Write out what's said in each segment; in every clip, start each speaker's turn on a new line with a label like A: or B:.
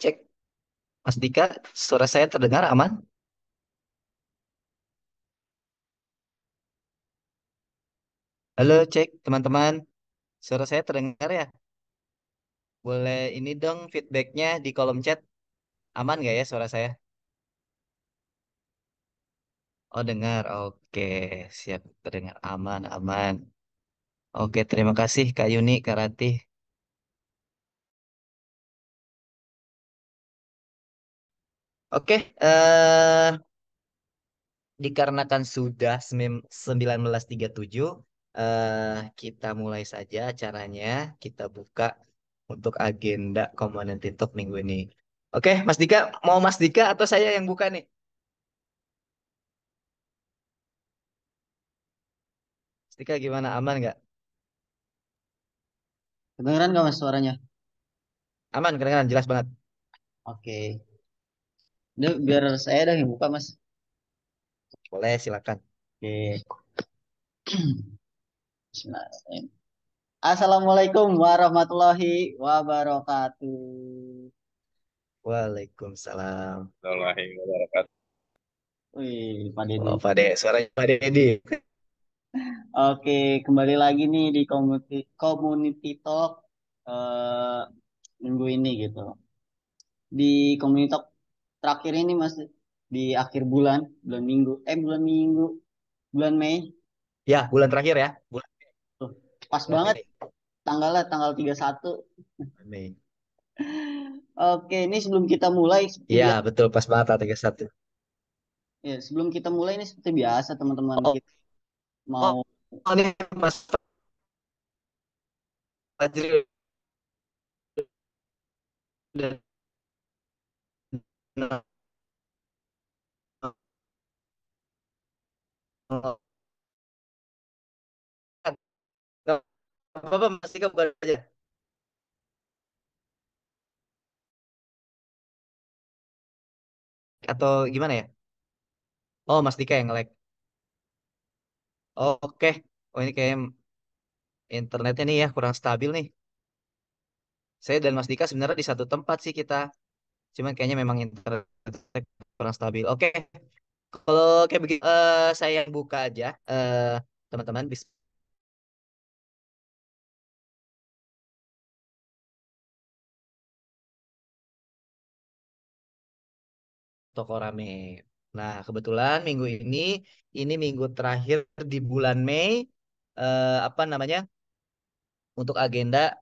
A: cek. Mas Dika, suara saya terdengar aman? Halo, cek teman-teman. Suara saya terdengar ya? Boleh ini dong feedbacknya di kolom chat. Aman nggak ya suara saya? Oh, dengar. Oke, siap. Terdengar aman, aman. Oke, terima kasih Kak Yuni, Kak Ratih. Oke, dikarenakan sudah 19.37, kita mulai saja acaranya. Kita buka untuk agenda Community Talk minggu ini. Oke, Mas Dika, mau Mas Dika atau saya yang buka nih? Mas Dika gimana? Aman nggak?
B: Kedengeran nggak mas suaranya?
A: Aman, kedengaran jelas banget.
B: Oke. Udah biar saya dah yang buka mas.
A: Boleh, silakan.
B: Oke. Bismillahirrahmanirrahim. Assalamualaikum warahmatullahi wabarakatuh.
A: Waalaikumsalam.
C: Warahmatullahi wabarakatuh.
B: Wih, Pak Deddy.
A: Oh, Pak De, suaranya Pak Dedi.
B: Oke, kembali lagi nih di community talk eh, minggu ini gitu. Di community talk terakhir ini mas di akhir bulan minggu, bulan Mei.
A: Ya, bulan terakhir ya.
B: Tuh, pas
A: Bulan
B: banget
A: Mei.
B: tanggalnya tanggal 31.
A: Bulan Mei.
B: Oke, ini sebelum kita mulai seperti
A: Iya,
B: biasa.
A: betul. Pas banget 31.
B: Ya, sebelum kita mulai ini seperti biasa teman-teman
A: Oh,
B: kita mau
A: oh, oh, ini Mas Fajril. Udah. Nah, nggak apa-apa, Mas Dika buka aja. Atau gimana ya? Oh, Mas Dika yang nge-lag. Oh, oke. Oh, ini kayak internetnya nih ya, kurang stabil nih. Saya dan Mas Dika sebenarnya di satu tempat sih kita. Cuman kayaknya memang internet kurang stabil. Oke, kalau kayak begitu, saya buka aja. Teman-teman bisa toko rame. Nah, kebetulan minggu ini minggu terakhir di bulan Mei. Apa namanya? Untuk agenda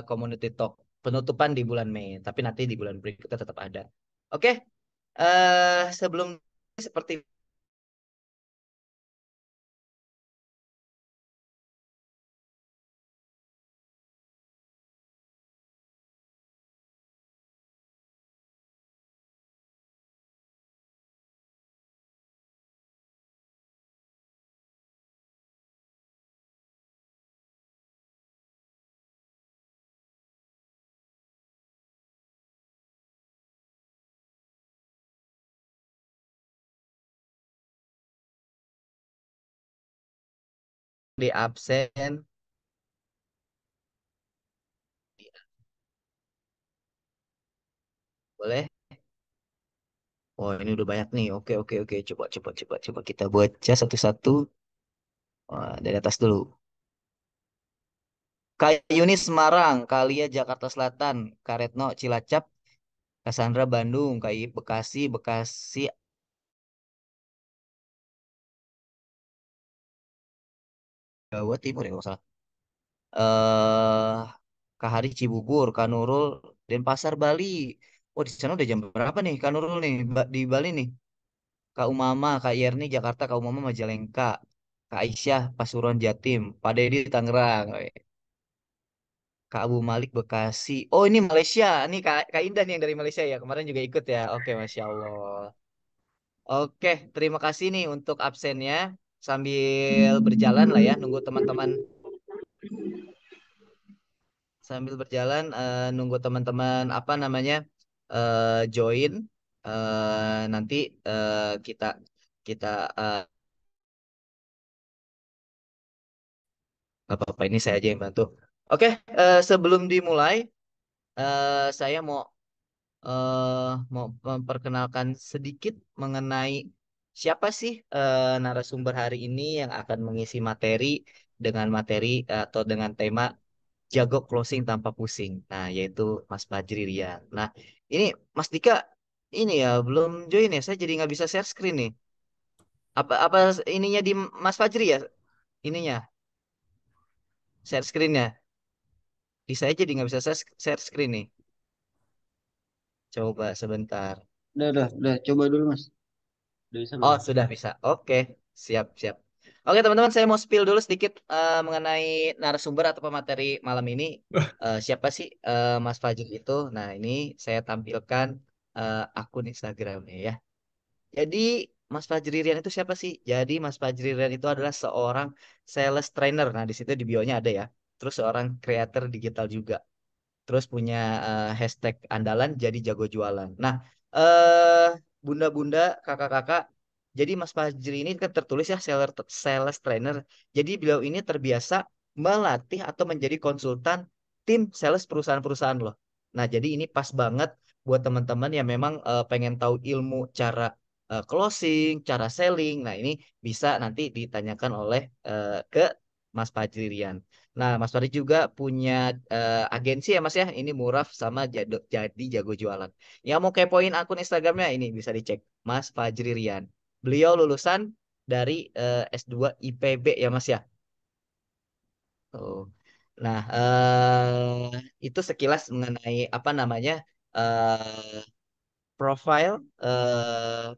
A: Community Talk penutupan di bulan Mei. Tapi nanti di bulan berikutnya tetap ada. Oke, sebelum seperti di absen, boleh? Oh, ini udah banyak nih. Oke, oke, oke. Coba kita baca satu-satu. Dari atas dulu. Kak Yuni Semarang, Kalia Jakarta Selatan, Kak Retno Cilacap, Cassandra Bandung, Kak Iip Bekasi, Bekasi Jawa Timur ya kalau nggak salah. Eh, Kak Hari Cibubur, Kak Nurul Denpasar Bali. Oh, di sana udah jam berapa nih Kak Nurul nih di Bali nih. Kak Umama, Kak Yerni Jakarta, Kak Umama Majalengka, Kak Aisyah Pasuruan Jatim, Pak Dedi Tangerang. Kak Abu Malik Bekasi. Oh, ini Malaysia. Ini Kak Indah nih yang dari Malaysia ya. Kemarin juga ikut ya. Oke, Masya Allah. Oke, terima kasih nih untuk absennya. Sambil berjalan lah ya, nunggu teman-teman. Sambil berjalan, nunggu teman-teman apa namanya join. Nanti kita kita nggak apa-apa ini saya aja yang bantu. Oke, sebelum dimulai, saya mau mau memperkenalkan sedikit mengenai siapa sih narasumber hari ini yang akan mengisi materi dengan materi atau dengan tema jago closing tanpa pusing. Nah, yaitu Mas Fajri Rian. Nah, ini Mas Dika ini ya belum join ya. Saya jadi nggak bisa share screen nih. Apa ininya di Mas Fajri ya? Ininya share screennya. Di saya jadi nggak bisa share screen nih. Coba sebentar.
B: Udah, coba dulu Mas. Udah bisa belum?
A: Oh, sudah bisa. Oke, siap, siap. Oke, teman-teman, saya mau spill dulu sedikit mengenai narasumber atau pemateri malam ini. Siapa sih Mas Fajri itu? Nah, ini saya tampilkan akun Instagramnya ya. Jadi, Mas Fajri Rian itu siapa sih? Jadi, Mas Fajri Rian itu adalah seorang sales trainer. Nah, di situ di bio-nya ada ya. Terus seorang creator digital juga. Terus punya hashtag andalan jadi jago jualan. Nah, eh bunda-bunda, kakak-kakak, jadi Mas Fajri ini kan tertulis ya sales trainer. Jadi beliau ini terbiasa melatih atau menjadi konsultan tim sales perusahaan-perusahaan loh. Nah, jadi ini pas banget buat teman-teman yang memang pengen tahu ilmu cara closing, cara selling. Nah, ini bisa nanti ditanyakan oleh ke Mas Fajri Rian. Nah, Mas Farid juga punya agensi ya Mas ya. Ini Muraf sama jadi jago jualan. Yang mau kepoin akun Instagramnya ini bisa dicek. Mas Fajri Rian. Beliau lulusan dari S2 IPB ya Mas ya. Tuh. Nah, itu sekilas mengenai apa namanya profile eh,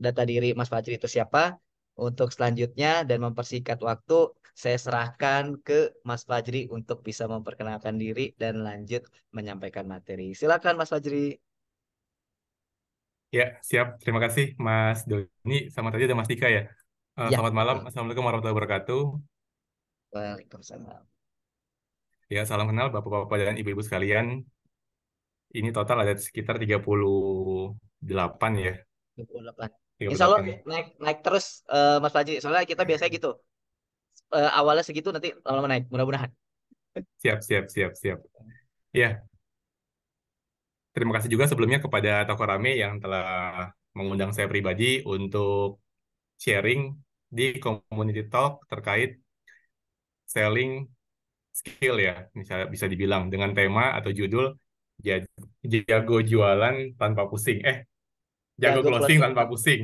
A: data diri Mas Fajri itu siapa. Untuk selanjutnya dan mempersingkat waktu, saya serahkan ke Mas Fajri untuk bisa memperkenalkan diri dan lanjut menyampaikan materi. Silakan Mas Fajri.
C: Ya, siap. Terima kasih Mas Doni. Sama tadi ada Mas Dika ya.
A: Ya,
C: Selamat malam.
A: betul.
C: Assalamualaikum warahmatullahi wabarakatuh.
A: Waalaikumsalam.
C: Ya, salam kenal Bapak-Bapak dan Ibu-Ibu sekalian. Ini total ada sekitar 38 ya.
A: 28.
C: tiga puluh
A: Insya Allah
C: delapan ya.
A: naik naik terus Mas Fajri. Soalnya kita biasanya gitu. Awalnya segitu nanti lama-lama naik. Mudah-mudahan.
C: Siap, siap, siap, siap. Ya, terima kasih juga sebelumnya kepada Toko Rame yang telah mengundang saya pribadi untuk sharing di community talk terkait selling skill ya. Misalnya bisa dibilang dengan tema atau judul Ja- jago jualan tanpa pusing. Jago
A: Jago
C: closing
A: closing.
C: tanpa pusing.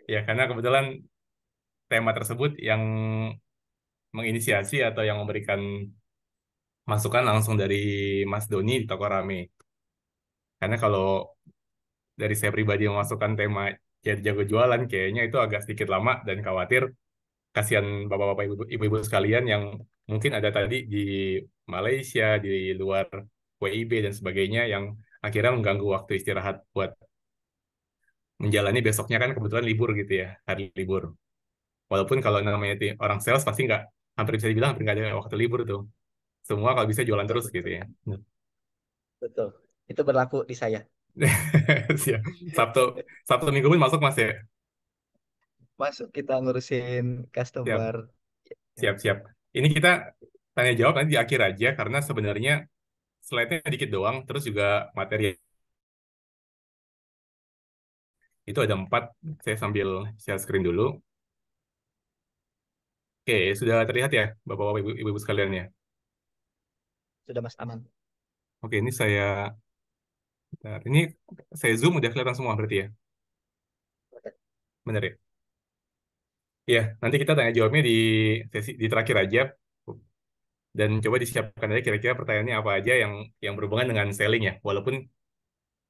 C: Ya, karena kebetulan tema tersebut yang menginisiasi atau yang memberikan masukan langsung dari Mas Doni di Toko Rame. Karena kalau dari saya pribadi memasukkan tema jadi jago jualan, kayaknya itu agak sedikit lama dan khawatir kasihan bapak-bapak ibu-ibu sekalian yang mungkin ada tadi di Malaysia, di luar WIB dan sebagainya yang akhirnya mengganggu waktu istirahat buat menjalani besoknya kan kebetulan libur gitu ya, hari libur. Walaupun kalau namanya orang sales pasti nggak, hampir bisa dibilang hampir nggak ada waktu libur tuh. Semua kalau bisa jualan
A: Betul,
C: terus gitu
A: betul.
C: ya.
A: Betul. Itu berlaku di saya.
C: Siap. Sabtu, Sabtu Minggu pun masuk Mas ya.
A: Masuk kita ngurusin
C: Siap,
A: customer. Ya,
C: siap, siap. Ini kita tanya jawab nanti di akhir aja karena sebenarnya slide-nya dikit doang. Terus juga materi itu ada 4. Saya sambil share screen dulu. Oke, sudah terlihat ya Bapak-Bapak Ibu-Ibu sekalian ya.
A: sudah Mas aman.
C: Oke, ini saya bentar. Ini saya zoom udah kelihatan semua berarti ya. Benar ya? Iya, nanti kita tanya jawabnya di sesi di terakhir aja. Dan coba disiapkan aja kira-kira pertanyaannya apa aja yang berhubungan dengan selling ya. Walaupun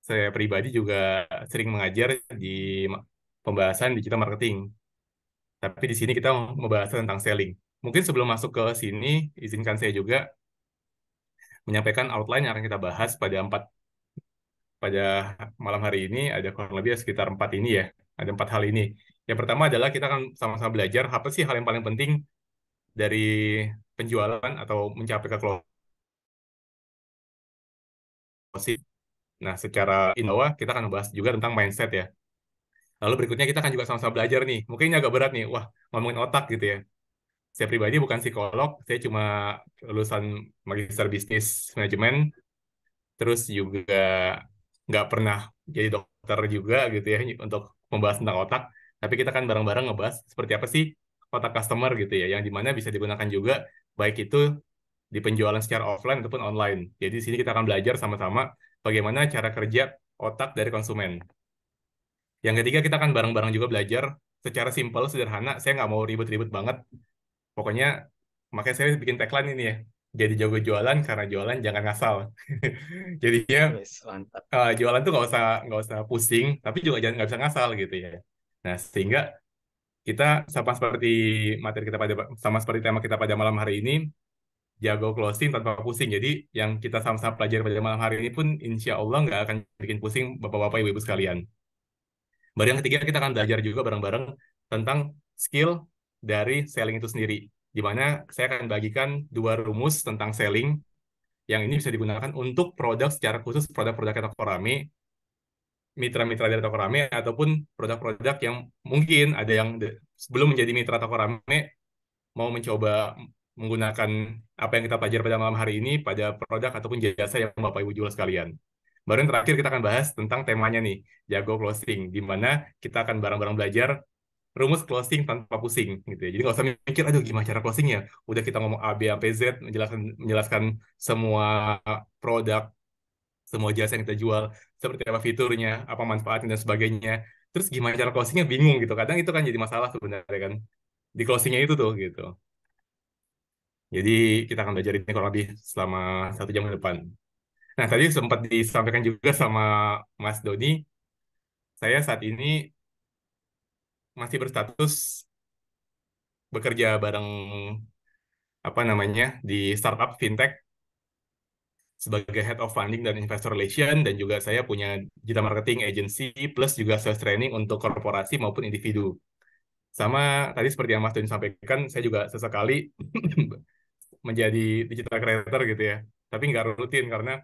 C: saya pribadi juga sering mengajar di pembahasan digital marketing. Tapi di sini kita membahas tentang selling. Mungkin sebelum masuk ke sini, izinkan saya juga menyampaikan outline yang akan kita bahas pada malam hari ini. Ada kurang lebih sekitar 4 ini ya. Ada 4 hal ini. Yang pertama adalah kita akan sama-sama belajar apa sih hal yang paling penting dari penjualan atau mencapai ke closing. Nah, secara bawah kita akan membahas juga tentang mindset ya. Lalu berikutnya kita akan juga sama-sama belajar nih. Mungkin ini agak berat nih. Wah, ngomongin otak gitu ya. Saya pribadi bukan psikolog, saya cuma lulusan Magister Bisnis Manajemen. terus juga nggak pernah jadi dokter juga gitu ya untuk membahas tentang otak, tapi kita kan bareng-bareng ngebahas seperti apa sih otak customer gitu ya, yang dimana bisa digunakan juga baik itu di penjualan secara offline ataupun online. Jadi di sini kita akan belajar sama-sama bagaimana cara kerja otak dari konsumen. Yang ketiga kita akan bareng-bareng juga belajar secara simpel, sederhana. Saya nggak mau ribet-ribet banget. Pokoknya makanya saya bikin tagline ini ya. Jadi jago jualan karena jualan jangan ngasal. Jadinya
A: Wes, mantap.
C: jualan tuh nggak usah pusing, tapi juga jangan nggak bisa ngasal gitu ya. Nah sehingga kita sama seperti tema kita pada malam hari ini, jago closing tanpa pusing. Jadi yang kita sama-sama pelajari pada malam hari ini pun insya Allah nggak akan bikin pusing bapak-bapak ibu-ibu sekalian. Baru yang ketiga kita akan belajar juga bareng-bareng tentang skill dari selling itu sendiri. Di mana saya akan bagikan dua rumus tentang selling yang ini bisa digunakan untuk produk secara khusus, produk-produk toko rame, mitra-mitra dari toko rame, ataupun produk-produk yang mungkin ada yang sebelum menjadi mitra toko rame mau mencoba menggunakan apa yang kita pelajari pada malam hari ini pada produk ataupun jasa yang Bapak Ibu jual sekalian. Baru yang terakhir kita akan bahas tentang temanya nih, jago closing, di mana kita akan bareng-bareng belajar rumus closing tanpa pusing gitu ya. Jadi nggak usah mikir, aduh gimana cara closingnya. Udah kita ngomong A, B, sampai Z, menjelaskan menjelaskan semua produk, semua jasa yang kita jual, seperti apa fiturnya, apa manfaatnya dan sebagainya. Terus gimana cara closingnya bingung gitu. Kadang itu kan jadi masalah sebenarnya kan. Di closingnya itu tuh gitu. Jadi kita akan belajar ini kurang lebih selama 1 jam ke depan. Nah, tadi sempat disampaikan juga sama Mas Doni, saya saat ini masih berstatus bekerja bareng apa namanya di startup fintech sebagai head of funding dan investor relation, dan juga saya punya digital marketing agency plus juga sales training untuk korporasi maupun individu. Sama tadi seperti yang Mas Doni sampaikan, saya juga sesekali menjadi digital creator gitu ya. Tapi nggak rutin karena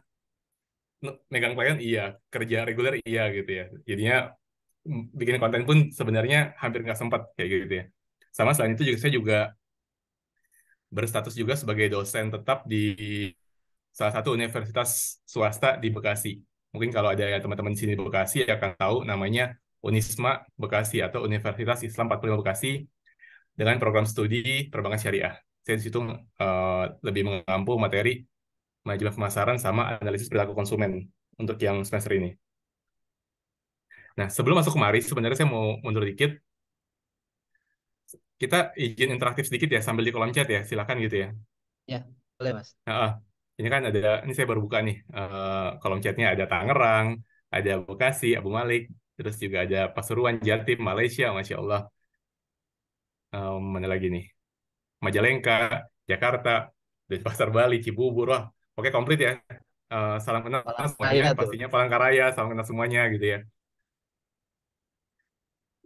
C: megang klien iya, kerja reguler iya gitu ya. Jadinya bikin konten pun sebenarnya hampir nggak sempat kayak gitu ya. Sama selain itu juga saya juga berstatus juga sebagai dosen tetap di salah satu universitas swasta di Bekasi. Mungkin kalau ada ya teman-teman di sini di Bekasi akan tahu namanya Unisma Bekasi atau Universitas Islam 45 Bekasi dengan program studi perbankan syariah. Saya di situ lebih mengampu materi manajemen pemasaran sama analisis perilaku konsumen untuk yang semester ini. Nah, sebelum masuk kemari, sebenarnya saya mau mundur dikit. Kita izin interaktif sedikit ya sambil di kolom chat ya, silakan gitu ya.
A: Ya, boleh Mas.
C: Nah, ini kan ada, ini saya baru buka nih kolom chatnya ada Tangerang, ada Bekasi, Abu Malik, terus juga ada Pasuruan, Jatim, Malaysia, Masya Allah. Mana lagi nih? Majalengka, Jakarta, dan Pasar Bali, Cibubur, wah, oke komplit ya. Salam kenal semuanya,
A: Palangkaraya tuh.
C: pastinya Palangkaraya, salam kenal semuanya gitu ya.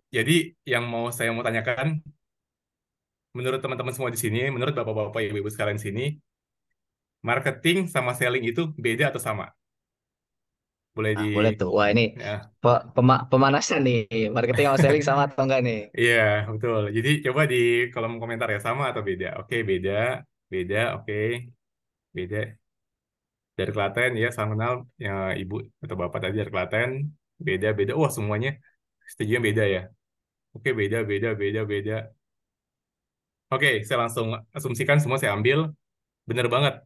C: Jadi yang saya mau tanyakan, menurut teman-teman semua di sini, menurut bapak-bapak, ibu-ibu sekalian di sini, marketing sama selling itu beda atau sama? Boleh
A: Nah, boleh tuh. Wah, ini
C: ya,
A: pemanasan nih. Marketing sama selling sama atau enggak nih?
C: iya betul. Jadi coba di kolom komentar ya sama atau beda. Oke beda, beda, oke beda. Dari Klaten ya, salam kenal ya ibu atau bapak tadi dari Klaten. Beda, beda. Wah semuanya setuju beda ya. Oke beda, beda, beda, beda. Oke, saya langsung asumsikan semua saya ambil. Bener banget.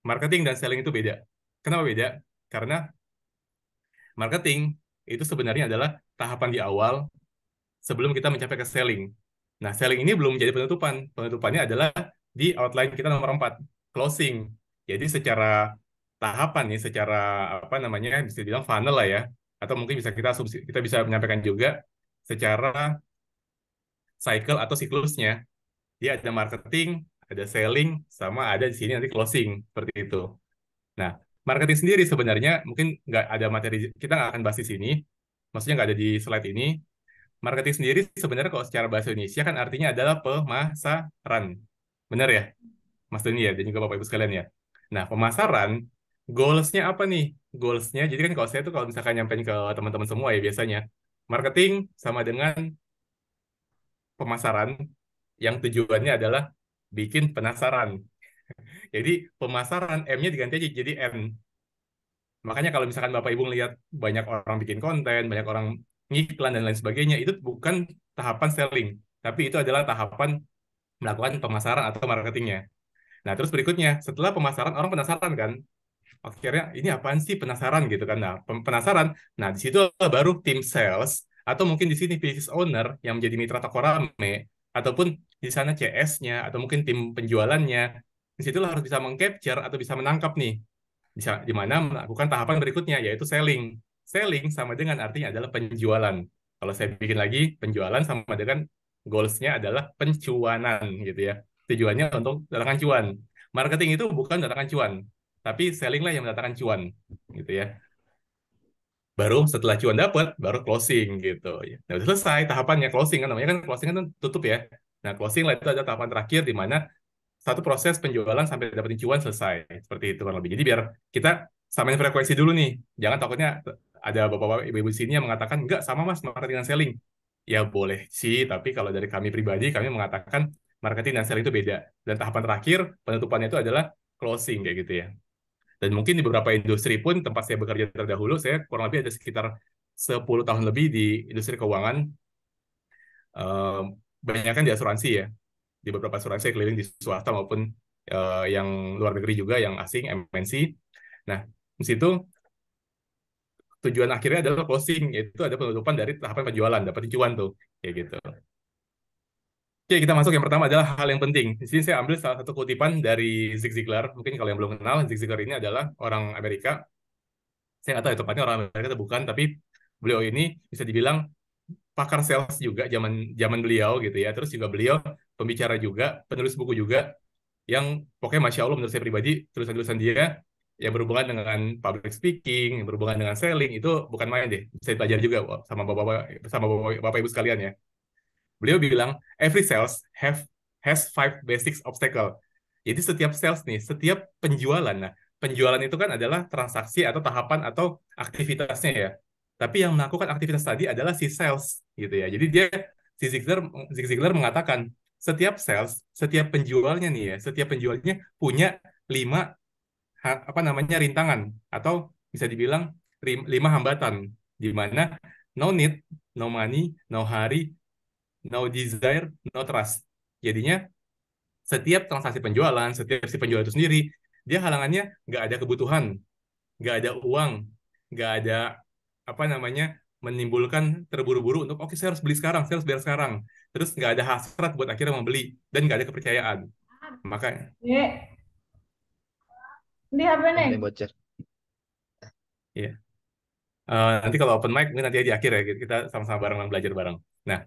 C: Marketing dan selling itu beda. Kenapa beda? Karena marketing itu sebenarnya adalah tahapan di awal sebelum kita mencapai ke selling. Nah, selling ini belum menjadi penutupan. Penutupannya adalah di outline kita nomor 4, closing. Jadi secara tahapan nih, secara apa namanya, bisa bilang funnel lah ya. Atau mungkin kita bisa menyampaikan juga secara cycle atau siklusnya. Dia ada marketing, ada selling, sama ada di sini nanti closing. Seperti itu. Nah, marketing sendiri sebenarnya mungkin nggak ada materi, kita nggak akan bahas di sini. Maksudnya nggak ada di slide ini. Marketing sendiri sebenarnya kalau secara bahasa Indonesia kan artinya adalah pemasaran. Benar ya, Mas Doni ya, dan juga Bapak Ibu sekalian ya. Nah, pemasaran, goals-nya apa nih? Goals-nya, jadi kan kalau saya tuh kalau misalkan nyampein ke teman-teman semua ya biasanya, marketing sama dengan pemasaran yang tujuannya adalah bikin penasaran. Jadi pemasaran, M-nya diganti aja jadi N. Makanya kalau misalkan Bapak Ibu lihat banyak orang bikin konten, banyak orang ngiklan dan lain sebagainya, itu bukan tahapan selling, tapi itu adalah tahapan melakukan pemasaran atau marketingnya. Nah, terus berikutnya, setelah pemasaran, orang penasaran kan, akhirnya ini apaan sih, penasaran gitu kan. Nah, penasaran. Nah, di situ baru tim sales atau mungkin di sini business owner yang menjadi mitra toko rame ataupun di sana CS-nya atau mungkin tim penjualannya. Di situlah harus bisa mengcapture atau bisa menangkap nih. Bisa di mana melakukan tahapan berikutnya yaitu selling. Selling sama dengan artinya adalah penjualan. Kalau saya bikin lagi, penjualan sama dengan goals-nya adalah pencuanan gitu ya. Tujuannya untuk datangkan cuan. Marketing itu bukan datangkan cuan, tapi selling lah yang mendatangkan cuan gitu ya. Baru setelah cuan dapat baru closing gitu ya. Nah, udah selesai tahapannya closing kan, namanya kan closing kan tutup ya. Nah, closing lah itu ada tahapan terakhir di mana satu proses penjualan sampai dapetin cuan selesai, seperti itu kan lebih. Jadi biar kita samain frekuensi dulu nih, jangan takutnya ada bapak-bapak ibu-ibu di sini yang mengatakan enggak sama mas marketing dan selling. Ya boleh sih, tapi kalau dari kami pribadi kami mengatakan marketing dan selling itu beda. Dan tahapan terakhir penutupannya itu adalah closing kayak gitu ya. Dan mungkin di beberapa industri pun tempat saya bekerja terdahulu, saya kurang lebih ada sekitar 10 tahun lebih di industri keuangan, eh, banyak kan di asuransi ya. Di beberapa asuransi saya keliling di swasta maupun yang luar negeri juga, yang asing, MNC. Nah, di situ tujuan akhirnya adalah closing, yaitu ada penutupan dari tahapan penjualan, dapat cuan tuh, kayak gitu. Oke, kita masuk yang pertama adalah hal yang penting. Di sini saya ambil salah satu kutipan dari Zig Ziglar. Mungkin kalau yang belum kenal, Zig Ziglar ini adalah orang Amerika. Saya nggak tahu ya tepatnya orang Amerika atau bukan, tapi beliau ini bisa dibilang pakar sales juga zaman zaman beliau gitu ya. Terus juga beliau pembicara juga, penulis buku juga, yang pokoknya Masya Allah menurut saya pribadi, tulisan-tulisan dia yang berhubungan dengan public speaking, yang berhubungan dengan selling, itu bukan main deh. Bisa belajar juga sama bapak ibu sekalian ya. Beliau bilang, every sales has five basic obstacle. Jadi setiap sales nih, setiap penjualan, nah penjualan itu kan adalah transaksi atau tahapan atau aktivitasnya ya. Tapi yang melakukan aktivitas tadi adalah si sales gitu ya. Jadi dia Zig Ziglar mengatakan setiap sales, setiap penjualnya nih ya, setiap penjualnya punya lima apa namanya rintangan atau bisa dibilang lima hambatan di mana no need, no money, no hurry, no desire, no trust. Jadinya setiap transaksi penjualan, setiap si penjual itu sendiri, dia halangannya nggak ada kebutuhan, nggak ada uang, nggak ada apa namanya menimbulkan terburu-buru untuk oke saya harus beli sekarang, saya harus bayar sekarang. Terus nggak ada hasrat buat akhirnya membeli dan nggak ada kepercayaan. Maka
D: Iya, di apa
A: Oh,
D: nih?
A: ada yang bocor.
C: ya nanti kalau open mic mungkin nanti di akhir ya kita sama-sama bareng belajar bareng. Nah,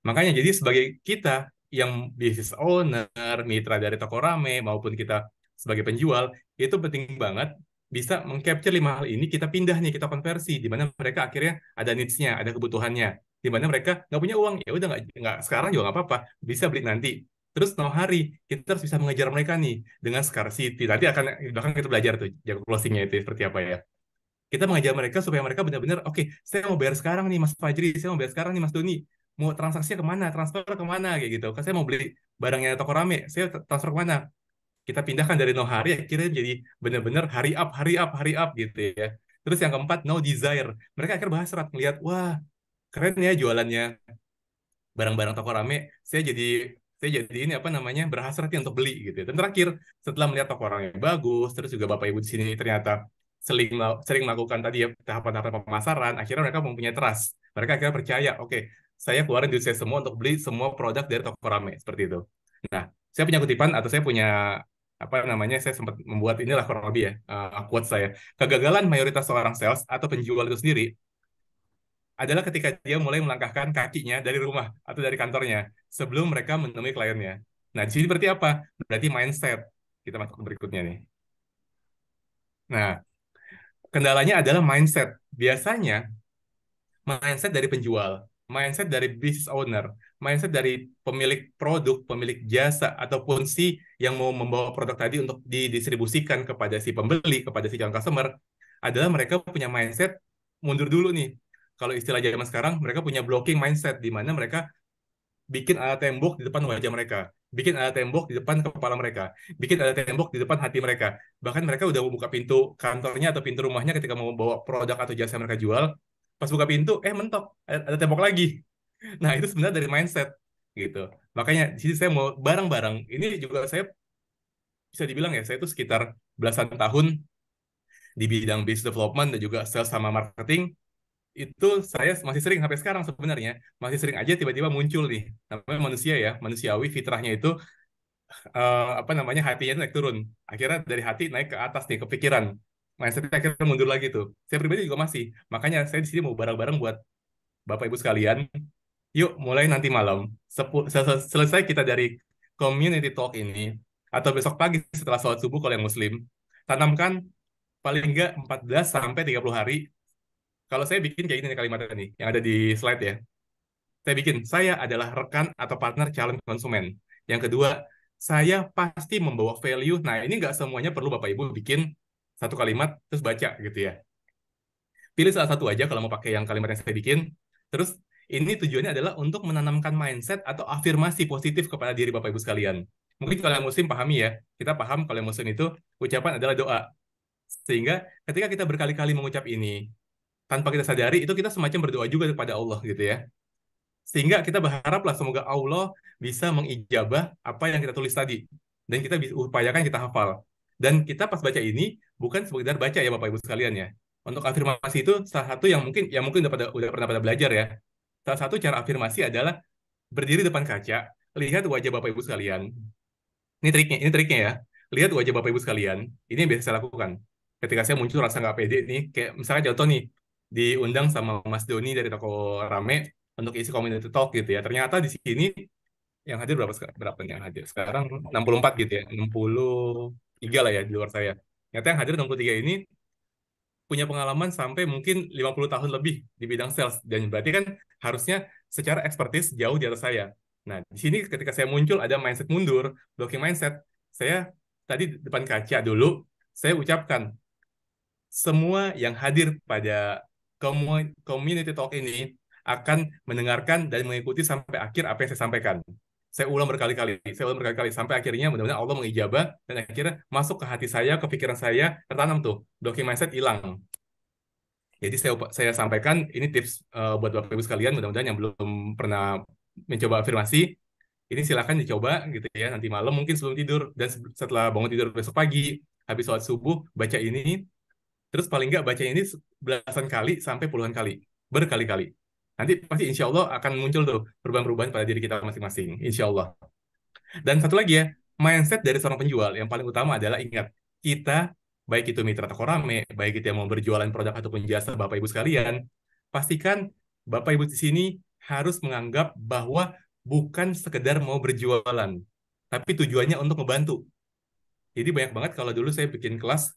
C: makanya jadi sebagai kita yang business owner, mitra dari toko rame maupun kita sebagai penjual itu penting banget bisa mengcapture lima hal ini kita pindah nih kita konversi di mana mereka akhirnya ada needs-nya, ada kebutuhannya, di mana mereka nggak punya uang ya udah nggak sekarang juga nggak apa-apa bisa beli nanti. Terus no hari kita harus bisa mengejar mereka nih dengan scarcity. Nanti akan bahkan kita belajar tuh jago closingnya itu seperti apa ya. Kita mengajak mereka supaya mereka benar-benar oke, saya mau bayar sekarang nih Mas Fajri, saya mau bayar sekarang nih Mas Doni, mau transaksinya kemana, transfer kemana kayak gitu. Kan saya mau beli barangnya toko rame, saya transfer kemana? Kita pindahkan dari no hari akhirnya jadi benar-benar hari up, hari up, hari up gitu ya. Terus yang keempat no desire. Mereka akhirnya berhasrat melihat, wah keren ya jualannya barang-barang toko rame, saya jadi ini apa namanya berhasrat ya untuk beli gitu. Dan terakhir setelah melihat toko rame bagus, terus juga bapak ibu di sini ternyata sering melakukan tadi ya tahapan-tahapan pemasaran, akhirnya mereka mempunyai trust. Mereka akhirnya percaya, oke, saya keluarin duit saya semua untuk beli semua produk dari toko rame seperti itu. Nah, saya punya kutipan atau saya punya apa namanya, saya sempat membuat inilah kurang lebih ya, quote saya. Kegagalan mayoritas seorang sales atau penjual itu sendiri adalah ketika dia mulai melangkahkan kakinya dari rumah atau dari kantornya sebelum mereka menemui kliennya. Nah, di sini berarti apa? Berarti mindset. Kita masuk ke berikutnya nih. Nah, kendalanya adalah mindset. Biasanya mindset dari penjual, mindset dari business owner, mindset dari pemilik produk, pemilik jasa, ataupun si yang mau membawa produk tadi untuk didistribusikan kepada si pembeli, kepada si calon customer, adalah mereka punya mindset mundur dulu nih. Kalau istilah zaman sekarang, mereka punya blocking mindset, di mana mereka bikin tembok di depan wajah mereka. bikin ada tembok di depan kepala mereka, bikin ada tembok di depan hati mereka. Bahkan mereka udah membuka pintu kantornya atau pintu rumahnya ketika mau bawa produk atau jasa yang mereka jual. Pas buka pintu, mentok, ada tembok lagi. Nah, itu sebenarnya dari mindset gitu. Makanya di sini saya mau bareng-bareng. Ini juga saya bisa dibilang ya, saya itu sekitar belasan tahun di bidang business development dan juga sales sama marketing. Itu saya masih sering sampai sekarang sebenarnya masih sering aja tiba-tiba muncul nih, namanya manusia ya, manusiawi fitrahnya itu apa namanya, hatinya itu naik turun, akhirnya dari hati naik ke atas nih ke pikiran, mindsetnya akhirnya mundur lagi tuh. Saya pribadi juga masih, makanya saya di sini mau bareng-bareng buat bapak ibu sekalian. Yuk mulai nanti malam selesai kita dari community talk ini, atau besok pagi setelah sholat subuh kalau yang muslim, tanamkan paling enggak 14 sampai 30 hari. Kalau saya bikin kayak gini nih kalimatnya nih yang ada di slide ya. Saya bikin, saya adalah rekan atau partner calon konsumen. Yang kedua, saya pasti membawa value. Nah, ini nggak semuanya perlu Bapak Ibu bikin satu kalimat terus baca gitu ya. Pilih salah satu aja kalau mau pakai yang kalimat yang saya bikin. Terus ini tujuannya adalah untuk menanamkan mindset atau afirmasi positif kepada diri Bapak Ibu sekalian. Mungkin kalau yang muslim pahami ya, kita paham kalau yang muslim itu ucapan adalah doa. Sehingga ketika kita berkali-kali mengucap ini, tanpa kita sadari itu kita semacam berdoa juga kepada Allah gitu ya. Sehingga kita berharaplah semoga Allah bisa mengijabah apa yang kita tulis tadi. Dan kita bisa upayakan kita hafal. Dan kita pas baca ini, bukan sekedar baca ya Bapak Ibu sekalian ya. Untuk afirmasi itu salah satu yang mungkin udah pernah pada belajar ya. Salah satu cara afirmasi adalah berdiri depan kaca, lihat wajah Bapak Ibu sekalian. Ini triknya ya. Lihat wajah Bapak Ibu sekalian. Ini yang biasa saya lakukan. Ketika saya muncul rasa nggak pede nih, kayak misalnya contoh nih, diundang sama Mas Doni dari toko Rame untuk isi community talk gitu ya. Ternyata di sini yang hadir berapa sekarang? Berapa nih yang hadir? Sekarang 64 gitu ya. 63 lah ya di luar saya. Ternyata yang hadir 63 ini punya pengalaman sampai mungkin 50 tahun lebih di bidang sales. Dan berarti kan harusnya secara ekspertis jauh di atas saya. Nah, di sini ketika saya muncul ada mindset mundur, blocking mindset. Saya tadi depan kaca dulu, saya ucapkan, semua yang hadir pada community talk ini akan mendengarkan dan mengikuti sampai akhir apa yang saya sampaikan. Saya ulang berkali-kali sampai akhirnya mudah-mudahan Allah mengijabah dan akhirnya masuk ke hati saya, ke pikiran saya, tertanam tuh, blocking mindset hilang. Jadi saya sampaikan ini tips buat Bapak Ibu sekalian, mudah-mudahan yang belum pernah mencoba afirmasi, ini silakan dicoba gitu ya, nanti malam mungkin sebelum tidur dan setelah bangun tidur besok pagi, habis sholat subuh baca ini. Terus paling nggak baca ini belasan kali sampai puluhan kali, berkali-kali. Nanti pasti insya Allah akan muncul tuh perubahan-perubahan pada diri kita masing-masing, insya Allah. Dan satu lagi ya, mindset dari seorang penjual yang paling utama adalah ingat, kita, baik itu mitra toko rame, baik itu yang mau berjualan produk ataupun jasa Bapak Ibu sekalian, pastikan Bapak Ibu di sini harus menganggap bahwa bukan sekedar mau berjualan, tapi tujuannya untuk membantu. Jadi banyak banget kalau dulu saya bikin kelas,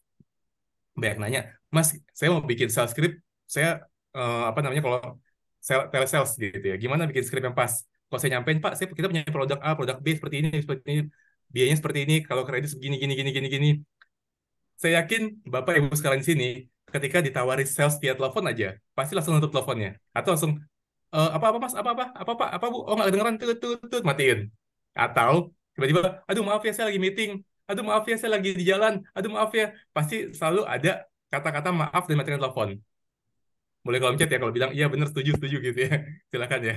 C: banyak nanya, Mas, saya mau bikin sales script, saya apa namanya kalau telesales gitu ya, gimana bikin script yang pas? Kalau saya nyampein, Pak, kita punya produk A, produk B seperti ini, biayanya seperti ini, kalau kredit segini, gini, gini, gini, gini. Saya yakin Bapak Ibu sekalian di sini, ketika ditawari sales via telepon aja, pasti langsung nutup teleponnya, atau langsung apa Mas, apa Bu, oh nggak kedengeran, tut, matiin. Atau tiba-tiba, aduh maaf ya saya lagi meeting, aduh maaf ya saya lagi di jalan, aduh maaf ya, pasti selalu ada kata-kata maaf dan matikan telepon. Boleh kalau chat ya kalau bilang iya benar, setuju setuju gitu ya, silakan ya.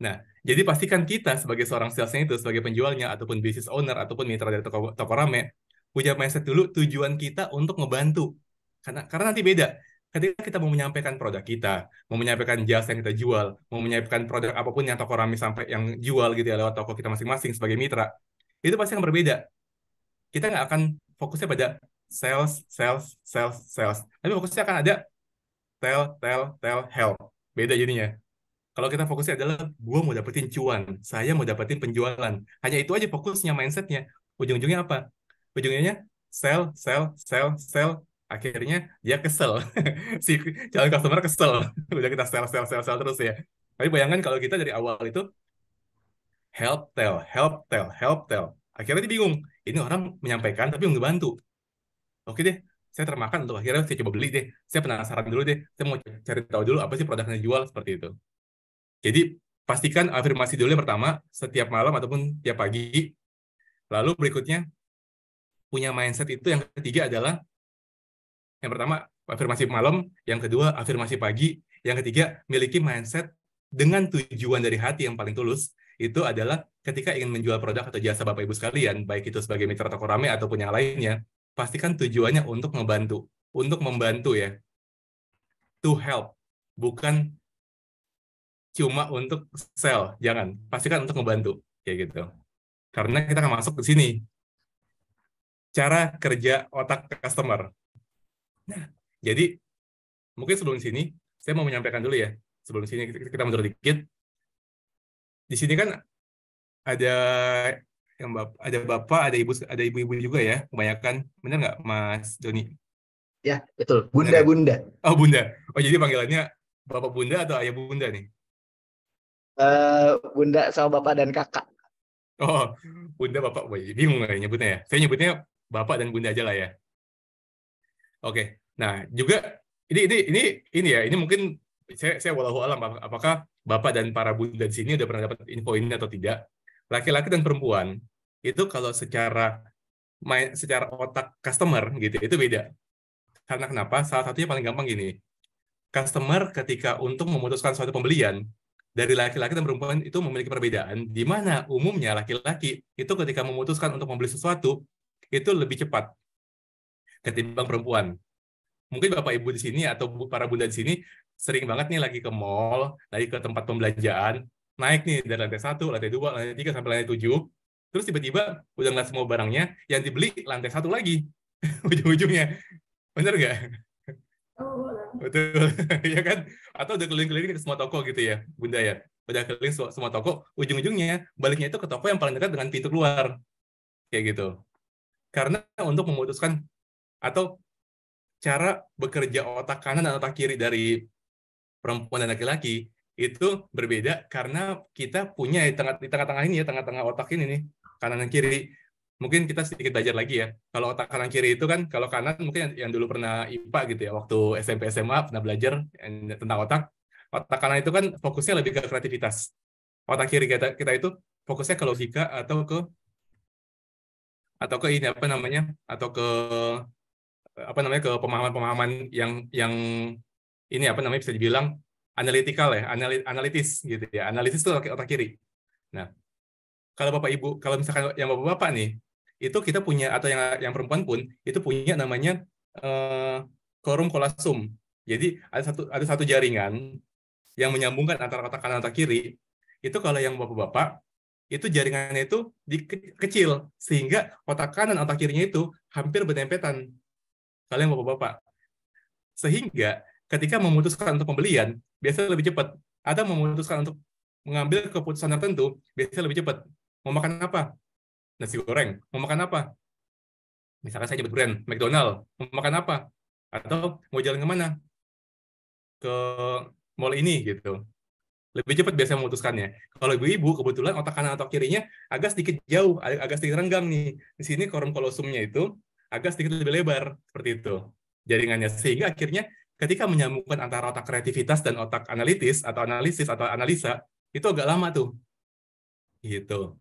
C: Nah, jadi pastikan kita sebagai seorang salesnya itu, sebagai penjualnya, ataupun business owner, ataupun mitra dari toko rame, punya mindset dulu tujuan kita untuk ngebantu. Karena nanti beda. Ketika kita mau menyampaikan produk kita, mau menyampaikan jasa yang kita jual, mau menyampaikan produk apapun yang toko rame sampai yang jual gitu ya lewat toko kita masing-masing sebagai mitra, itu pasti akan berbeda. Kita nggak akan fokusnya pada sales, sales, sales, sales. Tapi fokusnya akan ada tell, help. Beda jadinya. Kalau kita fokusnya adalah, gue mau dapetin cuan, saya mau dapetin penjualan. Hanya itu aja fokusnya, mindsetnya. Ujung-ujungnya apa? Ujungnya sell, sell, sell, sell. Akhirnya dia kesel. Si calon customer kesel. Udah kita sell, sell, sell, sell terus ya. Tapi bayangkan kalau kita dari awal itu help, tell, help, tell, help, tell. Akhirnya dia bingung. Ini orang menyampaikan tapi ngebantu. Oke deh, saya termakan untuk akhirnya saya coba beli deh. Saya penasaran dulu deh. Saya mau cari tahu dulu apa sih produknya dijual seperti itu. Jadi pastikan afirmasi dulu yang pertama setiap malam ataupun tiap pagi. Lalu berikutnya punya mindset itu, yang ketiga adalah yang pertama afirmasi malam, yang kedua afirmasi pagi, yang ketiga miliki mindset dengan tujuan dari hati yang paling tulus. Itu adalah ketika ingin menjual produk atau jasa Bapak Ibu sekalian, baik itu sebagai mitra toko rame ataupun yang lainnya, pastikan tujuannya untuk membantu ya, to help, bukan cuma untuk sell, jangan. Pastikan untuk membantu kayak gitu. Karena kita akan masuk ke sini, cara kerja otak customer. Nah, jadi mungkin sebelum sini saya mau menyampaikan dulu ya. Sebelum sini kita mundur dikit. Di sini kan ada ada bapak, ada ibu-ibu juga ya, kebanyakan. Benar nggak, Mas Doni?
A: Ya, betul.
C: Benar ya?
A: Bunda.
C: Oh, Bunda. Oh, jadi panggilannya Bapak Bunda atau Ayah Bunda nih?
A: Bunda sama bapak dan kakak.
C: Oh, Bunda, Bapak. Wah, bingung nggak nyebutnya ya? Saya nyebutnya Bapak dan Bunda aja lah ya. Oke. Nah, juga ini ya, ini mungkin saya walau alam apakah Bapak dan para Bunda di sini udah pernah dapat info ini atau tidak? Laki-laki dan perempuan itu kalau secara otak customer gitu itu beda. Karena kenapa? Salah satunya paling gampang gini. Customer ketika untuk memutuskan suatu pembelian dari laki-laki dan perempuan itu memiliki perbedaan, di mana umumnya laki-laki itu ketika memutuskan untuk membeli sesuatu itu lebih cepat ketimbang perempuan. Mungkin Bapak Ibu di sini atau para Bunda di sini sering banget nih lagi ke mall, lagi ke tempat pembelanjaan, naik nih dari lantai 1, lantai 2, lantai 3 sampai lantai 7, terus tiba-tiba udah ngeliat semua barangnya, yang dibeli lantai 1 lagi, ujung-ujungnya. Bener nggak? Betul, ya kan? Atau udah keliling-keliling ke semua toko gitu ya, Bunda ya. Udah keliling semua toko, ujung-ujungnya baliknya itu ke toko yang paling dekat dengan pintu keluar. Kayak gitu. Karena untuk memutuskan atau cara bekerja otak kanan dan otak kiri dari perempuan dan laki-laki itu berbeda karena kita punya di tengah-tengah ini ya, tengah-tengah otak ini nih, kanan dan kiri. Mungkin kita sedikit belajar lagi ya. Kalau otak kanan kiri itu kan, kalau kanan mungkin yang dulu pernah IPA gitu ya, waktu SMP SMA pernah belajar tentang otak. Otak kanan itu kan fokusnya lebih ke kreativitas. Otak kiri kita itu fokusnya ke logika atau ke ini apa namanya? Atau ke ke pemahaman-pemahaman yang ini apa namanya bisa dibilang analytical ya, analitis gitu ya. Analisis itu otak kiri. Nah, kalau Bapak Ibu, kalau misalkan yang Bapak-bapak nih, itu kita punya atau yang perempuan pun itu punya namanya korum kolosum. Jadi ada satu jaringan yang menyambungkan antara otak kanan dan otak kiri. Itu kalau yang Bapak-bapak itu jaringannya itu kecil sehingga otak kanan otak kirinya itu hampir berdempetan. Kalau yang Bapak-bapak. Sehingga ketika memutuskan untuk pembelian, biasanya lebih cepat. Ada memutuskan untuk mengambil keputusan tertentu, biasanya lebih cepat. Mau makan apa? Nasi goreng. Mau makan apa? Misalkan saya nyebut brand, McDonald. Mau makan apa? Atau mau jalan kemana? Ke mall ini, gitu. Lebih cepat biasanya memutuskannya. Kalau ibu-ibu, kebetulan otak kanan atau kirinya agak sedikit jauh, agak sedikit renggang nih. Di sini korum kolosumnya itu agak sedikit lebih lebar, seperti itu jaringannya. Sehingga akhirnya ketika menyambungkan antara otak kreativitas dan otak analitis atau analisis atau analisa, itu agak lama tuh. Gitu.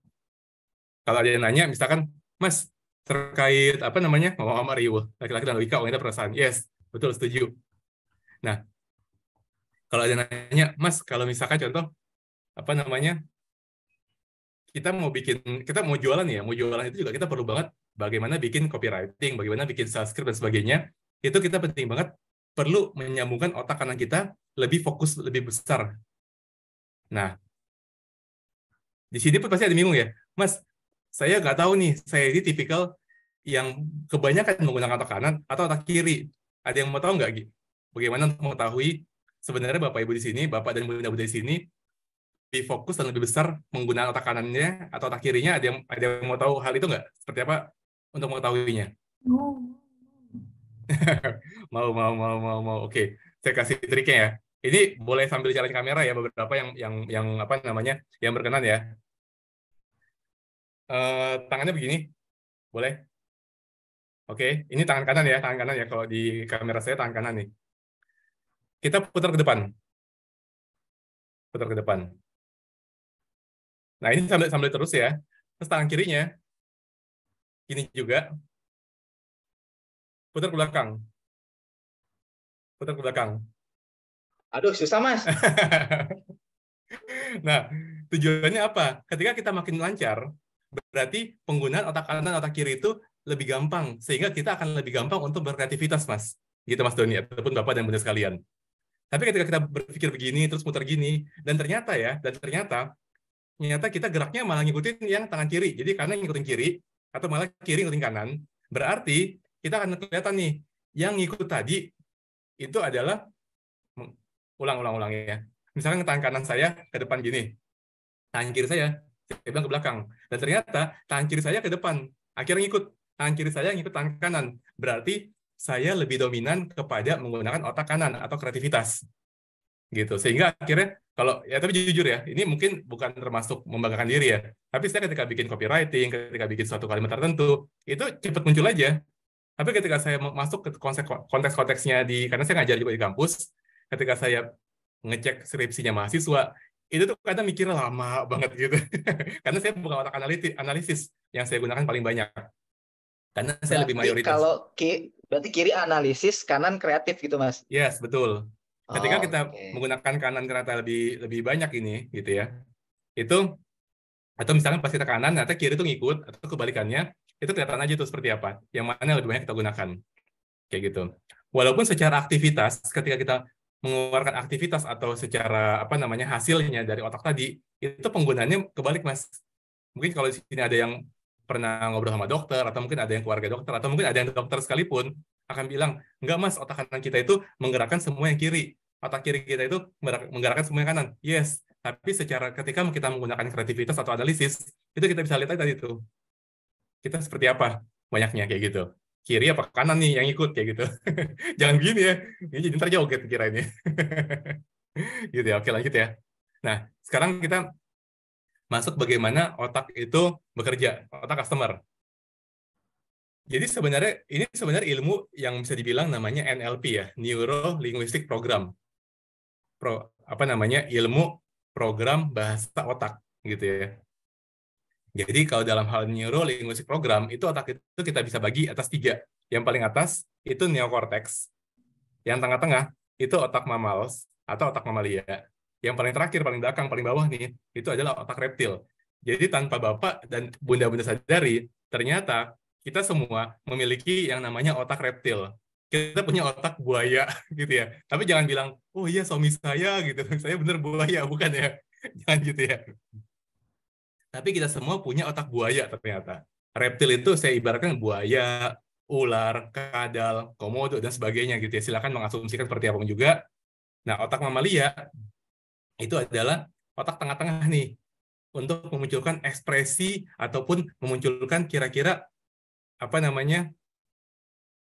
C: Kalau ada yang nanya, misalkan, Mas, terkait apa namanya, Mama Mario, laki-laki dan logika, wanita perasaan. Yes, betul, setuju. Nah, kalau ada yang nanya, Mas, kalau misalkan contoh, apa namanya, kita mau jualan ya, mau jualan itu juga kita perlu banget bagaimana bikin copywriting, bagaimana bikin sales script dan sebagainya. Itu kita penting banget perlu menyambungkan otak kanan kita lebih fokus, lebih besar. Nah, di sini pun pasti ada bingung ya, Mas, saya nggak tahu nih, saya ini tipikal yang kebanyakan menggunakan otak kanan atau otak kiri. Ada yang mau tahu nggak, Gi? Bagaimana untuk mengetahui sebenarnya Bapak Ibu di sini, Bapak dan Bunda-Bunda di sini lebih fokus dan lebih besar menggunakan otak kanannya atau otak kirinya? Ada yang mau tahu hal itu nggak? Seperti apa untuk mengetahuinya? Mau. Oke, saya kasih triknya ya. Ini boleh sambil jalan kamera ya, beberapa yang apa namanya, yang berkenan ya. Tangannya begini, boleh? Oke, ini tangan kanan ya. Kalau di kamera saya tangan kanan nih. Kita putar ke depan. Nah, ini sambil sambil terus ya. Terus tangan kirinya ini juga putar ke belakang, putar ke belakang.
A: Aduh, susah Mas.
C: Nah, tujuannya apa? Ketika kita makin lancar, berarti penggunaan otak kanan, otak kiri itu lebih gampang, sehingga kita akan lebih gampang untuk berkreativitas, Mas. Gitu, Mas Doni, ataupun Bapak dan Bunda sekalian. Tapi ketika kita berpikir begini, terus muter gini, dan ternyata kita geraknya malah ngikutin yang tangan kiri. Jadi kanan ngikutin kiri, atau malah kiri ngikutin kanan. Berarti kita akan kelihatan nih, yang ngikut tadi itu adalah ulang ya. Misalkan tangan kanan saya ke depan gini, tangan kiri saya bilang ke belakang. Dan ternyata tangan kiri saya ke depan, akhirnya ngikut. Tangan kiri saya ngikut tangan kanan. Berarti saya lebih dominan kepada menggunakan otak kanan atau kreativitas. Gitu. Sehingga akhirnya, kalau ya tapi jujur ya, ini mungkin bukan termasuk membanggakan diri ya. Tapi saya ketika bikin copywriting, ketika bikin suatu kalimat tertentu, itu cepat muncul aja. Tapi ketika saya masuk ke konteks-konteksnya karena saya ngajar juga di kampus, ketika saya ngecek skripsinya mahasiswa, itu tuh kadang mikirnya lama banget gitu. Karena saya bukan otak analisis yang saya gunakan paling banyak. Karena saya lebih
A: Berarti
C: mayoritas.
A: berarti kiri analisis, kanan kreatif gitu Mas.
C: Yes, betul. Ketika kita
A: Oke.
C: menggunakan kanan ternyata lebih banyak ini gitu ya. Itu atau misalkan pas kita kanan, ternyata kiri itu ngikut, atau kebalikannya, itu kelihatan aja tuh seperti apa. Yang mana yang lebih banyak kita gunakan. Kayak gitu. Walaupun secara aktivitas, ketika kita mengeluarkan aktivitas atau secara apa namanya hasilnya dari otak tadi, itu penggunaannya kebalik, Mas. Mungkin kalau di sini ada yang pernah ngobrol sama dokter, atau mungkin ada yang keluarga dokter, atau mungkin ada yang dokter sekalipun, akan bilang, enggak Mas, otak kanan kita itu menggerakkan semua yang kiri. Otak kiri kita itu menggerakkan semua yang kanan. Yes, tapi secara ketika kita menggunakan kreativitas atau analisis, itu kita bisa lihat tadi itu. Kita seperti apa banyaknya kayak gitu. Kiri apa kanan nih yang ikut kayak gitu. Jangan gini ya. Ini jadi ntar jauh kira ini. Gitu ya. Oke, lanjut ya. Nah, sekarang kita masuk bagaimana otak itu bekerja, otak customer. Jadi ini sebenarnya ilmu yang bisa dibilang namanya NLP ya, Neuro Linguistic Program. Ilmu program bahasa otak gitu ya. Jadi kalau dalam hal Neuro Linguistic Program, itu otak itu kita bisa bagi atas 3. Yang paling atas itu neokortex. Yang tengah-tengah itu otak mammals atau otak mamalia. Yang paling terakhir, paling belakang, paling bawah nih, itu adalah otak reptil. Jadi tanpa Bapak dan Bunda-Bunda sadari, ternyata kita semua memiliki yang namanya otak reptil. Kita punya otak buaya gitu ya. Tapi jangan bilang, oh iya suami saya gitu, saya bener buaya, bukan ya. Jangan gitu ya. Tapi kita semua punya otak buaya ternyata. Reptil itu saya ibaratkan buaya, ular, kadal, komodo, dan sebagainya gitu ya. Silakan mengasumsikan seperti apa juga. Nah, otak mamalia itu adalah otak tengah-tengah nih untuk memunculkan ekspresi ataupun memunculkan kira-kira apa namanya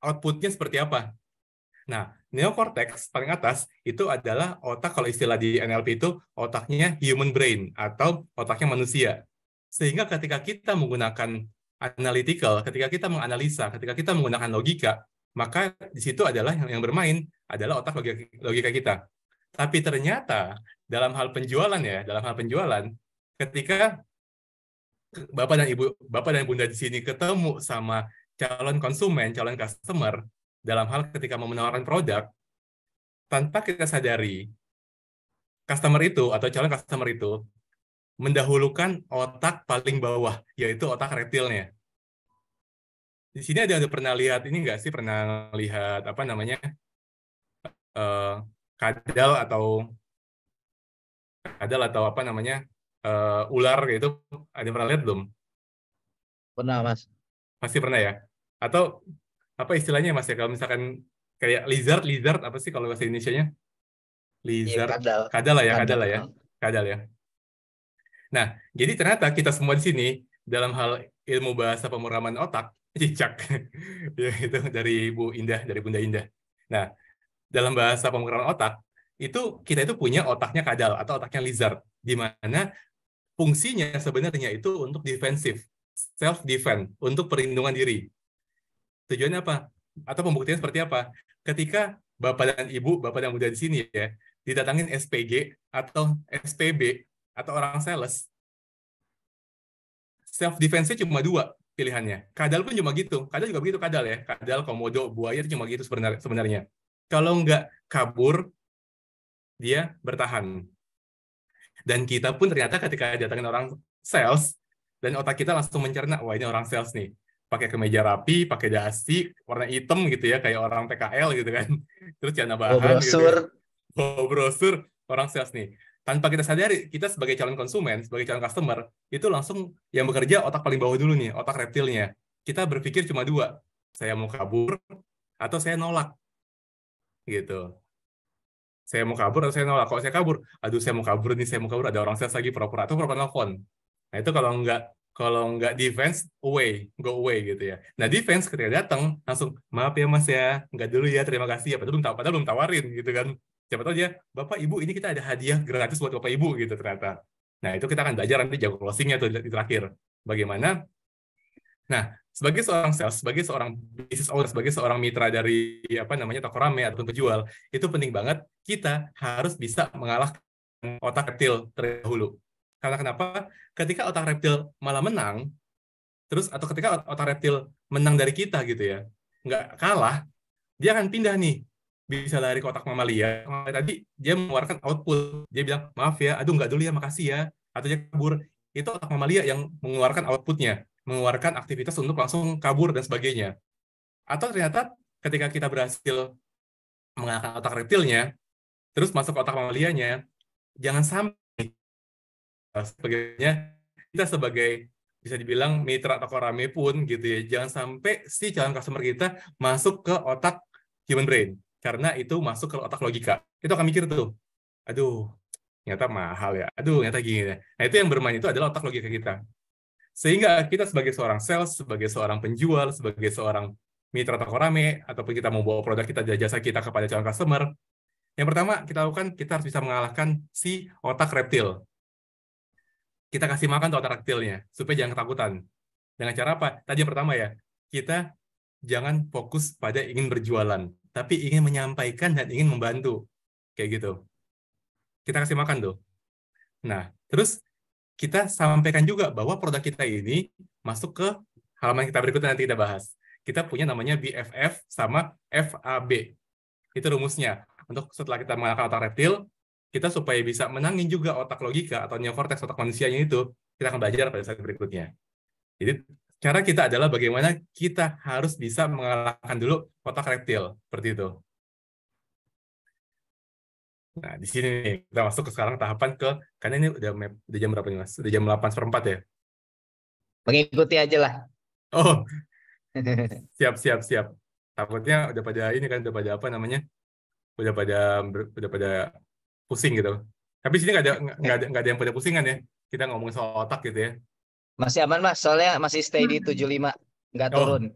C: outputnya seperti apa. Nah, neokortex paling atas itu adalah otak, kalau istilah di NLP itu otaknya human brain atau otaknya manusia. Sehingga ketika kita menggunakan analytical, ketika kita menganalisa, ketika kita menggunakan logika, maka di situ adalah yang bermain adalah otak logika kita. Tapi ternyata dalam hal penjualan ya, ketika Bapak dan Bunda di sini ketemu sama calon konsumen, calon customer, dalam hal ketika mau menawarkan produk, tanpa kita sadari, customer itu atau calon customer itu mendahulukan otak paling bawah, yaitu otak reptilnya. Di sini ada pernah lihat ini nggak sih? Pernah lihat apa namanya kadal apa namanya ular gitu? Ada yang pernah lihat belum?
A: Pernah Mas.
C: Pasti pernah ya? Atau apa istilahnya Mas ya? Kalau misalkan kayak lizard apa sih kalau bahasa Indonesianya?
A: Iya,
C: Lizard,
A: kadal.
C: kadal ya. Nah, jadi ternyata kita semua di sini dalam hal ilmu bahasa pemrograman otak, cicak, ya itu dari Bunda Indah. Nah, dalam bahasa pemrograman otak, kita itu punya otaknya kadal atau otaknya lizard, di mana fungsinya sebenarnya itu untuk defensif, self-defense, untuk perlindungan diri. Tujuannya apa? Atau pembuktian seperti apa? Ketika Bapak dan Bunda di sini ya, didatangin SPG atau SPB, atau orang sales, self defense-nya cuma dua pilihannya. Kadal pun cuma gitu. Kadal juga begitu, kadal ya. Kadal, komodo, buaya itu cuma gitu sebenarnya. Kalau nggak kabur, dia bertahan. Dan kita pun ternyata ketika datangin orang sales, dan otak kita langsung mencerna, wah ini orang sales nih. Pakai kemeja rapi, pakai dasi, warna hitam gitu ya, kayak orang PKL gitu kan. Terus celana
A: Oh,
C: bahan gitu ya.
A: brosur.
C: Bawa brosur, orang sales nih. Tanpa kita sadari, kita sebagai calon konsumen, sebagai calon customer, itu langsung yang bekerja otak paling bawah dulu nih, otak reptilnya. Kita berpikir cuma dua, saya mau kabur, atau saya nolak. Gitu. Saya mau kabur atau saya nolak. Kalau saya kabur, aduh saya mau kabur nih, saya mau kabur, ada orang sales lagi pura-pura, atau pura-pura nelfon. Nah itu kalau nggak defense, away, go away gitu ya. Nah defense ketika datang, langsung, maaf ya mas ya, nggak dulu ya, terima kasih ya, padahal belum tawarin gitu kan. Siapa tahu dia, Bapak Ibu ini kita ada hadiah gratis buat Bapak Ibu gitu ternyata. Nah itu kita akan belajar nanti jago closingnya tuh di terakhir. Bagaimana. Nah, sebagai seorang sales, sebagai seorang business owner, sebagai seorang mitra dari apa namanya toko rame ataupun penjual, itu penting banget kita harus bisa mengalahkan otak reptil terlebih dahulu. Karena kenapa? Ketika otak reptil malah menang, terus atau ketika otak reptil menang dari kita gitu ya, nggak kalah, dia akan pindah nih, bisa lari ke otak mamalia. Tadi dia mengeluarkan output, dia bilang maaf ya, aduh nggak dulu ya, makasih ya, atau dia kabur. Itu otak mamalia yang mengeluarkan outputnya, mengeluarkan aktivitas untuk langsung kabur dan sebagainya. Atau ternyata ketika kita berhasil mengalahkan otak reptilnya, terus masuk ke otak mamalianya, jangan sampai sebagainya kita sebagai bisa dibilang mitra toko rame pun gitu ya, jangan sampai si calon customer kita masuk ke otak human brain, karena itu masuk ke otak logika. Itu akan mikir tuh, aduh ternyata mahal ya, aduh ternyata gini ya. Nah itu yang bermain itu adalah otak logika kita. Sehingga kita sebagai seorang sales, sebagai seorang penjual, sebagai seorang mitra toko rame, ataupun kita mau bawa produk kita dan jasa kita kepada calon customer, yang pertama kita lakukan, kita harus bisa mengalahkan si otak reptil. Kita kasih makan tuh otak reptilnya, supaya jangan ketakutan. Dengan cara apa? Tadi yang pertama ya, kita jangan fokus pada ingin berjualan, tapi ingin menyampaikan dan ingin membantu. Kayak gitu. Kita kasih makan tuh. Nah, terus kita sampaikan juga bahwa produk kita ini masuk ke halaman kita berikutnya, nanti kita bahas. Kita punya namanya BFF sama FAB. Itu rumusnya. Untuk setelah kita mengalahkan otak reptil, kita supaya bisa menangin juga otak logika atau neokortex otak manusianya itu, kita akan belajar pada saat berikutnya. Jadi cara kita adalah bagaimana kita harus bisa mengalahkan dulu otak reptil, seperti itu. Nah, di sini nih, kita masuk ke sekarang tahapan karena ini udah jam berapa nih mas? Udah jam 8:04 ya?
A: Mengikuti aja lah.
C: Oh, siap. Takutnya udah pada ini kan, udah pada apa namanya? Udah pada pusing gitu. Tapi di sini nggak ada yang pada pusingan ya. Kita ngomongin soal otak gitu ya.
A: Masih aman mas, soalnya masih stay di 75. Nggak turun.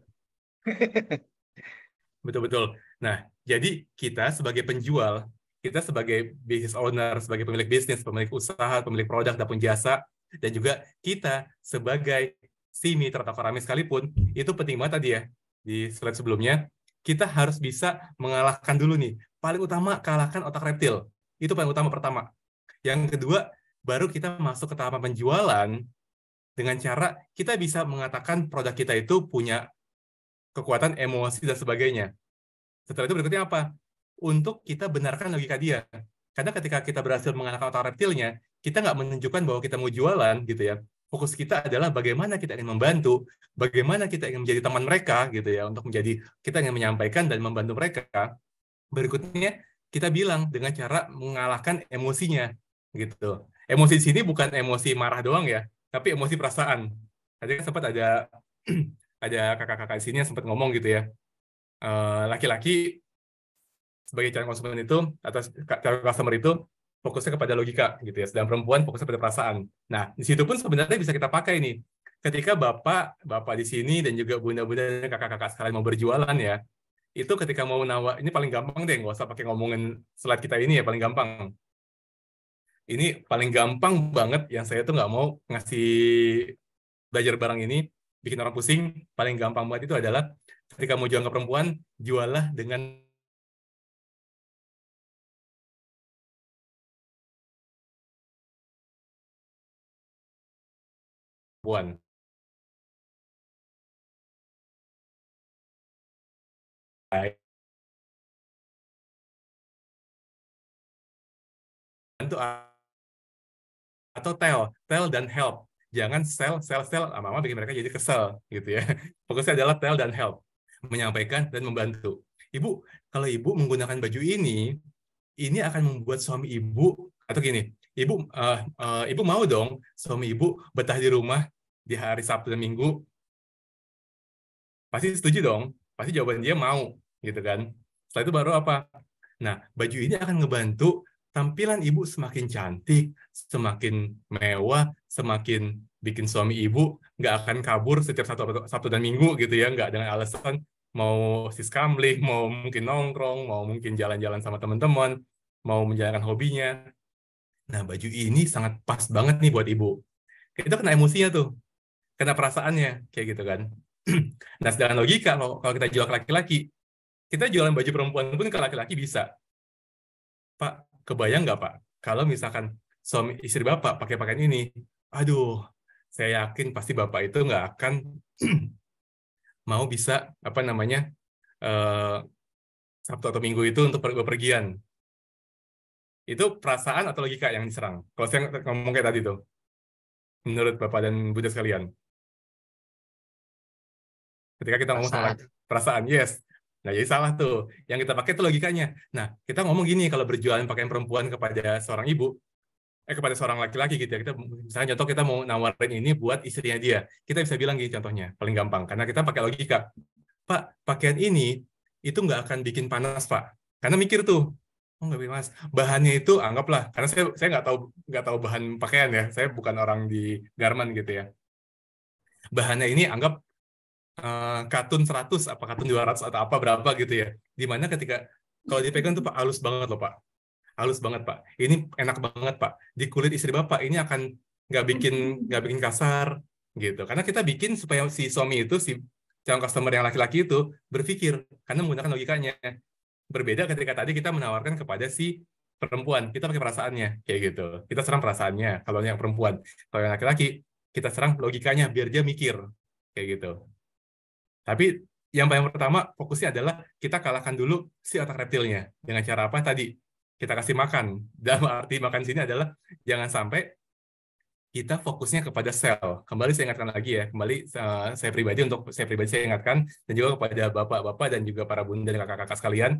C: Oh, betul. Nah, jadi kita sebagai penjual, kita sebagai business owner, sebagai pemilik bisnis, pemilik usaha, pemilik produk ataupun jasa, dan juga kita sebagai si mitra toko rame sekalipun, itu penting banget tadi ya, di slide sebelumnya, kita harus bisa mengalahkan dulu nih. Paling utama, kalahkan otak reptil. Itu paling utama pertama. Yang kedua, baru kita masuk ke tahapan penjualan dengan cara kita bisa mengatakan produk kita itu punya kekuatan emosi dan sebagainya. Setelah itu berikutnya apa? Untuk kita benarkan logika dia. Karena ketika kita berhasil mengalahkan otak reptilnya, kita nggak menunjukkan bahwa kita mau jualan gitu ya. Fokus kita adalah bagaimana kita ingin membantu, bagaimana kita ingin menjadi teman mereka gitu ya, untuk kita ingin menyampaikan dan membantu mereka. Berikutnya kita bilang dengan cara mengalahkan emosinya gitu. Emosi di sini bukan emosi marah doang ya, tapi emosi perasaan. Tadi kan sempat ada ada kakak-kakak di sini yang sempat ngomong gitu ya. Laki-laki sebagai calon konsumen itu atau calon customer itu fokusnya kepada logika gitu ya, sedang perempuan fokusnya pada perasaan. Nah, di situ pun sebenarnya bisa kita pakai nih. Ketika bapak di sini dan juga bunda-bunda dan kakak-kakak sekalian mau berjualan ya, itu ketika mau ini paling gampang deh, nggak usah pakai ngomongin slide kita ini ya, paling gampang. Ini paling gampang banget yang saya tuh nggak mau ngasih belajar barang ini, bikin orang pusing, paling gampang banget itu adalah ketika mau jual ke perempuan, jualah dengan perempuan. Itu atau tell dan help. Jangan sell, lama-lama bikin mereka jadi kesel gitu ya. Fokusnya adalah tell dan help, menyampaikan dan membantu. Ibu, kalau ibu menggunakan baju ini akan membuat suami ibu atau gini, ibu mau dong suami ibu betah di rumah di hari Sabtu dan Minggu? Pasti setuju dong, pasti jawaban dia mau gitu kan. Setelah itu baru apa? Nah, baju ini akan ngebantu tampilan ibu semakin cantik, semakin mewah, semakin bikin suami ibu nggak akan kabur setiap Sabtu dan Minggu gitu ya, nggak dengan alasan mau siskamling, mau mungkin nongkrong, mau mungkin jalan-jalan sama teman-teman, mau menjalankan hobinya. Nah, baju ini sangat pas banget nih buat ibu. Kita kena emosinya tuh, kena perasaannya, kayak gitu kan. Nah, sedangkan logika, kalau kita jual ke laki-laki, kita jualan baju perempuan pun ke laki-laki bisa. Pak, kebayang nggak Pak, kalau misalkan suami istri Bapak pakai pakaian ini, aduh, saya yakin pasti Bapak itu nggak akan mau bisa, apa namanya, Sabtu atau Minggu itu untuk bepergian. Itu perasaan atau logika yang diserang? Kalau saya ngomong kayak tadi tuh, menurut Bapak dan Bunda sekalian. Ketika kita ngomong soal perasaan, yes. Nah, jadi salah tuh. Yang kita pakai itu logikanya. Nah, kita ngomong gini, kalau berjualan pakaian perempuan kepada seorang ibu, kepada seorang laki-laki gitu ya. Kita misalnya contoh kita mau nawarin ini buat istrinya dia. Kita bisa bilang gini contohnya, paling gampang. Karena kita pakai logika. Pak, pakaian ini itu nggak akan bikin panas, Pak. Karena mikir tuh, oh nggak bikin panas. Bahannya itu anggaplah, karena saya nggak tahu bahan pakaian ya. Saya bukan orang di garment gitu ya. Bahannya ini anggap katun 100, apa katun 200 atau apa berapa gitu ya. Dimana ketika kalau dipegang tuh Pak, halus banget loh Pak. Halus banget Pak. Ini enak banget Pak. Di kulit istri Bapak ini akan nggak bikin kasar gitu. Karena kita bikin supaya si suami itu, si calon customer yang laki-laki itu berpikir karena menggunakan logikanya. Berbeda ketika tadi kita menawarkan kepada si perempuan, kita pakai perasaannya kayak gitu. Kita serang perasaannya kalau yang perempuan. Kalau yang laki-laki kita serang logikanya biar dia mikir kayak gitu. Tapi yang paling pertama fokusnya adalah kita kalahkan dulu si otak reptilnya. Dengan cara apa tadi? Kita kasih makan. Dalam arti makan di sini adalah jangan sampai kita fokusnya kepada sel. Kembali saya ingatkan lagi ya, kembali saya pribadi saya ingatkan, dan juga kepada bapak-bapak dan juga para bunda dan kakak-kakak sekalian,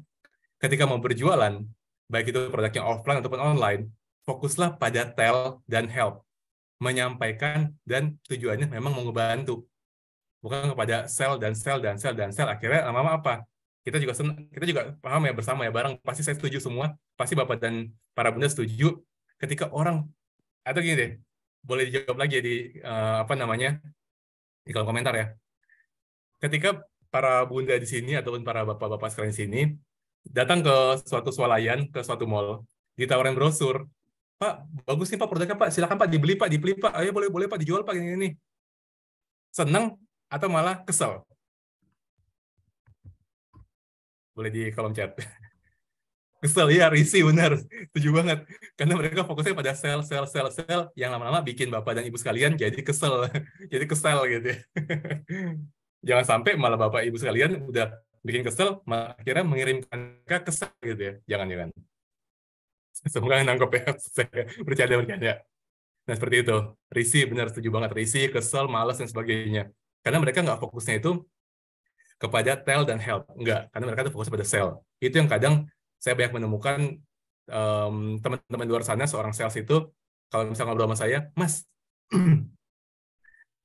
C: ketika mau berjualan, baik itu produknya offline ataupun online, fokuslah pada tell dan help. Menyampaikan dan tujuannya memang mau ngebantu. Bukan kepada sel dan sel dan sel dan sel. Akhirnya lama-lama apa? Kita juga paham ya bersama ya bareng. Pasti saya setuju semua. Pasti Bapak dan para bunda setuju. Ketika orang atau gini deh, boleh dijawab lagi di apa namanya di kolom komentar ya. Ketika para bunda di sini ataupun para bapak-bapak sekalian di sini datang ke suatu swalayan, ke suatu mall, ditawarin brosur, Pak, bagus nih Pak produknya Pak, silakan Pak dibeli Pak, ayo boleh Pak dijual Pak ini. Senang atau malah kesel? Boleh di kolom chat. Kesel ya, risih benar. Setuju banget. Karena mereka fokusnya pada sel yang lama-lama bikin Bapak dan Ibu sekalian jadi kesel. Jadi kesel gitu ya. Jangan sampai malah Bapak Ibu sekalian udah bikin kesel, malah akhirnya mengirimkan ke kesel gitu ya. Jangan. Semoga nangkep ya. Bercanda. Nah, seperti itu. Risih, benar setuju banget. Risih, kesel, malas, dan sebagainya. Karena mereka nggak fokusnya itu kepada tell dan help. Enggak, karena mereka tuh fokus pada sell. Itu yang kadang saya banyak menemukan teman-teman di luar sana, seorang sales itu, kalau misalnya ngobrol sama saya, Mas,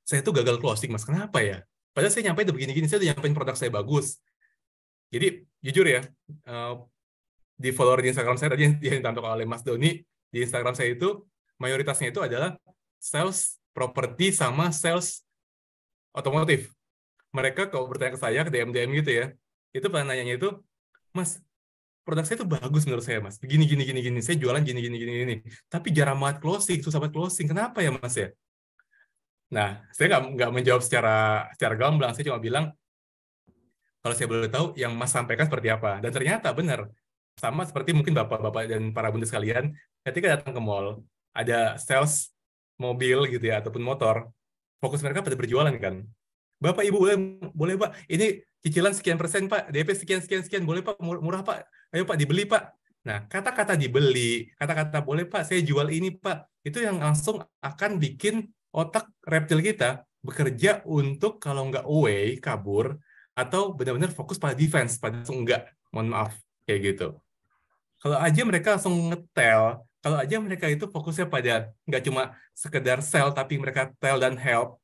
C: saya tuh gagal closing, Mas. Kenapa ya? Padahal saya nyampe itu begini-gini, saya udah nyampein produk saya bagus. Jadi, jujur ya, di follower di Instagram saya tadi yang ditampilkan oleh Mas Doni, di Instagram saya itu, mayoritasnya itu adalah sales properti sama sales otomotif. Mereka kalau bertanya ke saya, ke DM gitu ya, itu pernah nanyanya itu, Mas, produk saya itu bagus menurut saya, Mas. Gini. Saya jualan gini. Tapi jarang banget closing, susah banget closing. Kenapa ya, Mas ya? Nah, saya nggak menjawab secara gamblang. Saya cuma bilang, kalau saya boleh tahu, yang Mas sampaikan seperti apa. Dan ternyata benar. Sama seperti mungkin Bapak-Bapak dan para bunda sekalian, ketika datang ke mall, ada sales mobil gitu ya, ataupun motor, fokus mereka pada berjualan kan. Bapak Ibu boleh Pak, ini cicilan sekian persen Pak, DP sekian sekian sekian, boleh Pak, murah Pak, ayo Pak dibeli Pak. Nah, kata-kata dibeli, kata-kata boleh Pak, saya jual ini Pak, itu yang langsung akan bikin otak reptil kita bekerja untuk kalau nggak away, kabur, atau benar-benar fokus pada defense, pada langsung enggak, mohon maaf, kayak gitu. Kalau aja mereka langsung ngetel, kalau aja mereka itu fokusnya pada nggak cuma sekedar sell, tapi mereka tell dan help.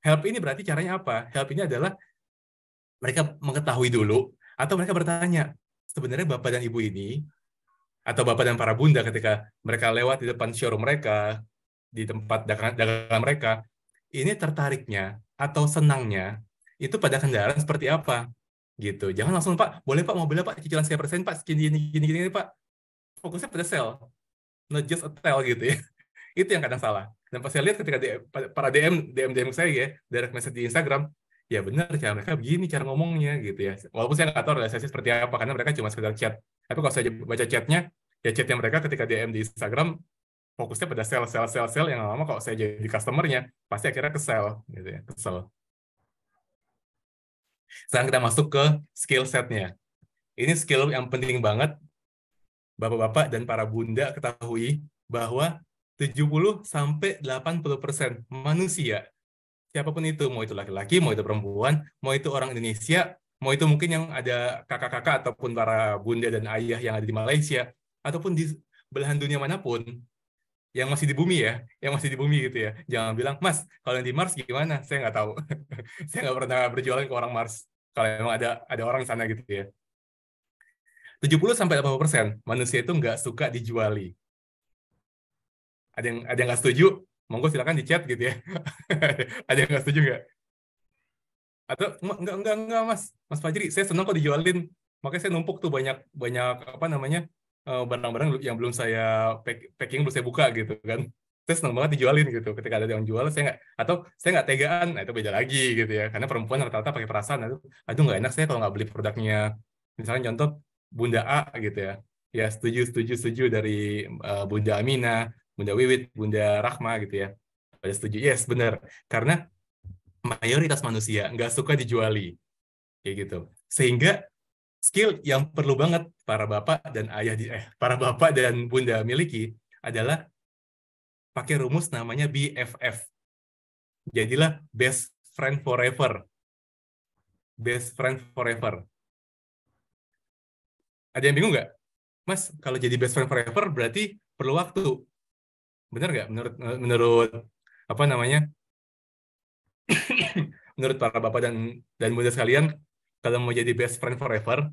C: Help ini berarti caranya apa? Help ini adalah mereka mengetahui dulu, atau mereka bertanya, sebenarnya Bapak dan Ibu ini, atau Bapak dan para Bunda ketika mereka lewat di depan showroom mereka, di tempat dagangan mereka, ini tertariknya atau senangnya itu pada kendaraan seperti apa? Gitu. Jangan langsung, Pak, boleh Pak, mobilnya Pak, cicilan sekian persen Pak, gini, Pak. Fokusnya pada sell, not just a tell gitu ya. Itu yang kadang salah. Dan pas saya lihat ketika para DM saya ya, direct message di Instagram, ya benar cara mereka begini cara ngomongnya gitu ya. Walaupun saya nggak tahu realisasi seperti apa karena mereka cuma sekedar chat. Tapi kalau saya baca chatnya, ya chatnya mereka ketika DM di Instagram fokusnya pada sell yang lama kalau saya jadi customernya pasti akhirnya kesel gitu ya, kesel. Sekarang kita masuk ke skill setnya. Ini skill yang penting banget Bapak-bapak dan para bunda ketahui bahwa 70-80% manusia, siapapun itu, mau itu laki-laki, mau itu perempuan, mau itu orang Indonesia, mau itu mungkin yang ada kakak-kakak ataupun para bunda dan ayah yang ada di Malaysia, ataupun di belahan dunia manapun, yang masih di bumi ya, yang masih di bumi gitu ya. Jangan bilang, Mas, kalau yang di Mars gimana? Saya nggak tahu. Saya nggak pernah berjualan ke orang Mars. Kalau memang ada orang sana gitu ya. 70-80% manusia itu nggak suka dijuali. Ada yang nggak setuju, monggo silakan di chat gitu ya. Ada yang nggak setuju nggak? Atau enggak Mas Fajri, saya senang kok dijualin. Makanya saya numpuk tuh banyak apa namanya barang-barang yang belum saya packing belum saya buka gitu kan. Saya senang banget dijualin gitu. Ketika ada yang jual saya nggak tegaan, nah itu beda lagi gitu ya. Karena perempuan rata-rata pakai perasaan, aduh nggak enak saya kalau nggak beli produknya. Misalnya contoh Bunda A gitu ya. Ya setuju dari Bunda Amina, Bunda Wiwit, Bunda Rahma gitu ya. Pada setuju, yes benar. Karena mayoritas manusia nggak suka dijuali. Kayak gitu. Sehingga skill yang perlu banget para bapak dan para bapak dan bunda miliki adalah pakai rumus namanya BFF. Jadilah best friend forever. Best friend forever. Ada yang bingung nggak? Mas, kalau jadi best friend forever berarti perlu waktu. Benar nggak? Menurut apa namanya? Menurut para bapak dan bunda sekalian, kalau mau jadi best friend forever,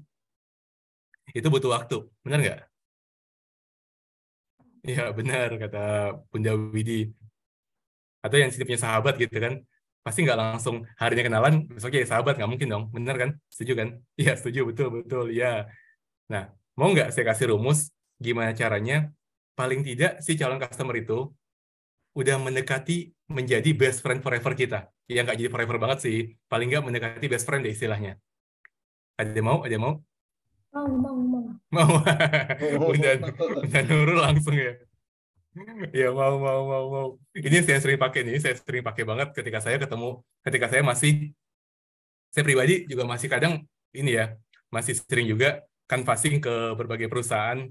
C: itu butuh waktu. Benar nggak? Iya, benar, kata Bunda Widi. Atau yang punya sahabat gitu kan. Pasti nggak langsung harinya kenalan, besoknya ya sahabat. Nggak mungkin dong. Benar kan? Setuju kan? Iya, setuju. Betul. Iya. Nah, mau nggak saya kasih rumus gimana caranya paling tidak si calon customer itu udah mendekati menjadi best friend forever kita. Ya nggak jadi forever banget sih. Paling nggak mendekati best friend deh istilahnya. Ada yang mau? Ada yang mau?
D: Mau.
C: Mau. Bunda Nurul langsung ya. Ya mau. Ini saya sering pakai nih. Saya sering pakai banget ketika saya saya pribadi juga masih kadang ini ya, masih sering juga canvassing ke berbagai perusahaan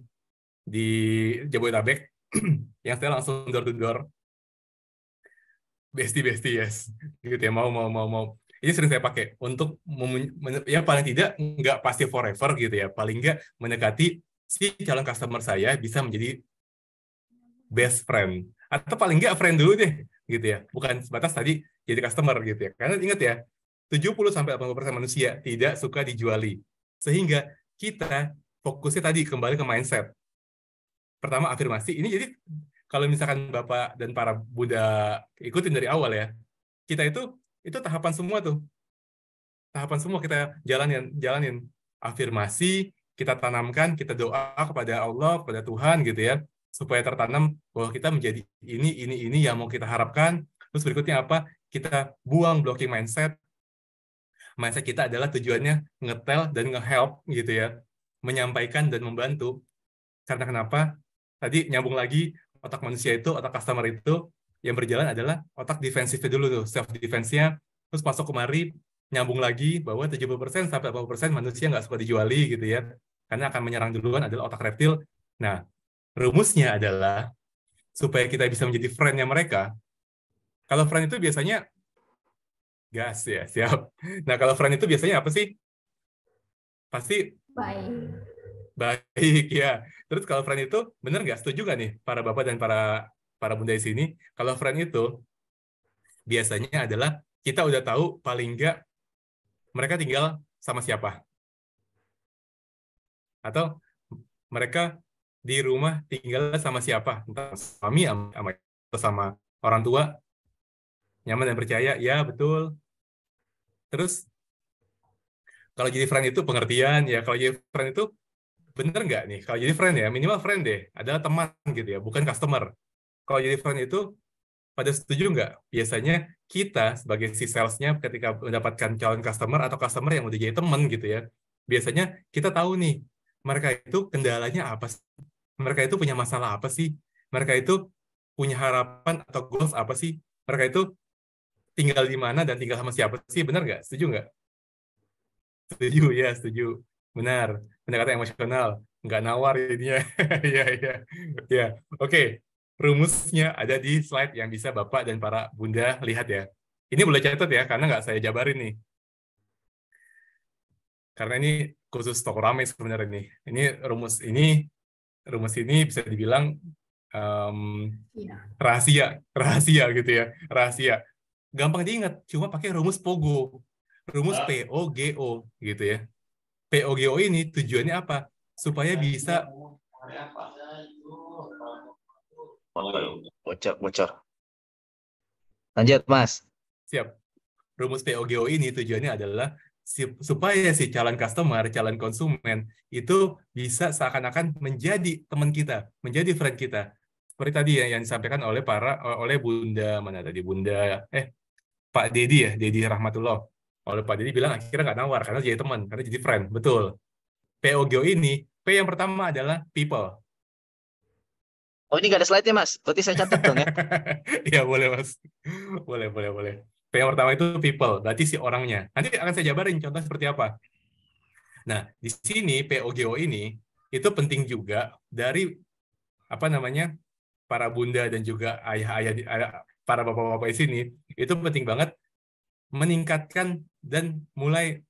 C: di Jabodetabek yang saya langsung door to door. Bestie, yes. Gitu ya, mau. Ini sering saya pakai untuk ya paling tidak nggak pasti forever gitu ya. Paling nggak mendekati si calon customer saya bisa menjadi best friend. Atau paling nggak friend dulu deh gitu ya. Bukan sebatas tadi jadi customer gitu ya. Karena ingat ya, 70-80% manusia tidak suka dijuali. Sehingga kita fokusnya tadi kembali ke mindset. Pertama afirmasi. Ini jadi kalau misalkan Bapak dan para Buddha ikutin dari awal ya, kita itu tahapan semua tuh. Tahapan semua kita jalanin. Afirmasi, kita tanamkan, kita doa kepada Allah, kepada Tuhan gitu ya, supaya tertanam bahwa kita menjadi ini yang mau kita harapkan. Terus berikutnya apa? Kita buang blocking mindset. Mindset kita adalah tujuannya ngetel dan nge-help gitu ya, menyampaikan dan membantu. Karena kenapa? Tadi nyambung lagi, otak manusia itu, otak customer itu yang berjalan adalah otak defensifnya dulu tuh, self defense-nya, terus masuk kemari, nyambung lagi bahwa 70% sampai 80% manusia nggak suka dijuali gitu ya. Karena akan menyerang duluan adalah otak reptil. Nah, rumusnya adalah supaya kita bisa menjadi friend-nya mereka. Kalau friend itu biasanya gas ya, siap. Nah, kalau friend itu biasanya apa sih? Pasti
D: Baik.
C: baik ya. Terus kalau friend itu benar nggak, setuju nggak nih para bapak dan para bunda di sini? Kalau friend itu biasanya adalah kita udah tahu paling nggak mereka tinggal sama siapa, atau mereka di rumah tinggal sama siapa, entah suami sama orang tua, nyaman dan percaya, ya betul. Terus kalau jadi friend itu pengertian ya, kalau jadi friend itu bener nggak nih? Kalau jadi friend ya minimal friend deh, adalah teman gitu ya, bukan customer. Kalau jadi friend itu pada setuju nggak? Biasanya kita sebagai si salesnya ketika mendapatkan calon customer atau customer yang udah jadi teman gitu ya, biasanya kita tahu nih mereka itu kendalanya apa sih? Mereka itu punya masalah apa sih? Mereka itu punya harapan atau goals apa sih? Mereka itu tinggal di mana dan tinggal sama siapa sih? Benar nggak? Setuju nggak? Setuju ya, setuju. Benar. Pendekatan emosional. Nggak nawar jadinya. Iya, iya. Ya, oke. Rumusnya ada di slide yang bisa Bapak dan para Bunda lihat ya. Ini boleh catat ya, karena nggak saya jabarin nih. Karena ini khusus toko rame sebenarnya nih. Rumus ini bisa dibilang
D: Iya.
C: rahasia gitu ya, rahasia. Gampang diingat, cuma pakai rumus POGO, rumus POGO gitu ya. POGO ini tujuannya apa? Supaya bisa
A: Bocor. Lanjut, Mas.
C: siap. Rumus POGO ini tujuannya adalah supaya si calon customer, calon konsumen itu bisa seakan-akan menjadi teman kita, menjadi friend kita. Seperti tadi ya yang disampaikan oleh Bunda mana tadi Pak Dedi ya, Dedi Rahmatullah. Oleh Pak Dedi bilang akhirnya nggak nawar karena jadi teman, karena jadi friend. Betul. POGO ini, P yang pertama adalah people.
A: Oh, ini nggak ada slide-nya, Mas. Berarti saya catat dong ya.
C: Ya boleh Mas. Boleh. P yang pertama itu people, berarti si orangnya. Nanti akan saya jabarin contoh seperti apa. Nah, di sini POGO ini itu penting juga dari apa namanya para bunda dan juga ayah-ayah, para bapak-bapak di sini itu penting banget meningkatkan dan mulai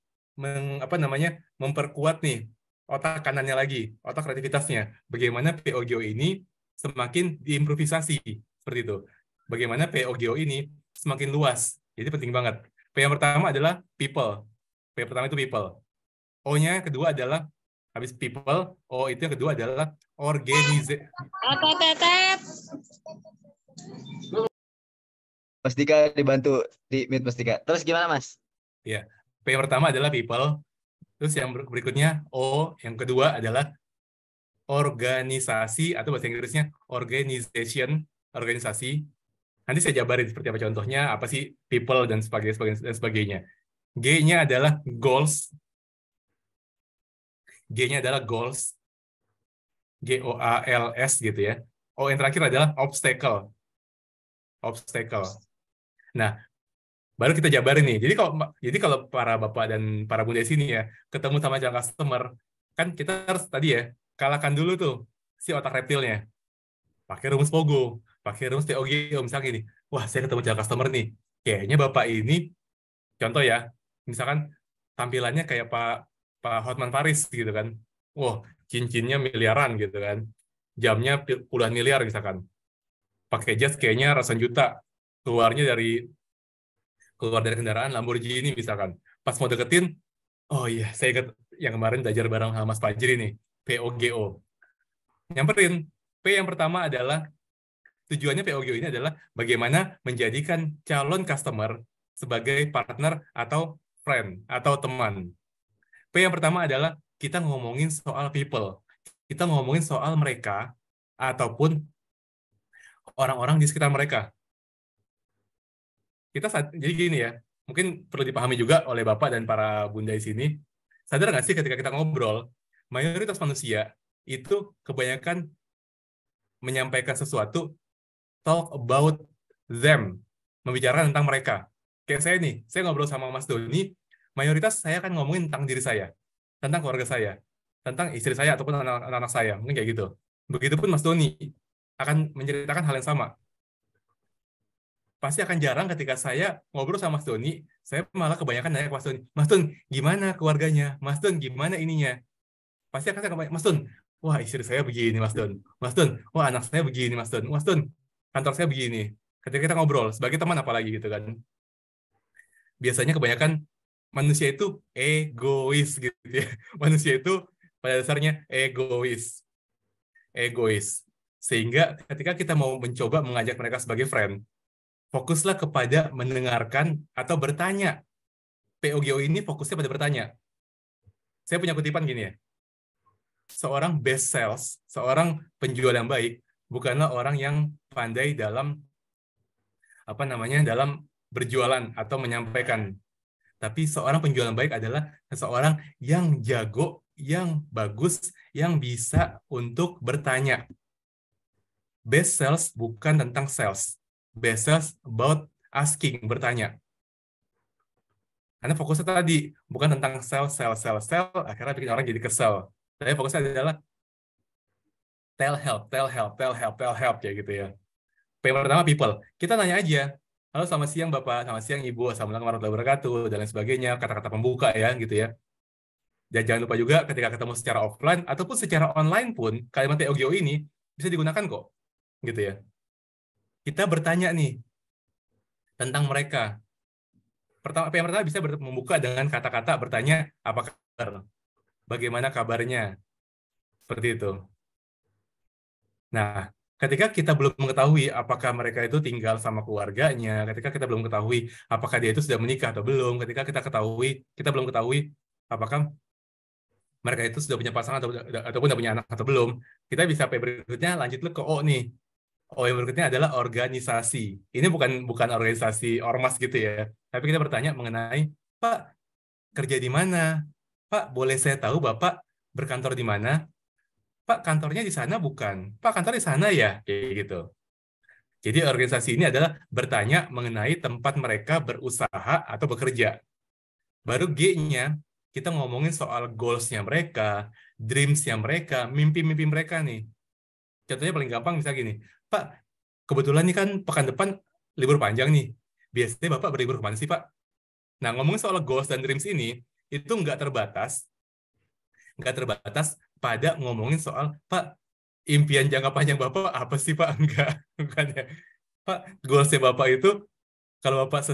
C: memperkuat nih otak kanannya lagi, otak kreativitasnya. Bagaimana POGO ini semakin diimprovisasi seperti itu. Bagaimana POGO ini semakin luas. Jadi penting banget. P yang pertama adalah people. P yang pertama itu people. O-nya kedua adalah habis people, O itu yang kedua adalah organisasi.
A: Mas Dika dibantu di mute Mas Dika. Terus gimana, Mas?
C: Ya, P yang pertama adalah people. Terus yang berikutnya O, yang kedua adalah organisasi atau bahasa Inggrisnya organization, organisasi. Nanti saya jabarin seperti apa contohnya, apa sih people dan sebagainya. G-nya adalah goals. G-nya adalah goals. GOALS gitu ya. O yang terakhir adalah obstacle. Obstacle. Nah, baru kita jabarin nih. Jadi kalau para bapak dan para bunda di sini ya ketemu sama calon customer, kan kita harus tadi ya kalahkan dulu tuh si otak reptilnya. Pakai rumus POGO, pakai rumus POGO misalnya gini. Wah, saya ketemu calon customer nih. Kayaknya bapak ini contoh ya, misalkan tampilannya kayak Pak Hotman Paris gitu kan. Wah, cincinnya miliaran gitu kan. Jamnya puluhan miliar misalkan. Pakai jas kayaknya ratusan juta. Keluar dari kendaraan Lamborghini misalkan. Pas mau deketin, oh iya, saya ingat yang kemarin belajar bareng sama Mas Fajri nih, POGO. Nyamperin, P yang pertama adalah, tujuannya POGO ini adalah bagaimana menjadikan calon customer sebagai partner atau friend, atau teman. P yang pertama adalah kita ngomongin soal people. Kita ngomongin soal mereka, ataupun orang-orang di sekitar mereka. Jadi gini ya, mungkin perlu dipahami juga oleh Bapak dan para Bunda di sini, sadar nggak sih ketika kita ngobrol, mayoritas manusia itu kebanyakan menyampaikan sesuatu, talk about them, membicarakan tentang mereka. Kayak saya nih, saya ngobrol sama Mas Doni, mayoritas saya akan ngomongin tentang diri saya, tentang keluarga saya, tentang istri saya ataupun anak-anak saya, mungkin kayak gitu. Begitupun Mas Doni akan menceritakan hal yang sama. Pasti akan jarang ketika saya ngobrol sama Mas Doni, saya malah kebanyakan nanya ke Mas Doni, Mas Don, gimana keluarganya? Mas Don, gimana ininya? Pasti akan saya kebanyakan, Mas Don, wah istri saya begini, Mas Don. Mas Don, wah anak saya begini, Mas Don. Mas Don, kantor saya begini. Ketika kita ngobrol, sebagai teman apalagi gitu kan. Biasanya kebanyakan manusia itu egois gitu ya. Manusia itu pada dasarnya egois. Sehingga ketika kita mau mencoba mengajak mereka sebagai friend, fokuslah kepada mendengarkan atau bertanya. POGO ini fokusnya pada bertanya. Saya punya kutipan gini ya. Seorang best sales, seorang penjual yang baik, bukanlah orang yang pandai dalam dalam berjualan atau menyampaikan. Tapi seorang penjual yang baik adalah seseorang yang jago, yang bagus, yang bisa untuk bertanya. Best sales bukan tentang sales. Best sales about asking, bertanya. Karena fokusnya tadi bukan tentang sell, akhirnya bikin orang jadi kesel. Tapi fokusnya adalah tell help, kayak gitu ya. Yang pertama people. Kita nanya aja, halo selamat siang Bapak, selamat siang Ibu, assalamualaikum warahmatullahi wabarakatuh, dan lain sebagainya, kata-kata pembuka ya, gitu ya. Dan jangan lupa juga ketika ketemu secara offline ataupun secara online pun, kalimat POGO ini bisa digunakan kok, gitu ya. Kita bertanya nih tentang mereka. Yang pertama bisa membuka dengan kata-kata bertanya, apa kabar? Bagaimana kabarnya? Seperti itu. Nah, ketika kita belum mengetahui apakah mereka itu tinggal sama keluarganya, ketika kita belum ketahui apakah dia itu sudah menikah atau belum, ketika kita belum ketahui apakah mereka itu sudah punya pasangan ataupun sudah punya anak atau belum, kita bisa berikutnya lanjut ke O nih. O yang berikutnya adalah organisasi. Ini bukan organisasi ormas gitu ya, tapi kita bertanya mengenai, Pak, kerja di mana? Pak, boleh saya tahu Bapak berkantor di mana? Pak, kantornya di sana bukan? Pak, kantor di sana ya? Kayak gitu. Jadi organisasi ini adalah bertanya mengenai tempat mereka berusaha atau bekerja. Baru G-nya, kita ngomongin soal goals-nya mereka, dreams-nya mereka, mimpi-mimpi mereka nih. Contohnya paling gampang misalnya gini, Pak, kebetulan nih kan pekan depan libur panjang nih. Biasanya Bapak berlibur kemana sih, Pak? Nah, ngomongin soal goals dan dreams ini, itu nggak terbatas pada ngomongin soal, Pak, impian jangka panjang Bapak apa sih, Pak? Enggak, bukan ya. Pak, goals-nya Bapak itu, kalau Bapak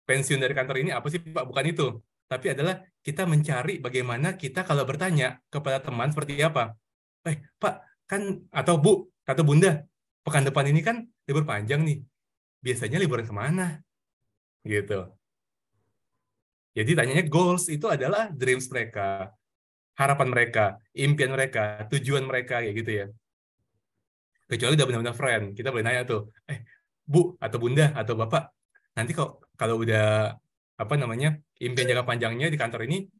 C: pensiun dari kantor ini apa sih, Pak? Bukan itu. Tapi adalah kita mencari bagaimana kita kalau bertanya kepada teman seperti apa. Pak, kan, atau Bu, atau Bunda, pekan depan ini kan libur panjang nih. Biasanya liburan kemana? Gitu. Jadi tanyanya goals itu adalah dreams mereka, harapan mereka, impian mereka, tujuan mereka, kayak gitu ya. Kecuali udah benar-benar friend, kita boleh nanya tuh, Bu atau Bunda atau Bapak, nanti kok kalau udah impian jangka panjangnya di kantor ini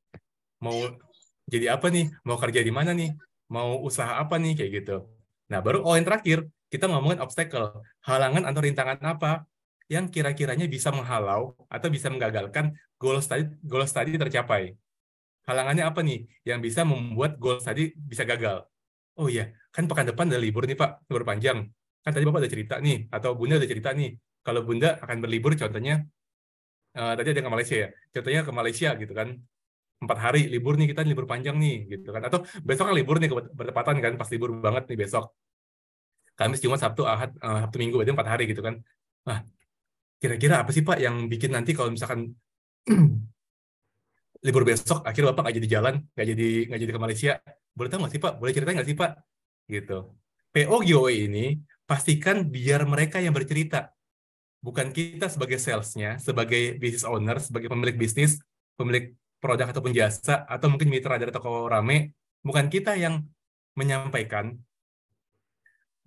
C: mau jadi apa nih, mau kerja di mana nih, mau usaha apa nih, kayak gitu. Nah, baru yang terakhir kita ngomongin obstacle, halangan atau rintangan apa yang kira-kiranya bisa menghalau atau bisa menggagalkan goals tadi tercapai. Halangannya apa nih yang bisa membuat goals tadi bisa gagal? Oh iya, kan pekan depan ada libur nih Pak, libur panjang. Kan tadi Bapak udah cerita nih, atau Bunda udah cerita nih, kalau Bunda akan berlibur contohnya, tadi ada ke Malaysia ya, contohnya ke Malaysia gitu kan, 4 hari libur nih, kita libur panjang nih, gitu kan. Atau besok kan libur nih, bertepatan kan, pas libur banget nih besok. Kamis, Jumat, Sabtu, Ahad, Sabtu, Minggu, berarti 4 hari gitu kan. Nah, kira-kira apa sih Pak yang bikin nanti kalau misalkan libur besok akhirnya Bapak nggak jadi jalan, nggak jadi ke Malaysia, boleh tahu nggak sih Pak, boleh cerita nggak sih Pak, gitu. PO giveaway ini pastikan biar mereka yang bercerita, bukan kita sebagai salesnya, sebagai business owner, sebagai pemilik bisnis, pemilik produk ataupun jasa, atau mungkin mitra dari toko rame, bukan kita yang menyampaikan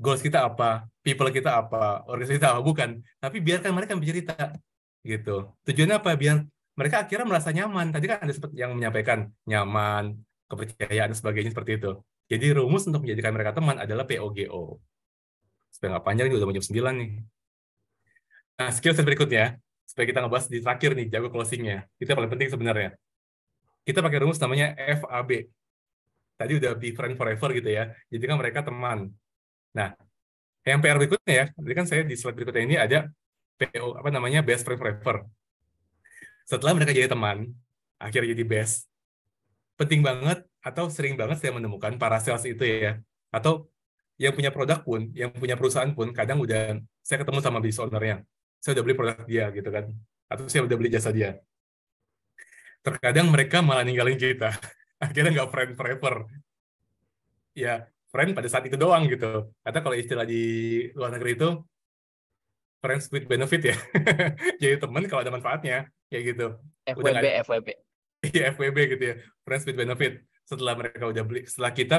C: goals kita apa, people kita apa, organisasi kita apa, bukan, tapi biarkan mereka bercerita, gitu. Tujuannya apa? Biar mereka akhirnya merasa nyaman. Tadi kan ada seperti yang menyampaikan nyaman, kepercayaan, dan sebagainya seperti itu. Jadi rumus untuk menjadikan mereka teman adalah POGO. Supaya nggak panjang, ini udah mau jam 9 nih. Nah, skill set berikutnya. supaya kita ngebahas di terakhir nih, jago closingnya. Itu yang paling penting sebenarnya. Kita pakai rumus namanya FAB. Tadi udah be friend forever gitu ya. Jadi kan mereka teman. Nah, yang PR berikutnya ya, jadi kan saya di slide berikutnya ini ada PO, apa namanya, best friend forever. Setelah mereka jadi teman, akhirnya jadi best, penting banget atau sering banget saya menemukan para sales itu ya, atau yang punya produk pun, yang punya perusahaan pun, kadang udah saya ketemu sama business owner-nya, saya udah beli produk dia gitu kan, atau saya udah beli jasa dia. Terkadang mereka malah ninggalin kita, akhirnya nggak friend forever. Ya, friend pada saat itu doang gitu. Atau kalau istilah di luar negeri itu, friends with benefit ya. Jadi teman kalau ada manfaatnya, kayak gitu. Udah nggak
A: FWB.
C: Iya, FWB gitu ya, friends with benefit. Setelah mereka udah beli, setelah kita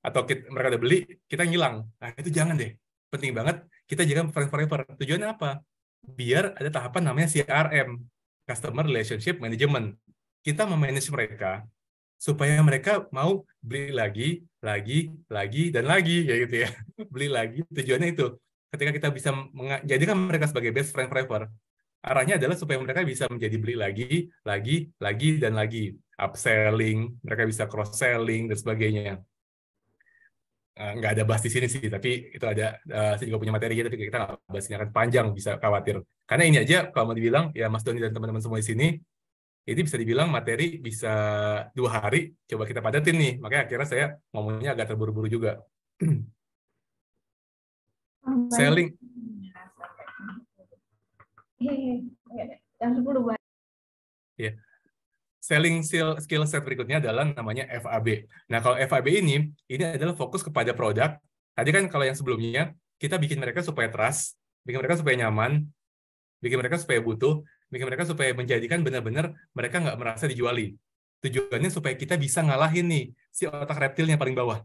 C: atau mereka udah beli, kita ngilang. Nah itu jangan deh, penting banget kita jangan friends forever. Tujuannya apa? Biar ada tahapan namanya CRM, Customer Relationship Management. Kita memanage mereka supaya mereka mau beli lagi, dan lagi, ya gitu ya. Beli lagi, tujuannya itu. Ketika kita bisa menjadikan mereka sebagai best friend forever, arahnya adalah supaya mereka bisa menjadi beli lagi, dan lagi. Upselling, mereka bisa cross-selling, dan sebagainya. Nggak ada bahas di sini sih, tapi itu ada, saya juga punya materi, tapi kita nggak bahas ini, akan panjang, bisa khawatir. Karena ini aja, kalau mau dibilang, ya Mas Doni dan teman-teman semua di sini, ini bisa dibilang materi bisa 2 hari, coba kita padatin nih. Makanya akhirnya saya ngomongnya agak terburu-buru juga. Selling.
D: Yang 10 Bang.
C: Ya. Selling skill set berikutnya adalah namanya FAB. Nah, kalau FAB ini adalah fokus kepada produk. Tadi kan kalau yang sebelumnya, kita bikin mereka supaya trust, bikin mereka supaya nyaman, bikin mereka supaya butuh, bikin mereka supaya menjadikan benar-benar mereka nggak merasa dijuali. Tujuannya supaya kita bisa ngalahin nih si otak reptilnya paling bawah.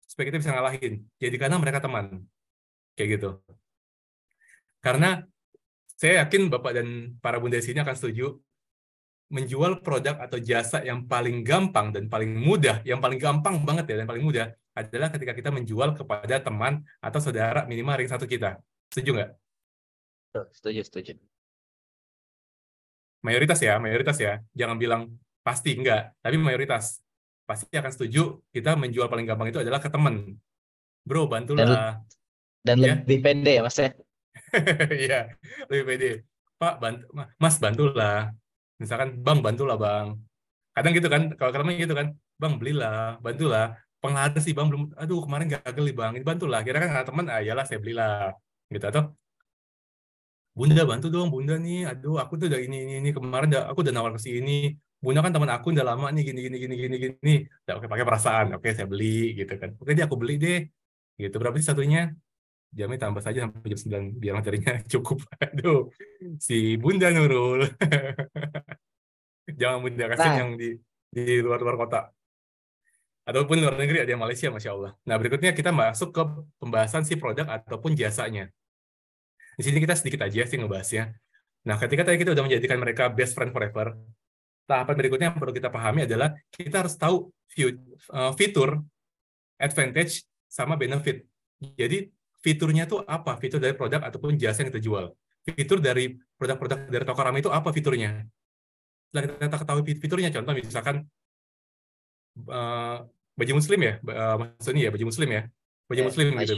C: Supaya kita bisa ngalahin. Jadi karena mereka teman. Kayak gitu. Karena saya yakin Bapak dan para bunda di sini akan setuju, menjual produk atau jasa yang paling gampang dan paling mudah, yang paling gampang banget ya dan paling mudah adalah ketika kita menjual kepada teman atau saudara minimal ring satu kita. Setuju nggak?
A: Setuju.
C: Mayoritas ya. Jangan bilang pasti enggak, tapi mayoritas pasti akan setuju kita menjual paling gampang itu adalah ke teman. Bro, bantulah.
A: Dan
C: Ya.
A: lebih pede ya Mas ya?
C: Iya, lebih pede. Pak, Mas bantulah. Misalkan, Bang bantulah Bang. Kadang gitu kan, kalau kadang gitu kan, Bang belilah, bantulah. Pengaruh sih Bang belum, aduh kemarin gagal nih Bang, ini bantulah. Kira kan kata teman, iyalah saya belilah. Gitu, atau Bunda bantu dong, Bunda nih, aduh aku tuh udah ini kemarin aku udah nawar ke sini. Bunda kan teman aku udah lama nih, gini. Udah, oke, pakai perasaan, oke saya beli, gitu kan. Oke deh, aku beli deh. Gitu, berapa sih satunya? Jamnya tambah saja sampai jam 9, biar materinya cukup. Aduh, si Bunda Nurul. Jangan Bunda, kasihin yang di luar kota. Ataupun luar negeri, ada yang Malaysia, Masya Allah. Nah, berikutnya kita masuk ke pembahasan si produk ataupun jasanya. Di sini kita sedikit aja sih ngebahasnya. Nah, ketika tadi kita udah menjadikan mereka best friend forever, tahapan berikutnya yang perlu kita pahami adalah kita harus tahu fitur, advantage, sama benefit. Jadi, fiturnya tuh apa? Fitur dari produk ataupun jasa yang kita jual. Fitur dari produk-produk dari toko ramai itu apa fiturnya? Setelah kita ketahui fiturnya, contoh misalkan baju muslim ya, maksudnya ya baju muslim ya, baju muslim gitu.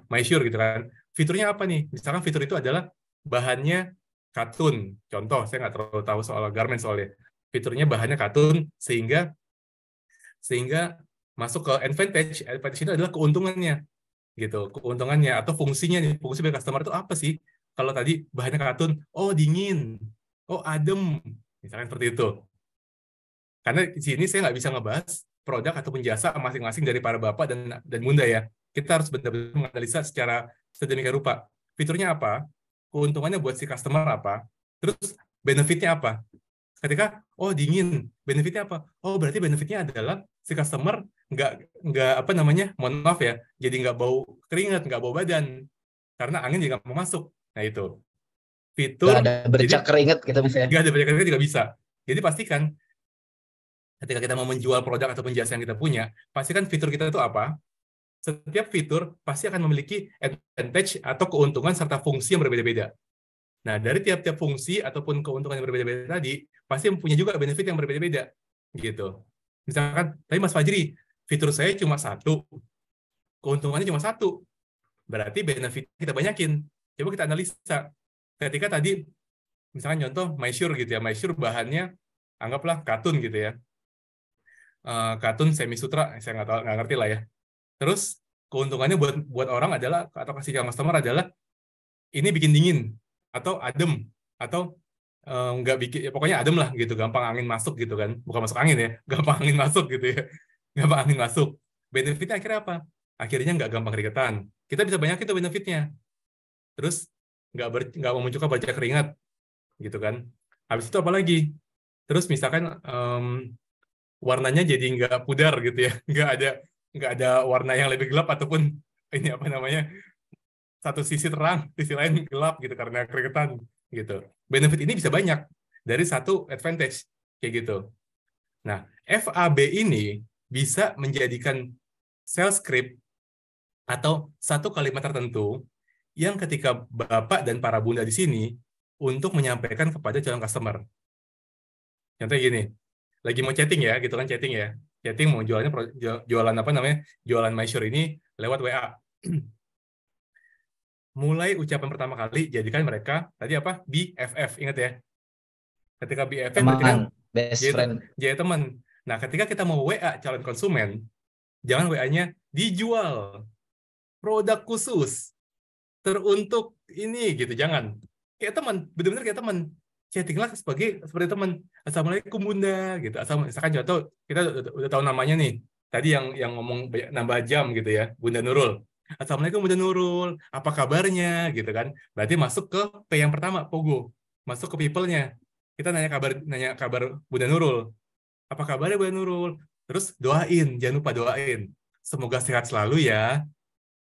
C: MySure gitu kan. Fiturnya apa nih? Misalkan fitur itu adalah bahannya katun. Contoh, saya nggak terlalu tahu soal garment soalnya. Fiturnya bahannya katun sehingga masuk ke advantage. Advantage itu adalah keuntungannya, gitu. Keuntungannya atau fungsinya nih. Fungsi bagi customer itu apa sih? Kalau tadi bahannya katun, oh dingin, oh adem, misalkan seperti itu. Karena di sini saya nggak bisa ngebahas produk ataupun jasa masing-masing dari para bapak dan bunda ya. Kita harus benar-benar menganalisa secara sedemikian rupa. Fiturnya apa? Keuntungannya buat si customer apa? Terus benefitnya apa? Ketika, oh dingin, benefitnya apa? Oh berarti benefitnya adalah si customer nggak apa namanya, mohon maaf ya, jadi nggak bau keringat, nggak bau badan. Karena angin juga nggak mau masuk. Nah itu. Fitur.
A: Nggak ada bercak keringat kita bisa.
C: Nggak ada bercak keringat juga bisa. Jadi pastikan ketika kita mau menjual produk ataupun jasa yang kita punya, pastikan fitur kita itu apa. Setiap fitur pasti akan memiliki advantage atau keuntungan serta fungsi yang berbeda-beda. Nah, dari tiap-tiap fungsi ataupun keuntungan yang berbeda-beda tadi, pasti punya juga benefit yang berbeda-beda. Gitu. Misalkan, tapi Mas Fajri, fitur saya cuma satu, keuntungannya cuma satu. Berarti benefit kita banyakin. Coba kita analisa. Ketika tadi, misalkan contoh, MySure gitu ya. MySure bahannya, anggaplah katun gitu ya. Katun semi sutra, saya nggak ngerti lah ya. Terus, keuntungannya buat orang adalah, atau kasih ke customer adalah, ini bikin dingin, atau adem, atau nggak bikin, ya pokoknya adem lah gitu, gampang angin masuk gitu kan. Bukan masuk angin ya, gampang angin masuk gitu ya. Gampang angin masuk. Benefitnya akhirnya apa? Akhirnya nggak gampang keringetan. Kita bisa banyak itu benefitnya. Terus nggak memunculkan banyak keringat gitu kan. Habis itu apa lagi? Terus misalkan warnanya jadi nggak pudar gitu ya, nggak ada warna yang lebih gelap ataupun ini apa namanya, satu sisi terang, sisi lain gelap gitu karena keringetan gitu. Benefit ini bisa banyak dari satu advantage kayak gitu. Nah, FAB ini bisa menjadikan sales script atau satu kalimat tertentu yang ketika Bapak dan para Bunda di sini untuk menyampaikan kepada calon customer. Contohnya gini, lagi mau chatting ya, gitu kan chatting ya. Chatting mau jualan apa namanya? Jualan MySure ini lewat WA. Mulai ucapan pertama kali jadikan mereka tadi apa? BFF, ingat ya. Ketika BFF berarti kan
A: Teman, best friend.
C: jadi teman. Nah, ketika kita mau WA calon konsumen, jangan WA-nya dijual produk khusus teruntuk ini gitu, jangan. Kayak teman, benar-benar kayak teman. Chattinglah seperti teman. Assalamualaikum Bunda gitu. Misalkan contoh kita udah tahu namanya nih. Tadi yang ngomong nambah jam gitu ya, Bunda Nurul. Assalamualaikum Bunda Nurul, apa kabarnya gitu kan. Berarti masuk ke P yang pertama, Pogo. Masuk ke people-nya. Kita nanya kabar Bunda Nurul. Apa kabarnya Bunda Nurul? Terus doain, jangan lupa doain. Semoga sehat selalu ya.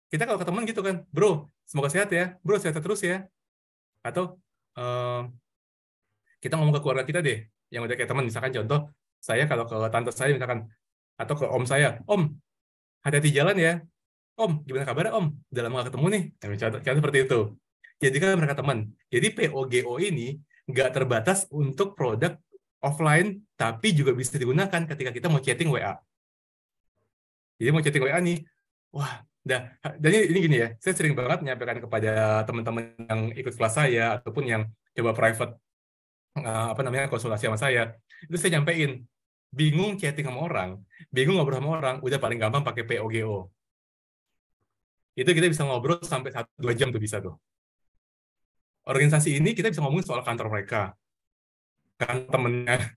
C: Kita kalau ke teman gitu kan, bro, semoga sehat ya, bro, sehat terus ya. Atau kita ngomong ke keluarga kita deh, yang udah kayak teman, misalkan contoh, saya kalau ke tante saya misalkan, atau ke om saya, om, hati-hati jalan ya, om, gimana kabarnya om, udah lama gak ketemu nih, contoh seperti itu. Jadi kan mereka teman. Jadi POGO ini nggak terbatas untuk produk offline, tapi juga bisa digunakan ketika kita mau chatting WA. Jadi mau chatting WA nih, wah, dan ini gini ya, saya sering banget menyampaikan kepada teman-teman yang ikut kelas saya ataupun yang coba private apa namanya konsultasi sama saya, itu saya nyampein, bingung chatting sama orang, bingung ngobrol sama orang, udah paling gampang pakai POGO. Itu kita bisa ngobrol sampai 1-2 jam tuh bisa tuh. Organisasi ini kita bisa ngomongin soal kantor mereka, kan temennya,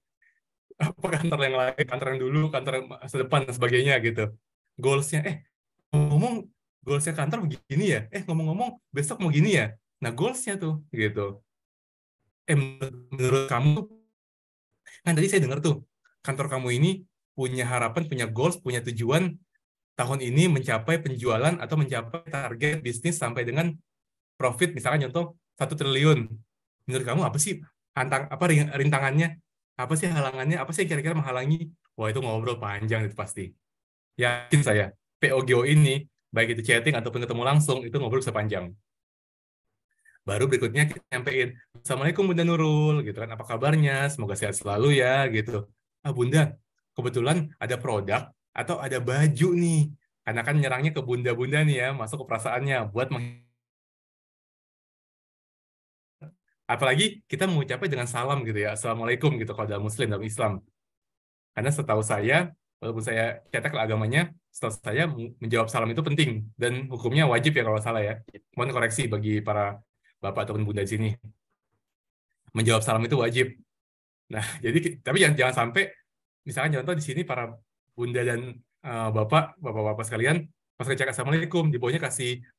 C: apa kantor yang lain, kantor yang dulu, kantor yang masa depan dan sebagainya gitu. Goalsnya, ngomong goalsnya kantor begini ya, ngomong-ngomong besok mau gini ya. Nah goalsnya tuh gitu. Menurut kamu, kan tadi saya dengar tuh kantor kamu ini punya harapan, punya goals, punya tujuan tahun ini mencapai penjualan atau mencapai target bisnis sampai dengan profit misalkan contoh 1 triliun. Menurut kamu apa sih rintangannya? Apa sih halangannya? Apa sih kira-kira menghalangi? Wah, itu ngobrol panjang itu pasti. Yakin saya, POGO ini baik itu chatting ataupun ketemu langsung itu ngobrol sepanjang. Baru berikutnya kita nyampein, Assalamualaikum Bunda Nurul, gitu kan, apa kabarnya, semoga sehat selalu ya, gitu. Bunda, kebetulan ada produk atau ada baju nih, karena kan nyerangnya ke bunda-bunda nih ya, masuk ke perasaannya, buat apalagi kita mengucapnya dengan salam gitu ya, Assalamualaikum gitu, kalau dalam Muslim, dalam Islam. Karena setahu saya, walaupun saya cetak agamanya, setahu saya menjawab salam itu penting, dan hukumnya wajib ya kalau salah ya. Mohon koreksi bagi para bapak ataupun bunda di sini. Menjawab salam itu wajib. Nah, jadi tapi jangan sampai misalkan contoh di sini para bunda dan bapak-bapak sekalian pas ngecek assalamualaikum di bawahnya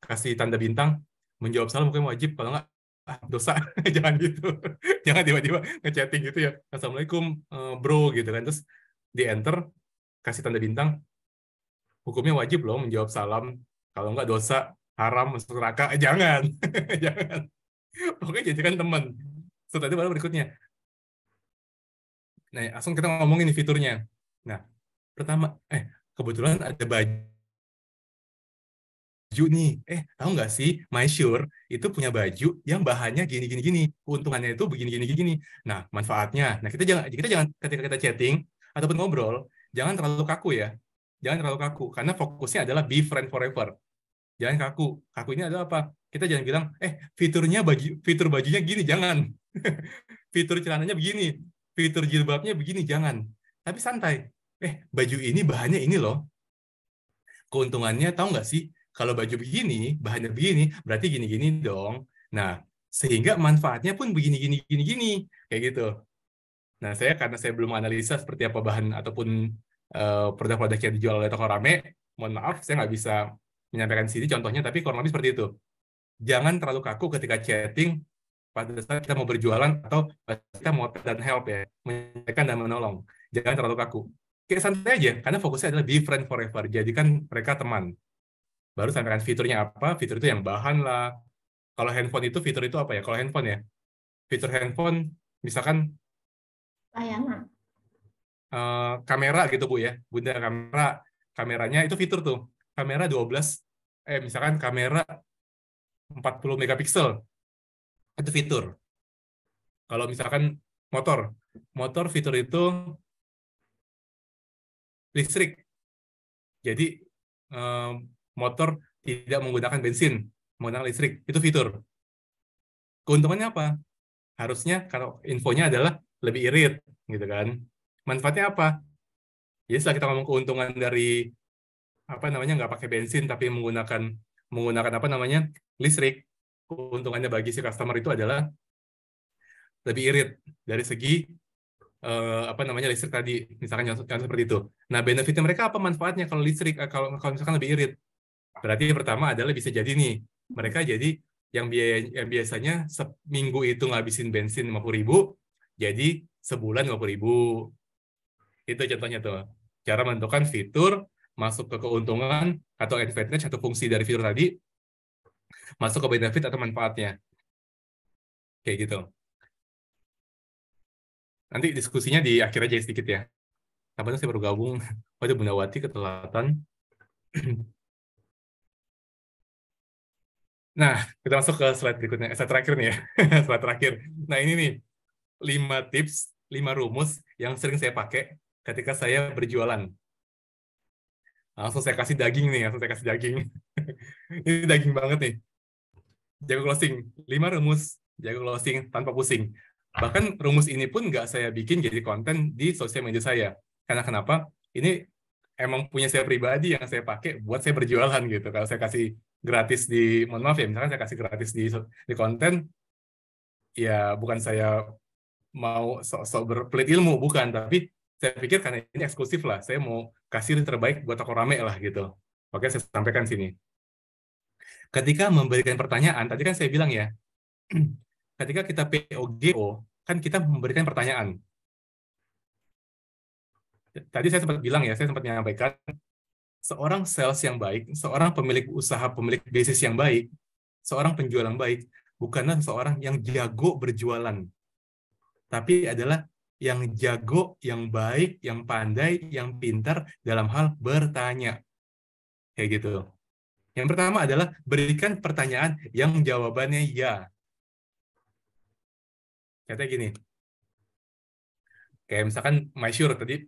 C: kasih tanda bintang menjawab salam mungkin wajib kalau nggak dosa. Jangan gitu. Jangan tiba-tiba ngechatting gitu ya. Assalamualaikum bro gitu kan terus di enter kasih tanda bintang hukumnya wajib loh menjawab salam kalau nggak dosa haram masuk neraka. Jangan. Jangan. Pokoknya jadikan teman. Setelah itu baru berikutnya. Nah, langsung kita ngomongin nih fiturnya. Nah, pertama, kebetulan ada baju baju nih, tahu nggak sih, MySure itu punya baju yang bahannya gini gini gini, keuntungannya itu begini gini gini. Nah, manfaatnya. Nah, kita jangan ketika kita chatting ataupun ngobrol, jangan terlalu kaku ya. Jangan terlalu kaku karena fokusnya adalah be friend forever. Jangan kaku. Kaku ini adalah apa? Kita jangan bilang, fitur bajunya gini, jangan. Fitur celananya begini, fitur jilbabnya begini, jangan. Tapi santai. Baju ini bahannya ini loh. Keuntungannya tahu nggak sih? Kalau baju begini, bahannya begini, berarti gini-gini dong. Nah, sehingga manfaatnya pun begini-gini, gini-gini. Kayak gitu. Nah, karena saya belum analisa seperti apa bahan ataupun produk-produk yang dijual oleh toko rame, mohon maaf, saya nggak bisa menyampaikan sini contohnya, tapi kurang lebih seperti itu. Jangan terlalu kaku ketika chatting pada saat kita mau berjualan atau kita mau dan help ya, menyampaikan dan menolong. Jangan terlalu kaku. Kayak santai aja, karena fokusnya adalah be friend forever. Jadikan mereka teman. Baru sampaikan fiturnya apa, fitur itu yang bahan lah. Kalau handphone itu, fitur itu apa ya? Kalau handphone ya, fitur handphone, misalkan
D: Layanan.
C: kamera gitu Bu ya. Bunda, kameranya itu fitur tuh. Kamera 12, misalkan kamera 40 megapiksel. Itu fitur. Kalau misalkan motor fitur itu listrik. Jadi motor tidak menggunakan bensin, menggunakan listrik. Itu fitur. Keuntungannya apa? Harusnya kalau infonya adalah lebih irit, gitu kan. Manfaatnya apa? Jadi setelah kita ngomong keuntungan dari nggak pakai bensin tapi menggunakan listrik, keuntungannya bagi si customer itu adalah lebih irit dari segi listrik tadi, misalkan contoh seperti itu. Nah, benefitnya mereka apa, manfaatnya kalau listrik, kalau misalkan lebih irit? Berarti yang pertama adalah bisa jadi nih, mereka jadi yang biasanya seminggu itu ngabisin bensin 50.000, jadi sebulan 50.000. Itu contohnya tuh. Cara menentukan fitur, masuk ke keuntungan atau advantage, satu fungsi dari fitur tadi, masuk ke benefit atau manfaatnya. Kayak gitu. Nanti diskusinya di akhir aja sedikit ya. Kapan saya baru gabung, waduh Bunda Wati ketelatan. Nah, kita masuk ke slide berikutnya. Slide terakhir nih ya. Slide terakhir. Nah, ini nih, 5 tips, 5 rumus yang sering saya pakai ketika saya berjualan. Langsung saya kasih daging nih, Ini daging banget nih. Jago closing, 5 rumus jago closing tanpa pusing. Bahkan rumus ini pun nggak saya bikin jadi konten di sosial media saya. Karena kenapa? Ini emang punya saya pribadi yang saya pakai buat saya berjualan gitu. Kalau saya kasih gratis mohon maaf ya, misalkan saya kasih gratis di konten, ya bukan saya mau sok berpelit ilmu, bukan. Tapi saya pikir karena ini eksklusif lah, saya mau kasih yang terbaik buat toko rame lah gitu. Oke, saya sampaikan sini. Ketika memberikan pertanyaan, tadi kan saya bilang ya, ketika kita POGO, kan kita memberikan pertanyaan. Tadi saya sempat bilang ya, saya sempat menyampaikan, seorang sales yang baik, seorang pemilik usaha, pemilik bisnis yang baik, seorang penjual yang baik, bukanlah seorang yang jago berjualan, tapi adalah yang jago, yang baik, yang pandai, yang pintar dalam hal bertanya. Kayak gitu. Yang pertama adalah berikan pertanyaan yang jawabannya ya. Katanya gini, kayak misalkan MySure tadi,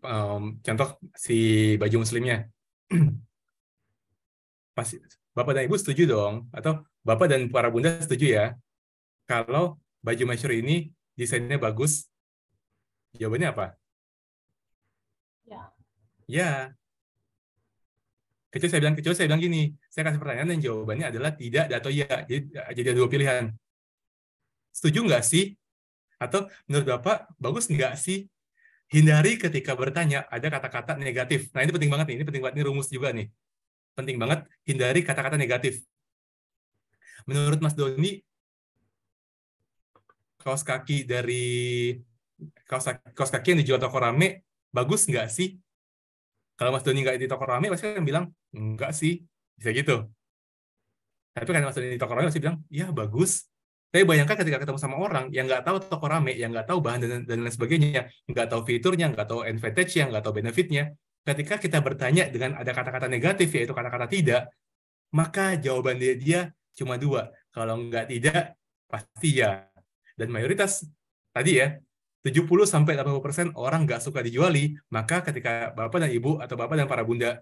C: contoh si baju muslimnya. Pasti Bapak dan Ibu setuju dong, atau Bapak dan para Bunda setuju ya, kalau baju MySure ini desainnya bagus? Jawabannya apa?
D: Ya.
C: Ya. Kecuali saya bilang gini, saya kasih pertanyaan dan jawabannya adalah tidak atau ya. Jadi ada 2 pilihan. Setuju nggak sih? Atau menurut Bapak bagus nggak sih? Hindari ketika bertanya ada kata-kata negatif. Nah, ini penting banget nih. Ini penting banget, ini rumus juga nih. Penting banget hindari kata-kata negatif. Menurut Mas Doni, kaos kaki yang dijual toko rame bagus nggak sih? Kalau Mas Doni nggak di toko rame, pasti kan bilang enggak sih, bisa gitu. Tapi kan Mas Doni di toko rame pasti bilang, ya bagus. Tapi bayangkan ketika ketemu sama orang yang nggak tahu toko rame, yang nggak tahu bahan dan lain sebagainya, nggak tahu fiturnya, nggak tahu advantage-nya, nggak tahu benefitnya. Ketika kita bertanya dengan ada kata-kata negatif, yaitu kata-kata tidak, maka jawaban dia cuma 2. Kalau nggak tidak, pasti ya. Dan mayoritas tadi ya, 70-80% orang nggak suka dijuali, maka ketika Bapak dan Ibu atau Bapak dan para Bunda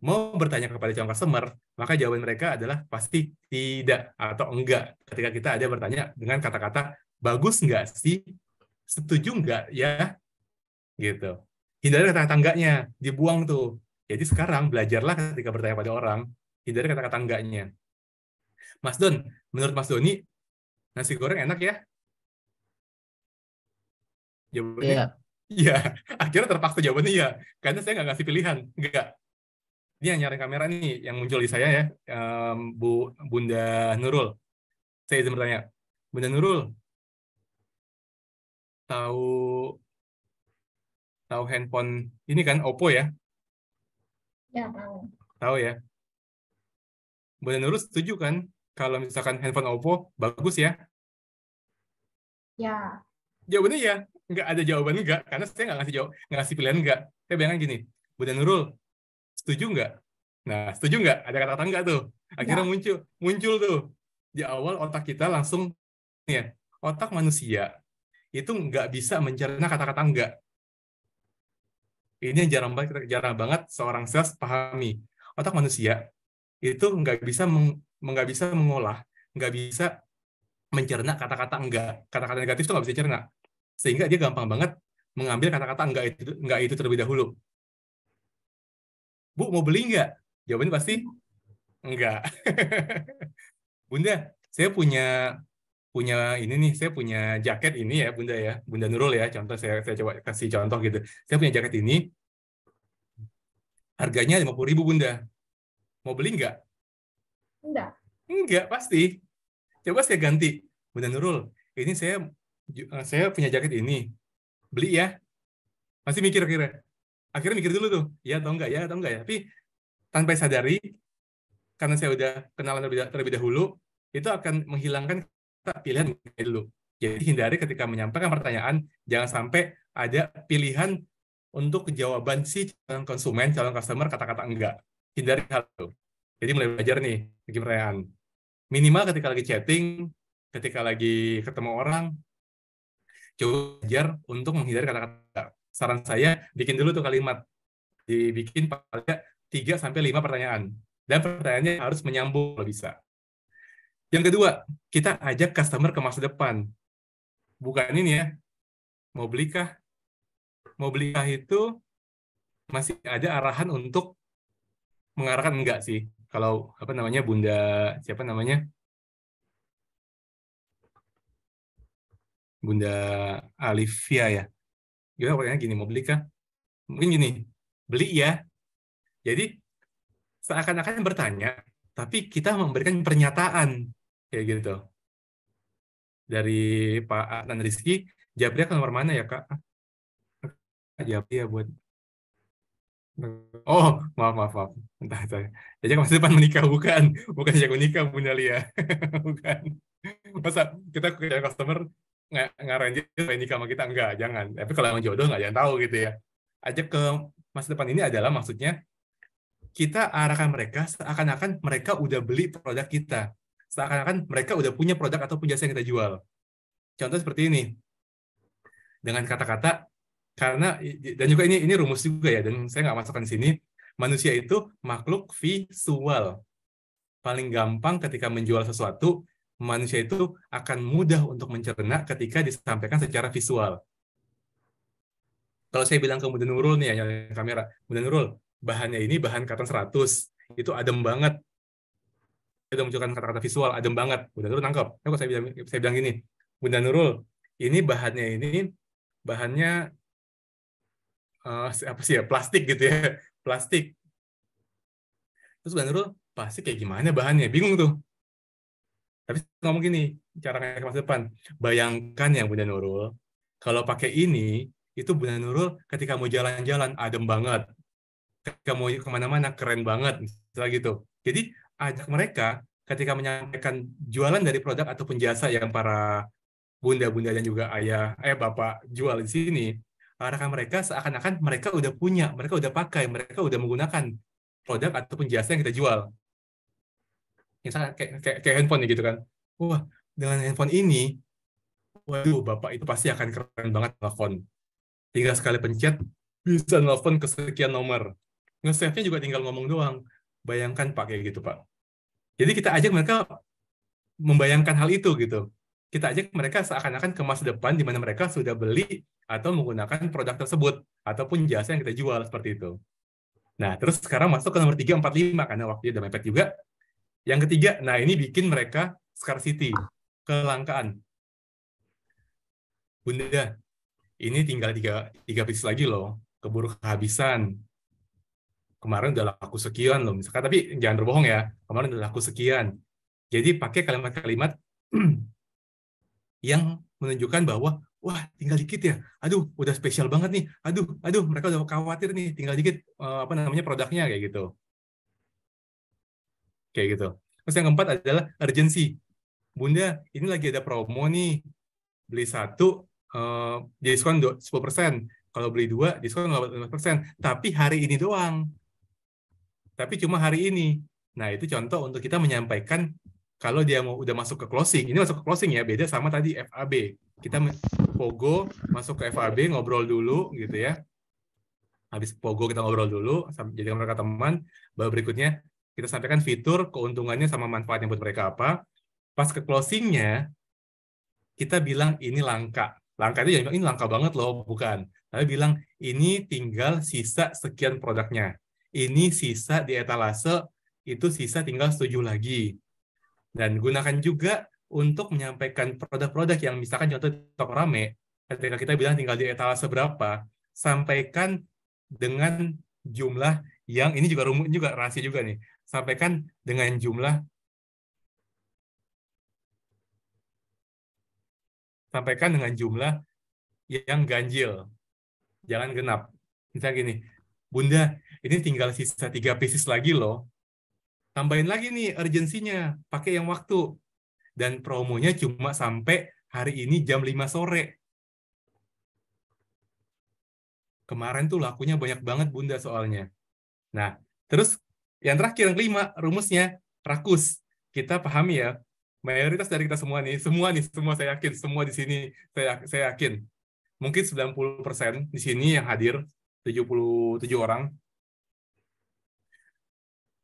C: mau bertanya kepada calon customer, maka jawaban mereka adalah pasti tidak atau enggak. Ketika kita ada bertanya dengan kata-kata, bagus nggak sih? Setuju nggak ya? Gitu. Hindari kata-kata enggaknya, dibuang tuh. Jadi sekarang belajarlah ketika bertanya pada orang, hindari kata-kata enggaknya. Mas Don, menurut Mas Doni, nasi goreng enak ya? Jawabannya
B: Iya.
C: iya. Akhirnya terpaksa jawabannya iya. Karena saya nggak ngasih pilihan. Enggak. Ini yang nyari kamera nih, yang muncul di saya ya, Bunda Nurul. Saya izin bertanya, Bunda Nurul, tahu handphone ini kan Oppo ya?
D: Ya, tahu.
C: Tahu ya? Bunda Nurul setuju kan kalau misalkan handphone Oppo bagus ya?
D: Ya,
C: Jawabannya ya. Nggak ada jawaban enggak, karena saya nggak ngasih pilihan enggak. Saya bilang gini, Bunda Nurul, setuju nggak? Nah, setuju nggak? Ada kata-kata enggak tuh. Akhirnya
D: ya,
C: muncul tuh. Di awal otak kita langsung, ya, otak manusia itu nggak bisa mencerna kata-kata enggak. Ini yang jarang banget seorang sales pahami. Otak manusia itu nggak bisa mengolah, nggak bisa mencerna kata-kata enggak. Kata-kata negatif itu nggak bisa cerna. Sehingga dia gampang banget mengambil kata-kata enggak itu terlebih dahulu. Bu, mau beli nggak? Jawabannya pasti enggak. Bunda, saya punya ini nih, saya punya jaket ini ya, Bunda ya. Bunda Nurul ya, contoh saya coba kasih contoh gitu. Saya punya jaket ini, harganya 50.000 Bunda. Mau beli nggak?
D: enggak,
C: Enggak, pasti. Coba saya ganti. Bunda Nurul, ini saya punya jaket ini. Beli ya. Masih mikir kira. Akhirnya mikir dulu tuh, ya atau enggak ya. Tapi tanpa sadari, karena saya udah kenalan terlebih dahulu, itu akan menghilangkan pilihan dulu. Jadi hindari ketika menyampaikan pertanyaan, jangan sampai ada pilihan untuk jawaban si calon konsumen, calon customer kata-kata enggak. Hindari hal itu. Jadi mulai belajar nih, bikin pertanyaan. Minimal ketika lagi chatting, ketika lagi ketemu orang, coba belajar untuk menghindari kata-kata. Saran saya, bikin dulu tuh kalimat. Dibikin pada 3-5 pertanyaan. Dan pertanyaannya harus menyambung kalau bisa. Yang kedua, kita ajak customer ke masa depan. Bukan ini ya, mau belikah? Mau belikah itu masih ada arahan untuk mengarahkan enggak sih. Kalau apa namanya Bunda, siapa namanya? Bunda Alivia ya. Gimana pertanyaannya gini, mau belikah? Mungkin gini, beli ya. Jadi seakan-akan bertanya, tapi kita memberikan pernyataan kayak gitu. Dari Pak Adnan Rizky, Jabria ke nomor mana ya Kak? Jabria buat. Oh, maaf. Entah saya. Jadi masa depan menikah bukan sejak menikah Bunda Lia, bukan. Masa kita ke customer ngarahin dia supaya nikah sama kita enggak, jangan. Tapi kalau emang jodoh nggak jangan tahu gitu ya. Ajak ke masa depan ini adalah maksudnya kita arahkan mereka seakan-akan mereka udah beli produk kita. Seakan-akan mereka udah punya produk ataupun jasa yang kita jual. Contoh seperti ini. Dengan kata-kata, karena, dan juga ini rumus juga ya, dan saya nggak masukkan di sini, manusia itu makhluk visual. Paling gampang ketika menjual sesuatu, manusia itu akan mudah untuk mencerna ketika disampaikan secara visual. Kalau saya bilang ke Bunda Nurul nih, ya, nyalain kamera, Bunda Nurul, bahannya ini bahan katan 100, itu adem banget. Saya udah munculkan kata-kata visual, adem banget. Bunda Nurul nangkep. Kalau saya bilang gini, Bunda Nurul, ini bahannya apa sih ya, plastik gitu ya, plastik. Terus Bunda Nurul, plastik kayak gimana bahannya? Bingung tuh. Tapi ngomong gini, cara ngomong ke masa depan. Bayangkan ya Bunda Nurul, kalau pakai ini, itu Bunda Nurul ketika mau jalan-jalan, adem banget. Ketika mau kemana-mana, keren banget. Misalnya gitu. Jadi, ajak mereka ketika menyampaikan jualan dari produk ataupun jasa yang para bunda-bunda dan juga bapak jual di sini, arahkan mereka seakan-akan mereka udah punya, mereka udah pakai, mereka udah menggunakan produk ataupun jasa yang kita jual. misalkan kayak handphone nih gitu kan. Wah, dengan handphone ini, waduh, Bapak itu pasti akan keren banget telepon. Tinggal sekali pencet, bisa nelfon ke sekian nomor. Nge-save-nya juga tinggal ngomong doang. Bayangkan Pak, kayak gitu Pak. Jadi kita ajak mereka membayangkan hal itu gitu. Kita ajak mereka seakan-akan ke masa depan di mana mereka sudah beli atau menggunakan produk tersebut ataupun jasa yang kita jual seperti itu. Nah, terus sekarang masuk ke nomor 3, 4, 5 karena waktunya udah mepet juga. Yang ketiga, nah ini bikin mereka scarcity, kelangkaan. Bunda, ini tinggal tiga piece lagi loh, keburu kehabisan. Kemarin udah laku sekian loh, misalkan. Tapi jangan berbohong ya, kemarin udah laku sekian. Jadi pakai kalimat-kalimat yang menunjukkan bahwa, wah tinggal dikit ya, aduh udah spesial banget nih, aduh mereka udah khawatir nih, tinggal dikit apa namanya produknya kayak gitu. Kayak gitu. Terus yang keempat adalah urgency. Bunda, ini lagi ada promo nih, beli satu diskon 10%. Kalau beli dua, diskon 15%. Tapi hari ini doang. Tapi cuma hari ini. Nah, itu contoh untuk kita menyampaikan kalau dia mau udah masuk ke closing. Ini masuk ke closing ya, beda sama tadi FAB. Kita Pogo masuk ke FAB, ngobrol dulu gitu ya. Habis Pogo kita ngobrol dulu, jadi mereka teman. Baru berikutnya kita sampaikan fitur, keuntungannya sama manfaatnya buat mereka apa. Pas ke closingnya, kita bilang ini langka. Langka itu jangan bilang ini langka banget loh, bukan. Tapi bilang ini tinggal sisa sekian produknya. Ini sisa di etalase, itu sisa tinggal 7 lagi. Dan gunakan juga untuk menyampaikan produk-produk yang misalkan contoh Toko Rame, ketika kita bilang tinggal di etalase berapa, sampaikan dengan jumlah yang, ini juga rumus juga, rahasia juga nih, sampaikan dengan jumlah yang ganjil, jangan genap. Misalnya gini, Bunda, ini tinggal sisa 3 pieces lagi loh. Tambahin lagi nih urgensinya, pakai yang waktu. Dan promonya cuma sampai hari ini jam 5 sore. Kemarin tuh lakunya banyak banget Bunda soalnya. Nah, terus yang terakhir, yang kelima, rumusnya rakus. Kita pahami ya, mayoritas dari kita semua saya yakin, semua di sini saya yakin. Mungkin 90% di sini yang hadir, 77 orang,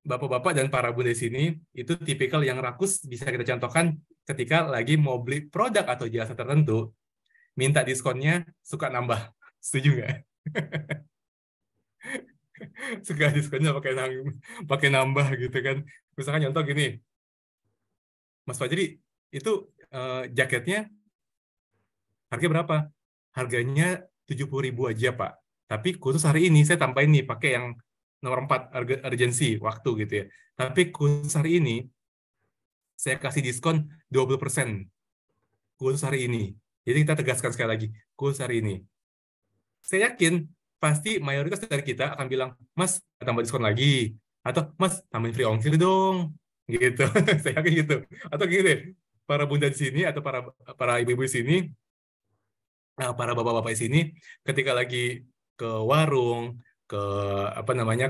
C: Bapak-bapak dan para bunda di sini, itu tipikal yang rakus bisa kita contohkan ketika lagi mau beli produk atau jasa tertentu, minta diskonnya, suka nambah. Setuju nggak? Suka diskonnya pakai nambah gitu kan. Misalkan contoh gini, Mas Fajri, itu jaketnya harganya berapa? Harganya 70.000 aja, Pak. Tapi khusus hari ini saya tambahin nih pakai yang nomor 4, urgency, waktu gitu ya. Tapi khusus hari ini saya kasih diskon 20%. Khusus hari ini. Jadi kita tegaskan sekali lagi, khusus hari ini. Saya yakin pasti mayoritas dari kita akan bilang, Mas, tambah diskon lagi. Atau, Mas, tambahin free ongkir dong. Gitu. Saya yakin gitu. Atau gini deh, para bunda di sini atau para ibu-ibu di sini, para bapak-bapak di sini, ketika lagi ke warung, ke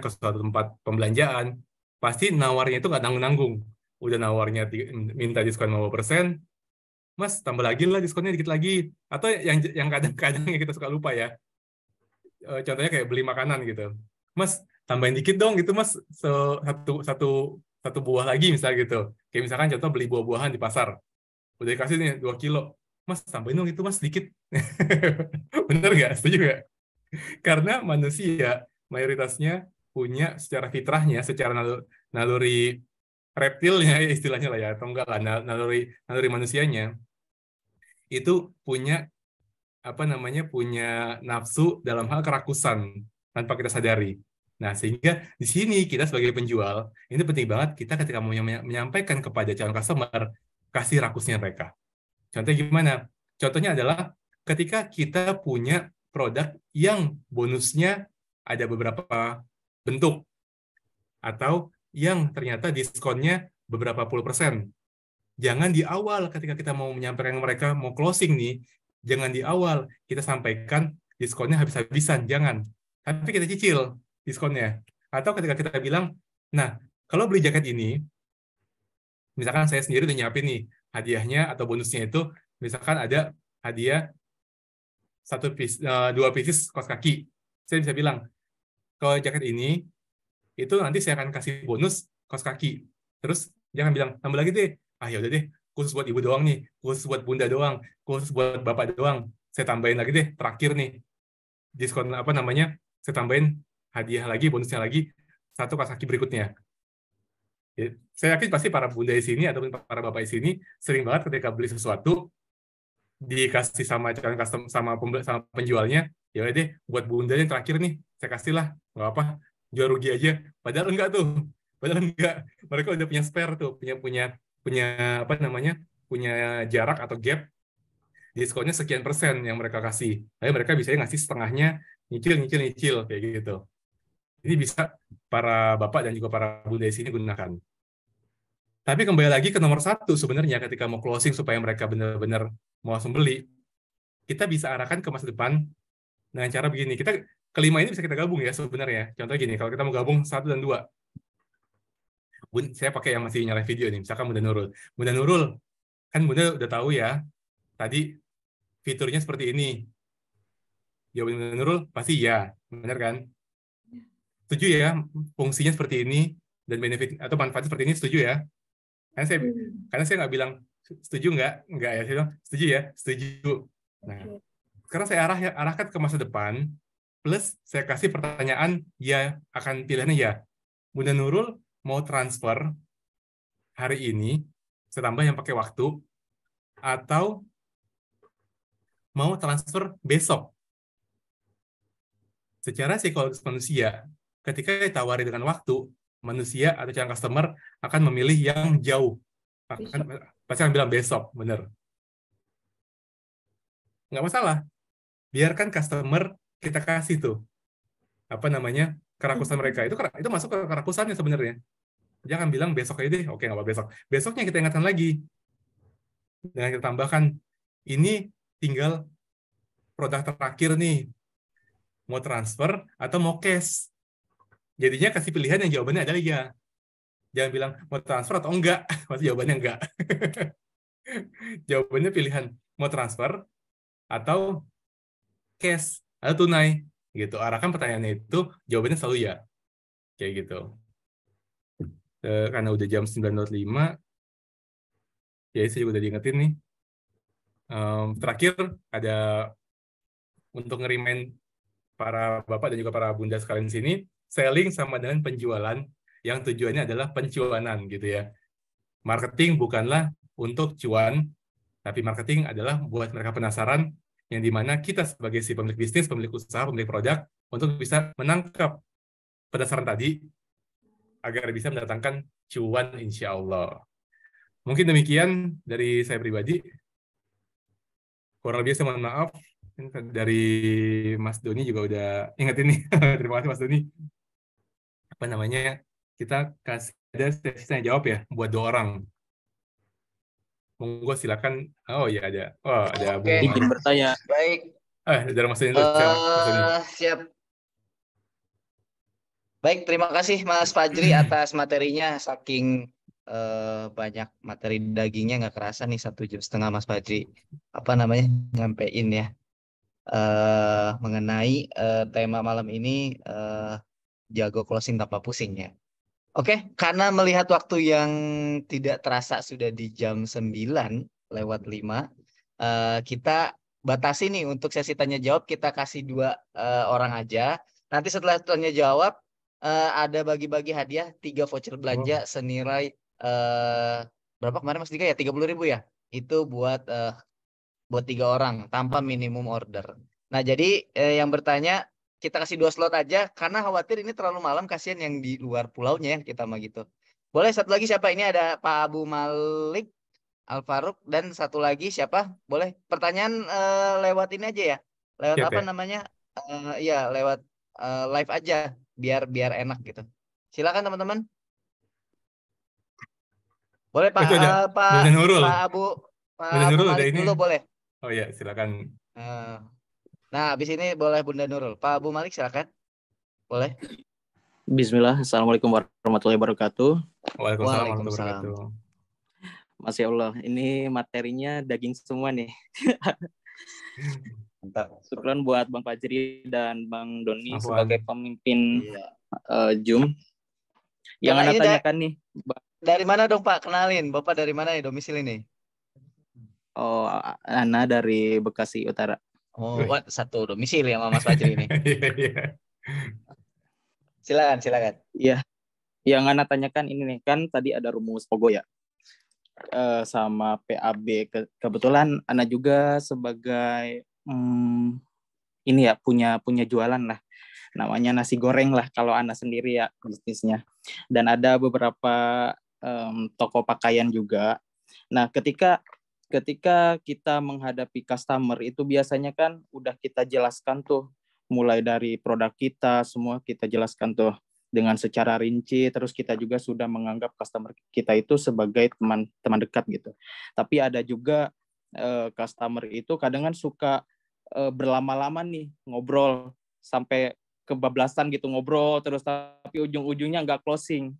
C: ke suatu tempat pembelanjaan, pasti nawarnya itu nggak nanggung-nanggung. Udah nawarnya minta diskon 50%, Mas tambah lagi lah diskonnya dikit lagi. Atau yang kadang-kadang yang kita suka lupa ya, contohnya kayak beli makanan gitu, Mas tambahin dikit dong gitu Mas, satu buah lagi misalnya gitu. Kayak misalkan contoh beli buah-buahan di pasar, udah dikasih nih 2 kilo, Mas tambahin dong itu Mas dikit. Bener nggak? Setuju nggak? Karena manusia mayoritasnya punya secara fitrahnya, secara naluri reptilnya istilahnya lah ya, atau enggak lah, naluri manusianya itu punya punya nafsu dalam hal kerakusan tanpa kita sadari. Nah, sehingga di sini kita sebagai penjual, ini penting banget kita ketika mau menyampaikan kepada calon customer, kasih rakusnya mereka. Contohnya gimana? Contohnya adalah ketika kita punya produk yang bonusnya ada beberapa bentuk, atau yang ternyata diskonnya beberapa puluh persen. Jangan di awal ketika kita mau menyampaikan mereka, mau closing nih, jangan di awal kita sampaikan diskonnya habis-habisan, jangan. Tapi kita cicil diskonnya. Atau ketika kita bilang, nah, kalau beli jaket ini, Misalkan saya sendiri udah nyiapin nih hadiahnya atau bonusnya itu, misalkan ada hadiah 2 pieces kaos kaki. Saya bisa bilang, kalau jaket ini, itu nanti saya akan kasih bonus kaos kaki. Terus jangan bilang, tambah lagi deh. Ah ya udah deh, khusus buat ibu doang nih, khusus buat bunda doang, khusus buat bapak doang. Saya tambahin lagi deh, terakhir nih, diskon apa namanya, saya tambahin hadiah lagi, bonusnya lagi, 1 kaos kaki berikutnya. Ya, saya yakin pasti para bunda di sini ataupun para bapak di sini sering banget ketika beli sesuatu dikasih sama calon custom sama penjualnya, ya udah deh buat bunda yang terakhir nih saya kasih lah, nggak apa, jual rugi aja. Padahal enggak tuh, padahal enggak, mereka udah punya spare tuh, punya punya punya apa namanya, punya jarak atau gap diskonnya sekian persen yang mereka kasih, tapi mereka bisa ngasih setengahnya, nyicil nyicil nyicil kayak gitu. Ini bisa para bapak dan juga para bunda di sini gunakan. Tapi kembali lagi ke nomor 1 sebenarnya, ketika mau closing supaya mereka benar-benar mau langsung beli, kita bisa arahkan ke masa depan dengan cara begini. Kita kelima ini bisa kita gabung ya sebenarnya. Contohnya gini, kalau kita mau gabung 1 dan 2. Saya pakai yang masih nyalain video nih, misalkan Bunda Nurul. Bunda Nurul, kan Bunda udah tahu ya, tadi fiturnya seperti ini. Jawaban Bunda Nurul pasti ya, benar kan? Setuju ya, fungsinya seperti ini, dan benefit atau manfaatnya seperti ini, setuju ya? Karena saya nggak bilang setuju nggak ya, saya bilang setuju ya, setuju. Nah, sekarang saya arahkan ke masa depan, plus saya kasih pertanyaan, ya akan pilihannya ya. Bunda Nurul mau transfer hari ini, saya tambah yang pakai waktu, atau mau transfer besok. Secara psikologis manusia, ketika ditawari dengan waktu, manusia atau calon customer akan memilih yang jauh. Pasti akan bilang besok, bener. Nggak masalah. Biarkan customer kita kasih tuh, apa namanya, kerakusan mereka. Itu masuk ke kerakusannya sebenarnya. Jangan bilang besok aja deh, oke nggak apa besok. Besoknya kita ingatkan lagi. Dengan kita tambahkan, ini tinggal produk terakhir nih. Mau transfer atau mau cash. Jadinya kasih pilihan yang jawabannya adalah ya. Jangan bilang mau transfer atau enggak. Masih jawabannya enggak. Jawabannya pilihan mau transfer atau cash atau tunai. Gitu. Arahkan pertanyaannya itu, jawabannya selalu ya. Kayak gitu. Karena udah jam 9.05, ya saya juga udah diingetin nih. Terakhir ada untuk ngerimain para bapak dan juga para bunda sekalian di sini, selling sama dengan penjualan yang tujuannya adalah pencuanan gitu ya. Marketing bukanlah untuk cuan, tapi marketing adalah buat mereka penasaran, yang dimana kita sebagai si pemilik bisnis, pemilik usaha, pemilik produk, untuk bisa menangkap penasaran tadi agar bisa mendatangkan cuan insya Allah. Mungkin demikian dari saya pribadi. Kurang lebih saya mohon maaf. Dari Mas Doni juga udah ingetin nih. Terima kasih Mas Doni. Apa namanya? Kita kasih ada sesi tanya jawab ya buat 2 orang. Monggo silakan. Oh ya ada. Oh ada
A: Oke.
C: Bung.
E: Izin bertanya.
A: Baik.
C: Dari Mas Doni dulu. Mas Doni.
A: Siap. Baik, terima kasih Mas Fajri atas materinya. Saking banyak materi dagingnya nggak kerasa nih 1,5 jam Mas Fajri. Apa namanya nyampein ya mengenai tema malam ini, jago closing tanpa pusing ya. Oke, karena melihat waktu yang tidak terasa sudah di jam 9:05, kita batasi nih untuk sesi tanya jawab, kita kasih 2 orang aja. Nanti setelah tanya jawab ada bagi-bagi hadiah 3 voucher belanja senilai berapa kemarin Mas Dika ya, 30.000 ya. Itu buat 3 orang tanpa minimum order. Nah, jadi yang bertanya kita kasih 2 slot aja karena khawatir ini terlalu malam, kasihan yang di luar pulaunya ya kita mah gitu. Boleh satu lagi siapa? Ini ada Pak Abu Malik, Alfaruk, dan satu lagi siapa? Boleh pertanyaan lewat ini aja ya. Lewat
C: Siap,
A: apa
C: ya?
A: namanya? Iya, lewat live aja biar enak gitu. Silakan teman-teman. Boleh Pak
C: Itu ada
A: Pak
C: Bunda Nurul.
A: Pak
C: Bunda
A: Abu
C: Nurul ada
A: Malik
C: ini.
A: dulu boleh.
C: Oh ya, silakan.
A: Nah, habis ini boleh Bunda Nurul. Pak Abu Malik silakan. Boleh.
E: Bismillah. Assalamualaikum warahmatullahi wabarakatuh.
C: Waalaikumsalam warahmatullahi wabarakatuh.
E: Masya Allah, ini materinya daging semua nih.
A: Mantap.
E: Syukran buat Bang Fajri dan Bang Doni
C: Afwan.
E: sebagai pemimpin
A: Iya.
E: Zoom. Yang
A: Karena
E: Anda
A: ini
E: tanyakan nih,
A: dari mana dong Pak? Kenalin, Bapak dari mana nih domisili nih?
E: oh, Ana dari Bekasi Utara.
A: Oh, satu domisili sama Mas Fajri ini.
C: Iya, iya.
A: Silakan.
E: Iya, yang Ana tanyakan ini nih, kan tadi ada rumus Pogo ya, sama PAB. Kebetulan Ana juga sebagai ini ya punya jualan lah, namanya nasi goreng lah kalau Ana sendiri ya bisnisnya. Dan ada beberapa toko pakaian juga. Nah, ketika kita menghadapi customer itu biasanya kan udah kita jelaskan tuh, mulai dari produk kita semua kita jelaskan tuh dengan secara rinci, terus kita juga sudah menganggap customer kita itu sebagai teman dekat gitu. Tapi ada juga customer itu kadang kan suka berlama-lama nih ngobrol sampai kebablasan gitu, ngobrol terus tapi ujung-ujungnya nggak closing,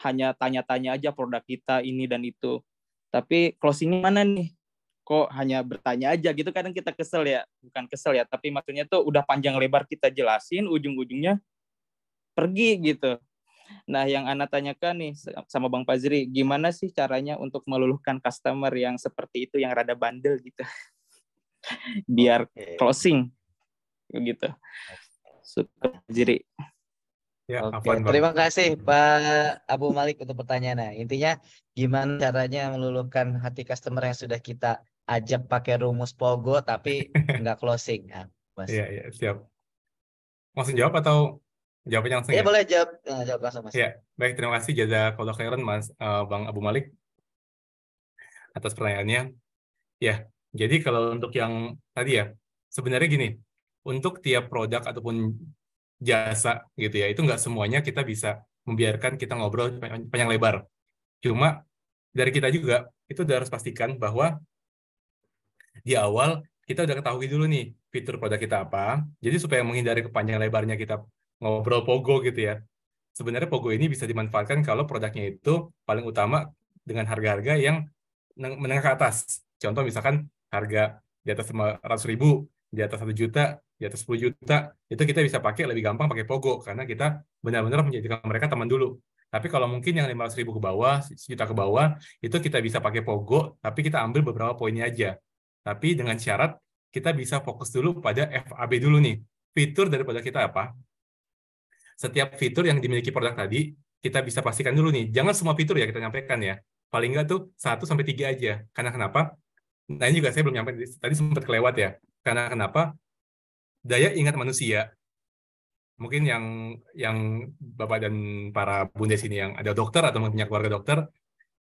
E: hanya tanya-tanya aja produk kita ini dan itu, tapi closingnya mana nih, kok hanya bertanya aja gitu. Kadang kita kesel ya, bukan kesel ya, tapi maksudnya tuh udah panjang lebar kita jelasin, ujung-ujungnya pergi gitu. Nah, yang Ana tanyakan nih sama Bang Fajri, gimana sih caranya untuk meluluhkan customer yang seperti itu, yang rada bandel gitu, biar closing gitu. Syukur Fajri.
C: Ya,
A: Oke,
C: Afwan, Bang.
A: terima kasih Pak Abu Malik untuk pertanyaannya. Intinya gimana caranya meluluhkan hati customer yang sudah kita ajak pakai rumus Pogo tapi nggak closing. Nah, Mas.
C: Iya, siap. Langsung jawab atau jawabnya langsung
A: Ya
C: ya?
A: boleh jawab langsung Mas.
C: Ya, baik, terima kasih jazakallah khairan Mas Bang Abu Malik atas pertanyaannya. Ya, jadi kalau untuk yang tadi ya, sebenarnya gini, untuk tiap produk ataupun jasa gitu ya, itu nggak semuanya kita bisa membiarkan kita ngobrol panjang lebar. Cuma dari kita juga, itu udah harus pastikan bahwa di awal kita udah ketahui dulu nih fitur produk kita apa. Jadi supaya menghindari kepanjang lebarnya kita ngobrol pogo gitu ya. Sebenarnya pogo ini bisa dimanfaatkan kalau produknya itu paling utama dengan harga-harga yang menengah ke atas. Contoh misalkan harga di atas 500.000, di atas 1 juta, di atas 10 juta, itu kita bisa pakai lebih gampang pakai pogo karena kita benar-benar menjadikan mereka teman dulu. Tapi kalau mungkin yang 500.000 ke bawah, 1 juta ke bawah, itu kita bisa pakai pogo, tapi kita ambil beberapa poinnya aja. Tapi dengan syarat kita bisa fokus dulu pada FAB dulu nih. Fitur dari produk kita apa? Setiap fitur yang dimiliki produk tadi, kita bisa pastikan dulu nih. Jangan semua fitur ya kita nyampaikan ya. Paling nggak tuh 1-3 aja. Karena kenapa? Nah ini juga saya belum nyampe, tadi sempat kelewat ya. Karena kenapa? Daya ingat manusia. Mungkin yang Bapak dan para bunda sini yang ada dokter atau punya keluarga dokter,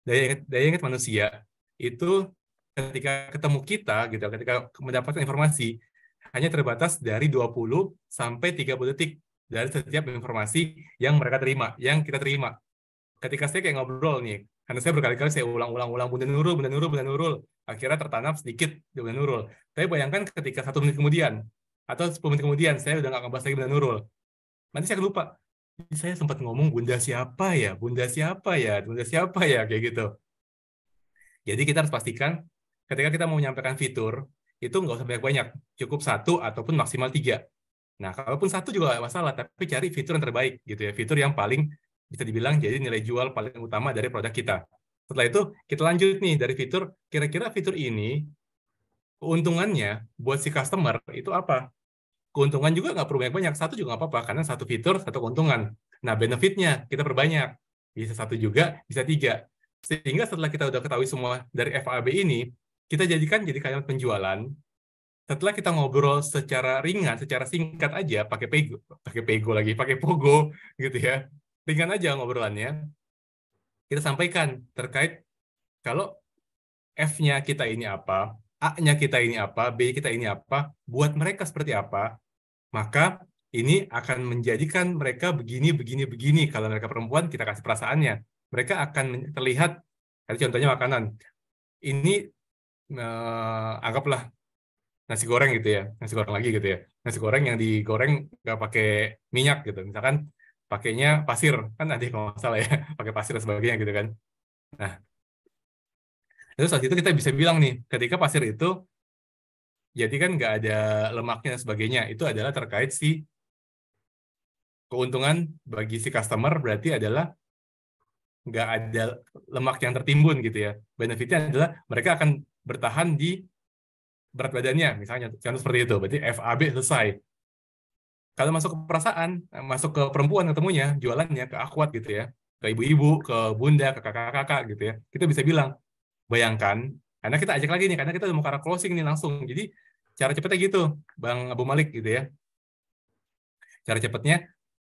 C: daya ingat manusia itu ketika ketemu kita gitu, ketika mendapatkan informasi hanya terbatas dari 20 sampai 30 detik dari setiap informasi yang mereka terima, yang kita terima. Ketika saya kayak ngobrol nih, karena saya berkali-kali saya ulang-ulang Bunda Nurul, akhirnya tertanam sedikit di Bunda Nurul. Tapi bayangkan ketika 1 menit kemudian atau 10 menit kemudian saya udah nggak ngebahas lagi Bunda Nurul. Nanti saya lupa. Saya sempat ngomong Bunda siapa ya, kayak gitu. Jadi kita harus pastikan ketika kita mau menyampaikan fitur, itu nggak usah banyak-banyak, cukup 1 ataupun maksimal 3. Nah, kalaupun 1 juga nggak masalah, tapi cari fitur yang terbaik, gitu ya, fitur yang paling bisa dibilang jadi nilai jual paling utama dari produk kita. Setelah itu, kita lanjut nih dari fitur, kira-kira fitur ini, keuntungannya buat si customer itu apa? Keuntungan juga nggak perlu banyak-banyak, 1 juga nggak apa-apa, karena 1 fitur, 1 keuntungan. Nah, benefitnya kita perbanyak, bisa 1 juga, bisa 3. Sehingga setelah kita udah ketahui semua dari FAB ini, kita jadikan jadi kalimat penjualan. Setelah kita ngobrol secara ringan, secara singkat aja, pakai pogo, gitu ya. Ringan aja ngobrolannya. Kita sampaikan terkait kalau F-nya kita ini apa, A-nya kita ini apa, B kita ini apa, buat mereka seperti apa, maka ini akan menjadikan mereka begini. Kalau mereka perempuan, kita kasih perasaannya. Mereka akan terlihat, tadi contohnya makanan. Ini anggaplah nasi goreng gitu ya, nasi goreng lagi gitu ya. Nasi goreng yang digoreng nggak pakai minyak gitu. Misalkan pakainya pasir, kan nanti kalau nggak salah ya, pakai pasir dan sebagainya gitu kan. Nah, Terus saat itu kita bisa bilang nih, ketika pasir itu jadi kan nggak ada lemaknya dan sebagainya, itu adalah terkait si keuntungan bagi si customer berarti adalah nggak ada lemak yang tertimbun gitu ya. Benefitnya adalah mereka akan bertahan di berat badannya, misalnya contoh seperti itu. Berarti FAB selesai. Kalau masuk ke perasaan, masuk ke perempuan ketemunya, jualannya ke akhwat gitu ya, ke ibu-ibu, ke bunda, ke kakak-kakak gitu ya, kita bisa bilang, bayangkan, karena kita ajak lagi nih, karena kita udah mau ke arah closing nih langsung. Jadi cara cepetnya gitu, Bang Abu Malik gitu ya. Cara cepetnya,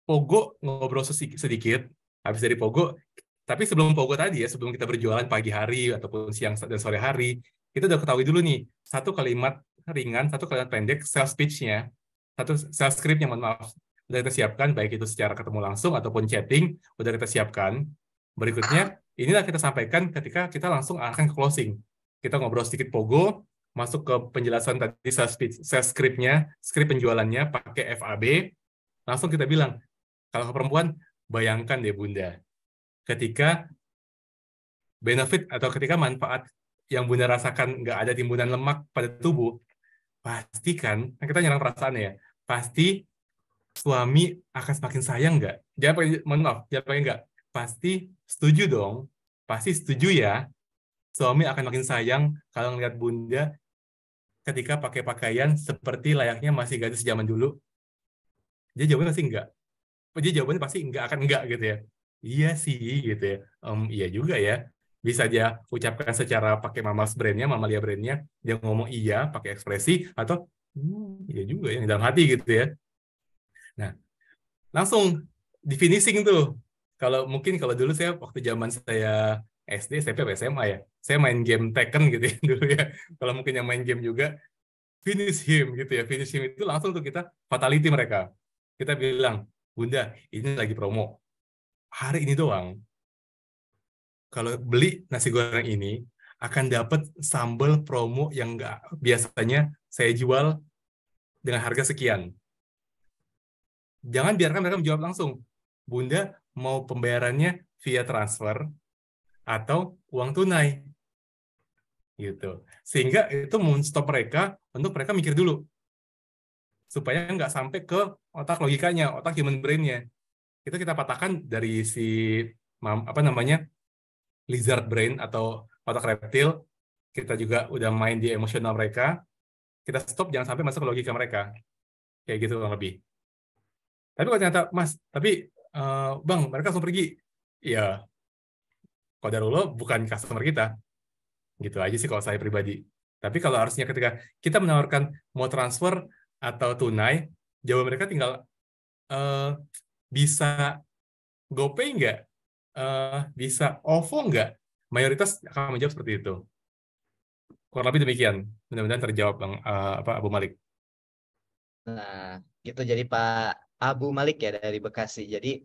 C: Pogo ngobrol sedikit, habis dari Pogo, tapi sebelum Pogo tadi ya, sebelum kita berjualan pagi hari ataupun siang dan sore hari, kita udah ketahui dulu nih, satu kalimat ringan, satu kalimat pendek, sales pitch-nya, satu sales script-nya, mohon maaf, udah kita siapkan, baik itu secara ketemu langsung ataupun chatting, udah kita siapkan. Berikutnya, inilah kita sampaikan ketika kita langsung akan ke closing. Kita ngobrol sedikit Pogo, masuk ke penjelasan tadi sales pitch, sales script-nya, script penjualannya pakai FAB, langsung kita bilang, kalau ke perempuan, bayangkan deh Bunda, ketika benefit atau ketika manfaat yang Bunda rasakan nggak ada timbunan lemak pada tubuh, pasti kan kita nyerang perasaan ya, pasti suami akan semakin sayang nggak? Jangan pakai, mohon maaf, jangan pakai nggak. Pasti setuju dong, pasti setuju ya, suami akan makin sayang kalau ngeliat Bunda ketika pakai pakaian seperti layaknya masih gadis zaman dulu. Dia jawabnya pasti enggak. Dia jawabannya pasti enggak, akan enggak gitu ya. Iya sih gitu ya. Iya juga ya. Bisa dia ucapkan secara pakai Mama's brandnya, Mamalia brandnya, dia ngomong iya pakai ekspresi atau iya juga ya dalam hati gitu ya. Nah, langsung di finishing tuh. Kalau mungkin kalau dulu saya waktu zaman saya SD, SMP, SMA ya, saya main game Tekken gitu ya dulu ya. Kalau mungkin yang main game juga, finish him gitu ya. Finish him itu langsung tuh kita fatality mereka. Kita bilang, Bunda, ini lagi promo. Hari ini doang, kalau beli nasi goreng ini, akan dapat sambal promo yang nggak biasanya saya jual dengan harga sekian. Jangan biarkan mereka menjawab langsung. Bunda, mau pembayarannya via transfer atau uang tunai? Gitu. Sehingga itu men-stop mereka untuk mereka mikir dulu. Supaya nggak sampai ke otak logikanya, otak human brain-nya. Kita patahkan dari si apa namanya lizard brain atau otak reptil, kita juga udah main di emosional mereka, kita stop jangan sampai masuk ke logika mereka, kayak gitu kurang lebih. Tapi kalau ternyata Mas, tapi Bang mereka langsung pergi, ya qadarullah bukan customer kita, gitu aja sih kalau saya pribadi. Tapi kalau harusnya ketika kita menawarkan mau transfer atau tunai, jawaban mereka tinggal bisa GoPay nggak, bisa OVO nggak, mayoritas akan menjawab seperti itu. Kurang lebih demikian. Mudah-mudahan terjawab Bang Abu Malik.
A: Nah, itu jadi Pak Abu Malik ya dari Bekasi. Jadi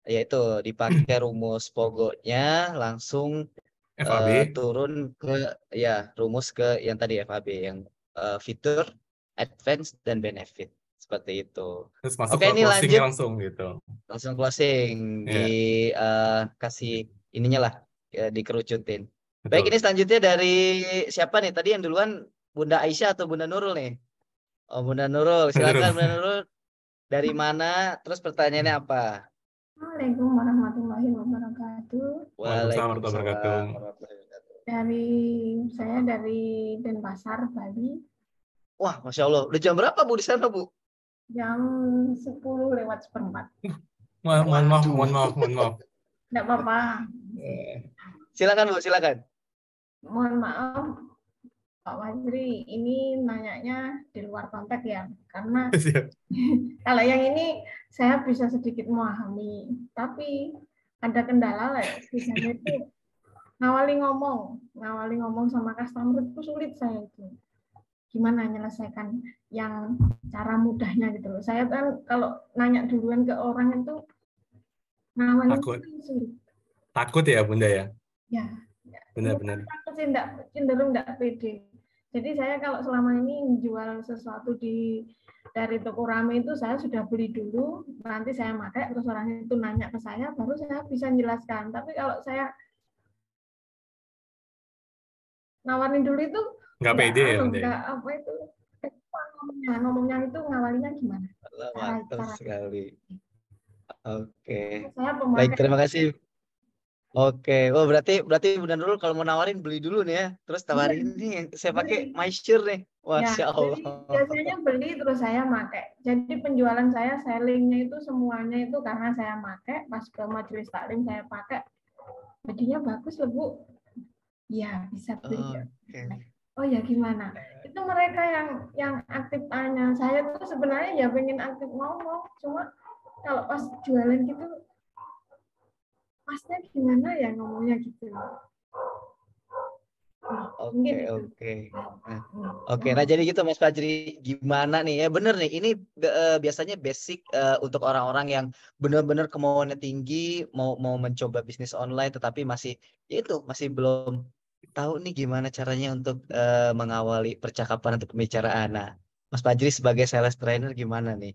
A: ya itu dipakai rumus pogonya langsung
C: FAB.
A: turun ke ya rumus ke yang tadi FAB yang fitur, advance dan benefit seperti itu.
C: Terus masuk
A: Oke,
C: ke
A: ini
C: closingnya
A: lanjut
C: langsung gitu.
A: langsung closing di
C: Ya,
A: kasih ininya lah ya, dikerucutin. Baik,
C: betul.
A: ini selanjutnya dari siapa nih? Tadi yang duluan Bunda Aisyah atau Bunda Nurul nih? Oh, Bunda Nurul, silakan Bunda Nurul. Dari mana? Terus pertanyaannya apa?
D: Assalamualaikum warahmatullahi wabarakatuh.
C: Waalaikumsalam warahmatullahi wabarakatuh.
A: Waalaikumsalam warahmatullahi wabarakatuh.
D: Saya dari Denpasar, Bali.
A: Wah, Masya Allah. Udah jam berapa Bu di sana Bu?
D: Jam 10:04.
C: Mohon maaf.
D: Tidak apa-apa.
A: Silakan Bu, silakan.
D: Mohon maaf, Pak Wazri, ini nanyanya di luar konteks ya. Karena kalau yang ini saya bisa sedikit memahami. Tapi ada kendala lah ya. Biasanya itu ngawali ngomong sama customer itu sulit saya itu. Gimana menyelesaikan yang cara mudahnya gitu loh. Saya kan kalau nanya duluan ke orang itu ngawali sulit.
C: Takut ya Bunda ya?
D: Ya.
C: Benar-benar.
D: Takut sih cenderung enggak pede. Jadi saya kalau selama ini menjual sesuatu dari toko rame itu saya sudah beli dulu, nanti saya pakai, terus orang itu nanya ke saya, baru saya bisa menjelaskan. Tapi kalau saya nawarin dulu itu
C: Nggak
D: nggak
C: pede ya Bunda?
D: nggak apa itu ngomongnya itu ngawalinya gimana?
A: Mantap
D: Cara
A: sekali. Oke.
D: saya
A: Baik,
D: pemakai.
A: terima kasih. Oke. Oh, berarti Bunda Nurul kalau mau nawarin beli dulu nih ya. Terus tawarin ini yang saya pakai
D: Beli.
A: MySure nih.
D: Ya,
A: Masya
D: jadi
A: Allah.
D: biasanya beli terus saya pakai. Jadi penjualan saya sellingnya itu semuanya itu karena saya pakai, pas ke majelis taklim saya pakai. Jadinya bagus loh Bu. Ya, bisa beli.
A: Oke.
D: Oh ya gimana? Itu mereka yang aktif tanya. Saya tuh sebenarnya ya pengen aktif ngomong, cuma kalau pas jualan gitu pasnya gimana ya ngomongnya gitu. Mungkin
A: Oke,
D: itu.
A: oke. Nah, oke, nah jadi gitu Mas Fajri, gimana nih? Ya bener nih, ini biasanya basic untuk orang-orang yang benar-benar kemauannya tinggi, mau mencoba bisnis online, tetapi masih ya itu masih belum tahu nih gimana caranya untuk mengawali percakapan atau pembicaraan. Nah, Mas Fajri sebagai sales trainer gimana nih?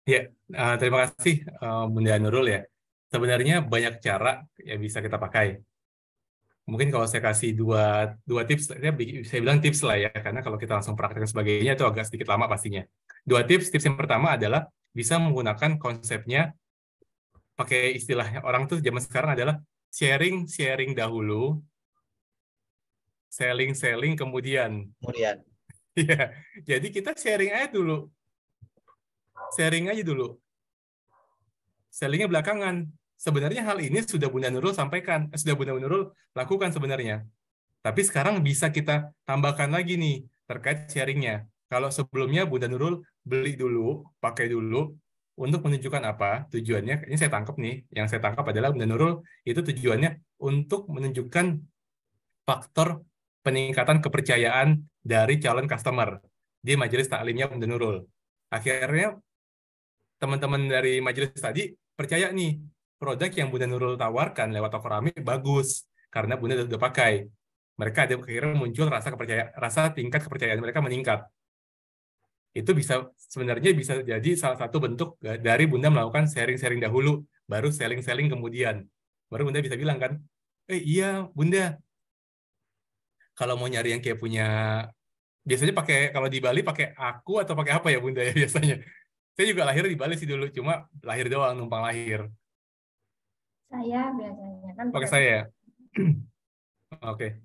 C: Ya, terima kasih Bunda Nurul ya. Sebenarnya banyak cara yang bisa kita pakai. Mungkin kalau saya kasih dua tips, saya bilang tips lah ya, karena kalau kita langsung praktek dan sebagainya itu agak sedikit lama pastinya. Dua tips, tips yang pertama adalah bisa menggunakan konsepnya, pakai istilah orang tuh zaman sekarang adalah sharing dahulu, selling kemudian.
A: Kemudian,
C: Ya, jadi kita sharing aja dulu, sellingnya belakangan. Sebenarnya hal ini sudah Bunda Nurul sampaikan, sudah Bunda Nurul lakukan sebenarnya. Tapi sekarang bisa kita tambahkan lagi nih terkait sharingnya. Kalau sebelumnya Bunda Nurul beli dulu, pakai dulu, untuk menunjukkan apa tujuannya. Ini saya tangkap nih, yang saya tangkap adalah Bunda Nurul itu tujuannya untuk menunjukkan faktor peningkatan kepercayaan dari calon customer di majelis taklimnya Bunda Nurul. Akhirnya teman-teman dari majelis tadi percaya nih produk yang Bunda Nurul tawarkan lewat toko Rame bagus karena Bunda sudah pakai. Mereka ada akhirnya muncul rasa tingkat kepercayaan mereka meningkat. Itu sebenarnya bisa jadi salah satu bentuk dari Bunda melakukan sharing-sharing dahulu, baru selling-selling kemudian. Baru Bunda bisa bilang kan, iya Bunda, kalau mau nyari yang kayak punya, biasanya pakai, kalau di Bali pakai aku atau pakai apa ya Bunda ya biasanya? Saya juga lahir di Bali sih dulu, cuma lahir doang, numpang lahir.
D: Saya biasanya kan
C: Pakai saya ya? Oke.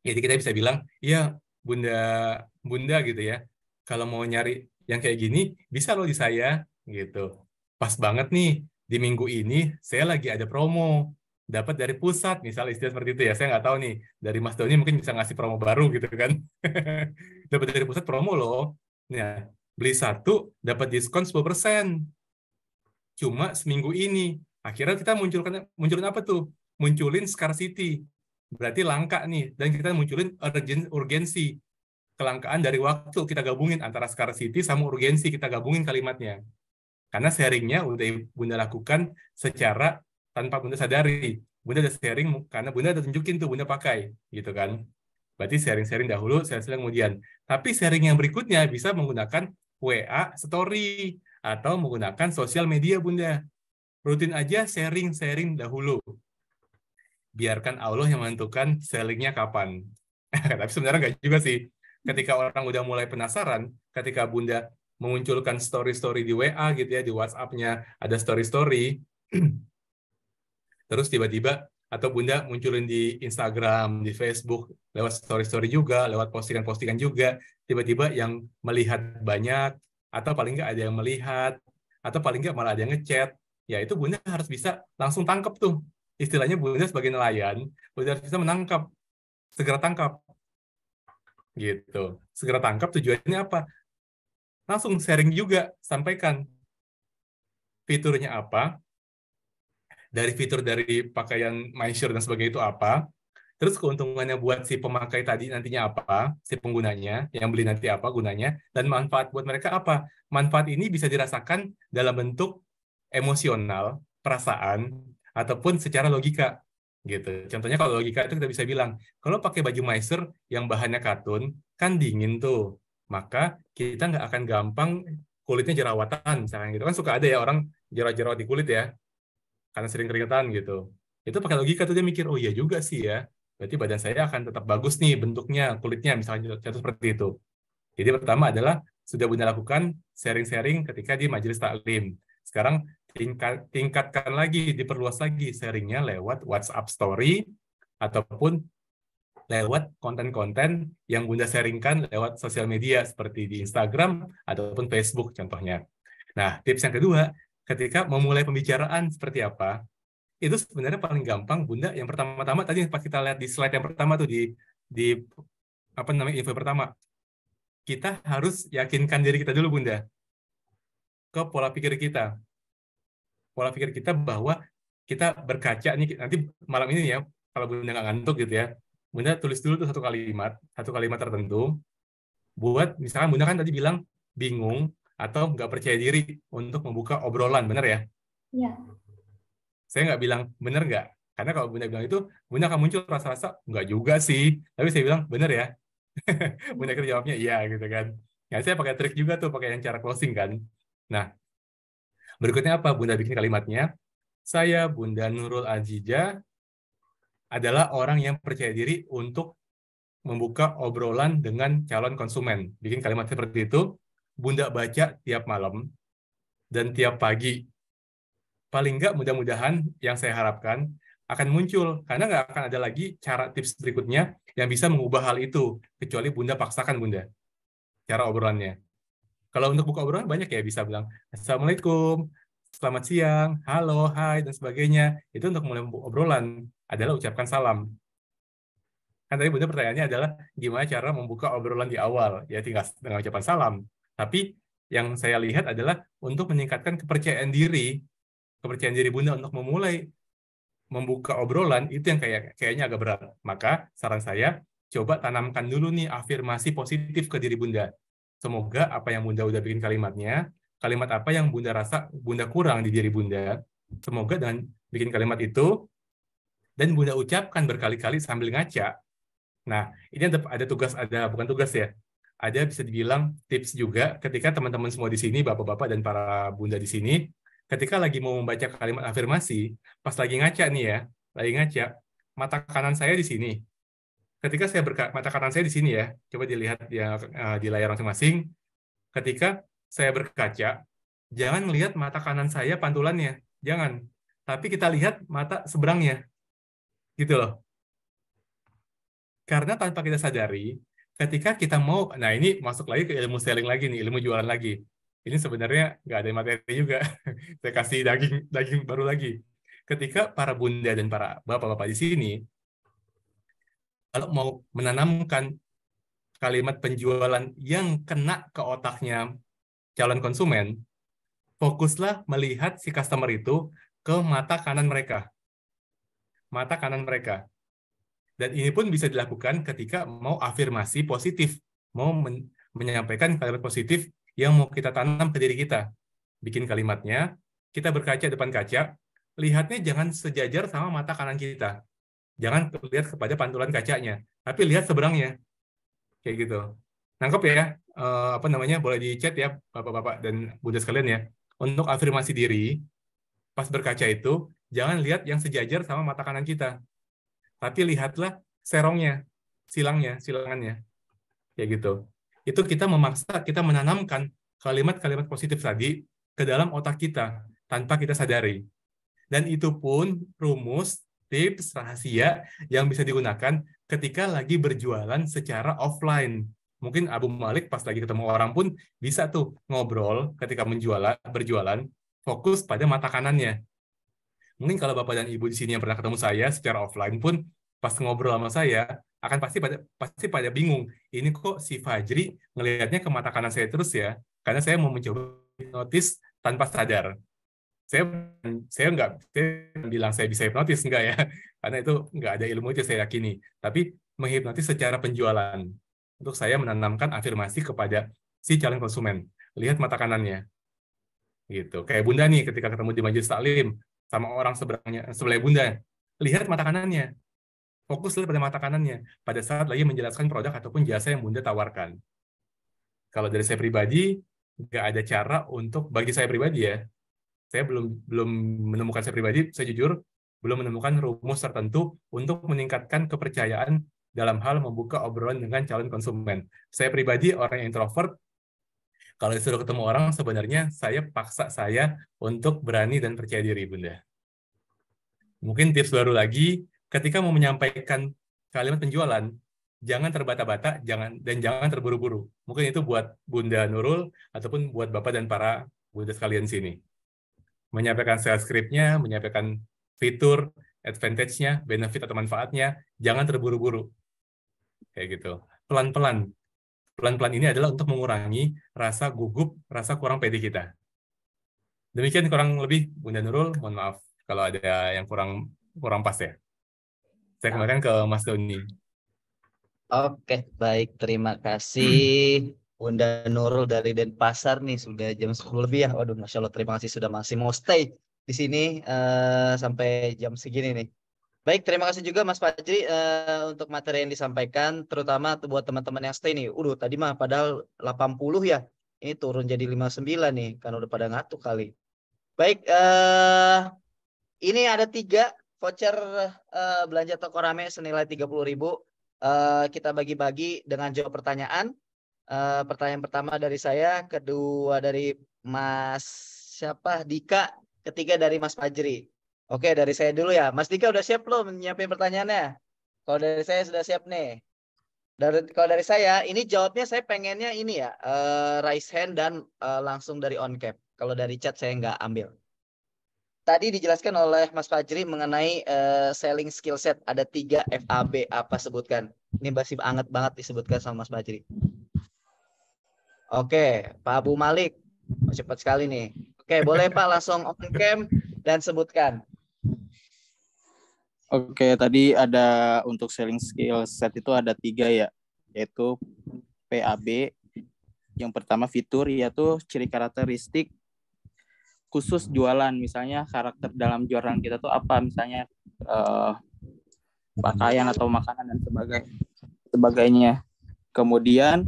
C: Jadi kita bisa bilang, iya Bunda gitu ya. Kalau mau nyari yang kayak gini, bisa loh di saya gitu. Pas banget nih, di minggu ini saya lagi ada promo. Dapat dari pusat, misal istilah seperti itu ya. Saya nggak tahu nih, dari Mas Doni mungkin bisa ngasih promo baru gitu kan. Dapat dari pusat promo loh. Nah, beli satu, dapat diskon 10%. Cuma seminggu ini. Akhirnya kita munculin apa tuh? Munculin scarcity. Berarti langka nih. Dan kita munculin urgensi. Kelangkaan dari waktu. Kita gabungin antara scarcity sama urgensi. Kita gabungin kalimatnya. Karena sharingnya udah Bunda lakukan secara tanpa Bunda sadari. Bunda udah sharing karena Bunda udah tunjukin tuh Bunda pakai. Gitu kan. Berarti sharing-sharing dahulu, sharing kemudian. Tapi sharing yang berikutnya bisa menggunakan WA story atau menggunakan sosial media Bunda. Rutin aja sharing-sharing dahulu. Biarkan Allah yang menentukan sellingnya kapan. Tapi sebenarnya nggak juga sih. Ketika orang udah mulai penasaran, ketika Bunda mengunculkan story-story di WA gitu ya, di WhatsApp-nya ada story-story, terus tiba-tiba, atau Bunda munculin di Instagram, di Facebook, lewat story-story juga, lewat postingan-postingan juga, tiba-tiba yang melihat banyak, atau paling nggak ada yang melihat, atau paling nggak malah ada yang ngechat, ya itu Bunda harus bisa langsung tangkap tuh. Istilahnya Bunda sebagai nelayan, Bunda harus bisa menangkap, segera tangkap. Gitu. Segera tangkap tujuannya apa? Langsung sharing juga, sampaikan fiturnya apa, dari fitur dari pakaian MySure dan sebagainya itu apa, terus keuntungannya buat si pemakai tadi nantinya apa, si penggunanya, yang beli nanti apa gunanya, dan manfaat buat mereka apa. Manfaat ini bisa dirasakan dalam bentuk emosional, perasaan, ataupun secara logika. Gitu. Contohnya kalau logika itu kita bisa bilang, kalau pakai baju MySure yang bahannya katun, kan dingin tuh. Maka kita nggak akan gampang kulitnya jerawatan, misalkan gitu. Kan suka ada ya orang jerawat-jerawat di kulit ya, karena sering keringetan gitu. Itu pakai logika tuh dia mikir, oh iya juga sih ya. berarti badan saya akan tetap bagus nih bentuknya, kulitnya, misalnya contoh seperti itu. Jadi pertama adalah sudah Bunda lakukan sharing-sharing ketika di majelis taklim. Sekarang tingkatkan lagi, diperluas lagi sharingnya lewat WhatsApp Story ataupun lewat konten-konten yang Bunda sharingkan lewat sosial media seperti di Instagram ataupun Facebook contohnya. Nah, tips yang kedua, ketika memulai pembicaraan seperti apa, itu sebenarnya paling gampang Bunda. Yang pertama-tama tadi pas kita lihat di slide yang pertama tuh di apa namanya info pertama, kita harus yakinkan diri kita dulu Bunda ke pola pikir kita. Pola pikir kita bahwa kita berkaca nih nanti malam ini ya, kalau Bunda nggak ngantuk gitu ya, Bunda tulis dulu tuh satu kalimat tertentu. Buat misalkan Bunda kan tadi bilang bingung atau nggak percaya diri untuk membuka obrolan, benar ya?
D: Iya.
C: Saya nggak bilang benar nggak, karena kalau Bunda bilang itu, Bunda akan muncul rasa-rasa nggak juga sih. Tapi saya bilang benar ya. Bunda akhirnya jawabnya iya gitu kan. Ya saya pakai trik juga tuh, pakai yang cara closing kan. Nah, berikutnya apa? Bunda bikin kalimatnya. Saya Bunda Nurul Azija adalah orang yang percaya diri untuk membuka obrolan dengan calon konsumen. Bikin kalimat seperti itu, Bunda baca tiap malam dan tiap pagi. Paling nggak mudah-mudahan yang saya harapkan akan muncul, karena nggak akan ada lagi cara tips berikutnya yang bisa mengubah hal itu, kecuali Bunda paksakan Bunda, cara obrolannya. Kalau untuk buka obrolan banyak ya, bisa bilang, Assalamualaikum, selamat siang, halo, hai, dan sebagainya. Itu untuk mulai obrolan adalah ucapkan salam. Kan tadi Bunda pertanyaannya adalah gimana cara membuka obrolan di awal, ya tinggal dengan ucapan salam. Tapi yang saya lihat adalah untuk meningkatkan kepercayaan diri Bunda untuk memulai membuka obrolan itu yang kayaknya agak berat. Maka saran saya, coba tanamkan dulu nih afirmasi positif ke diri Bunda. Semoga apa yang Bunda udah bikin kalimatnya, kalimat apa yang Bunda rasa Bunda kurang di diri Bunda, semoga dengan bikin kalimat itu, dan Bunda ucapkan berkali-kali sambil ngaca. Nah, ini ada tugas, bukan tugas ya, ada bisa dibilang tips juga ketika teman-teman semua di sini, bapak-bapak dan para bunda di sini, ketika lagi mau membaca kalimat afirmasi, pas lagi ngaca nih ya, lagi ngaca, mata kanan saya di sini. Ketika saya mata kanan saya di sini ya, coba dilihat di layar masing-masing. Ketika saya berkaca, jangan lihat mata kanan saya pantulannya, jangan. Tapi kita lihat mata seberangnya, gitu loh. Karena tanpa kita sadari, ketika kita mau, nah ini masuk lagi ke ilmu selling lagi nih, ilmu jualan lagi. Ini sebenarnya nggak ada materi juga. Saya kasih daging baru lagi. Ketika para bunda dan para bapak-bapak di sini, kalau mau menanamkan kalimat penjualan yang kena ke otaknya calon konsumen, fokuslah melihat si customer itu ke mata kanan mereka. Mata kanan mereka. Dan ini pun bisa dilakukan ketika mau afirmasi positif, mau menyampaikan kalimat positif yang mau kita tanam ke diri kita. Bikin kalimatnya, kita berkaca depan kaca, lihatnya jangan sejajar sama mata kanan kita. Jangan lihat kepada pantulan kacanya, tapi lihat seberangnya. Kayak gitu. Nangkep ya? Apa namanya? Boleh di chat ya, Bapak-bapak dan Bunda sekalian ya. Untuk afirmasi diri, pas berkaca itu, jangan lihat yang sejajar sama mata kanan kita. Tapi lihatlah serongnya, silangannya. Kayak gitu. Itu kita memaksa, kita menanamkan kalimat-kalimat positif tadi ke dalam otak kita tanpa kita sadari. Dan itu pun rumus, tips, rahasia yang bisa digunakan ketika lagi berjualan secara offline. Mungkin Abu Malik pas lagi ketemu orang pun bisa tuh ngobrol ketika berjualan, fokus pada mata kanannya. Mungkin kalau Bapak dan Ibu di sini yang pernah ketemu saya secara offline pun pas ngobrol sama saya akan pasti pada bingung. Ini kok si Fajri ngelihatnya ke mata kanan saya terus ya? Karena saya mau mencoba hipnotis tanpa sadar. Saya nggak bilang saya bisa hipnotis, enggak ya. Karena itu nggak ada ilmu itu saya yakini. Tapi menghipnotis secara penjualan. Untuk saya menanamkan afirmasi kepada si calon konsumen. Lihat mata kanannya. Gitu. Kayak Bunda nih ketika ketemu di majelis taklim sama orang sebelah Bunda, lihat mata kanannya. Fokuslah pada mata kanannya pada saat lagi menjelaskan produk ataupun jasa yang Bunda tawarkan. Kalau dari saya pribadi, nggak ada cara untuk, bagi saya pribadi ya, saya belum menemukan saya pribadi, saya jujur, belum menemukan rumus tertentu untuk meningkatkan kepercayaan dalam hal membuka obrolan dengan calon konsumen. Saya pribadi orang yang introvert, kalau disuruh ketemu orang sebenarnya saya paksa saya untuk berani dan percaya diri, Bunda. Mungkin tips baru lagi, ketika mau menyampaikan kalimat penjualan, jangan terbata-bata, jangan terburu-buru. Mungkin itu buat Bunda Nurul ataupun buat Bapak dan para Bunda sekalian sini. Menyampaikan sales script-nya, menyampaikan fitur, advantage-nya, benefit atau manfaatnya, jangan terburu-buru. Kayak gitu. Pelan-pelan. Pelan-pelan ini adalah untuk mengurangi rasa gugup, rasa kurang pede kita. Demikian kurang lebih Bunda Nurul, mohon maaf kalau ada yang kurang pas ya. Saya kembalikan ke Mas Doni.
A: Oke, baik. Terima kasih Bunda Nurul dari Denpasar nih. Sudah jam 10 lebih ya. Waduh, Masya Allah, terima kasih sudah masih mau stay di sini sampai jam segini nih. Baik, terima kasih juga Mas Fajri untuk materi yang disampaikan, terutama buat teman-teman yang stay nih. Tadi mah padahal 80 ya. Ini turun jadi 59 nih, karena udah pada ngantuk kali. Baik, ini ada 3 voucher belanja toko rame senilai 30.000. Kita bagi-bagi dengan jawab pertanyaan. Pertanyaan pertama dari saya, kedua dari Mas Dika, ketiga dari Mas Fajri. Oke, dari saya dulu ya. Mas Dika udah siap belum menyiapin pertanyaannya? Kalau dari saya sudah siap nih. Kalau dari saya, ini jawabnya saya pengennya ini ya, raise hand dan langsung dari on cam. Kalau dari chat saya nggak ambil. Tadi dijelaskan oleh Mas Fajri mengenai selling skill set. Ada 3 FAB, apa sebutkan? Ini masih anget banget disebutkan sama Mas Fajri. Oke, Pak Abu Malik. Cepat sekali nih. Oke, boleh Pak langsung on cam dan sebutkan.
E: Oke, tadi ada untuk selling skill set itu ada 3 ya, yaitu PAB. Yang pertama fitur, yaitu ciri karakteristik khusus jualan, misalnya karakter dalam jualan kita tuh apa, misalnya pakaian atau makanan dan sebagainya. Kemudian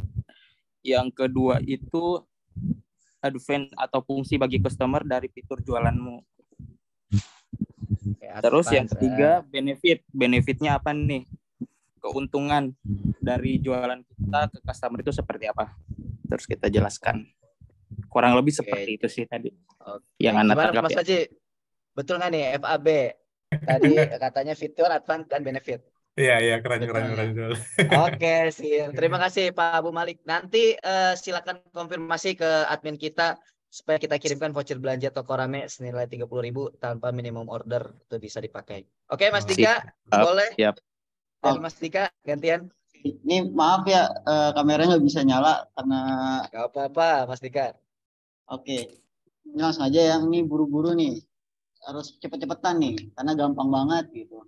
E: yang kedua itu advance atau fungsi bagi customer dari fitur jualanmu. Terus yang ketiga benefitnya apa nih, keuntungan dari jualan kita ke customer itu seperti apa, terus kita jelaskan. Kurang lebih seperti itu sih tadi. Yang anak tangkap
A: Mas Haji, betul nggak nih FAB tadi katanya fitur, advance dan benefit?
C: Iya, keren.
A: Oke, siap. Terima kasih Pak Abu Malik. Nanti silakan konfirmasi ke admin kita supaya kita kirimkan voucher belanja toko rame senilai 30.000 tanpa minimum order, itu bisa dipakai. Oke, Mas Dika, boleh?
E: Siap.
A: Dan Mas Dika, gantian.
B: Ini maaf ya, kameranya nggak bisa nyala karena.
A: Gak apa-apa, Mas Dika.
B: Oke, ini langsung aja ya. Ini buru-buru nih, harus cepet-cepetan nih, karena gampang banget gitu.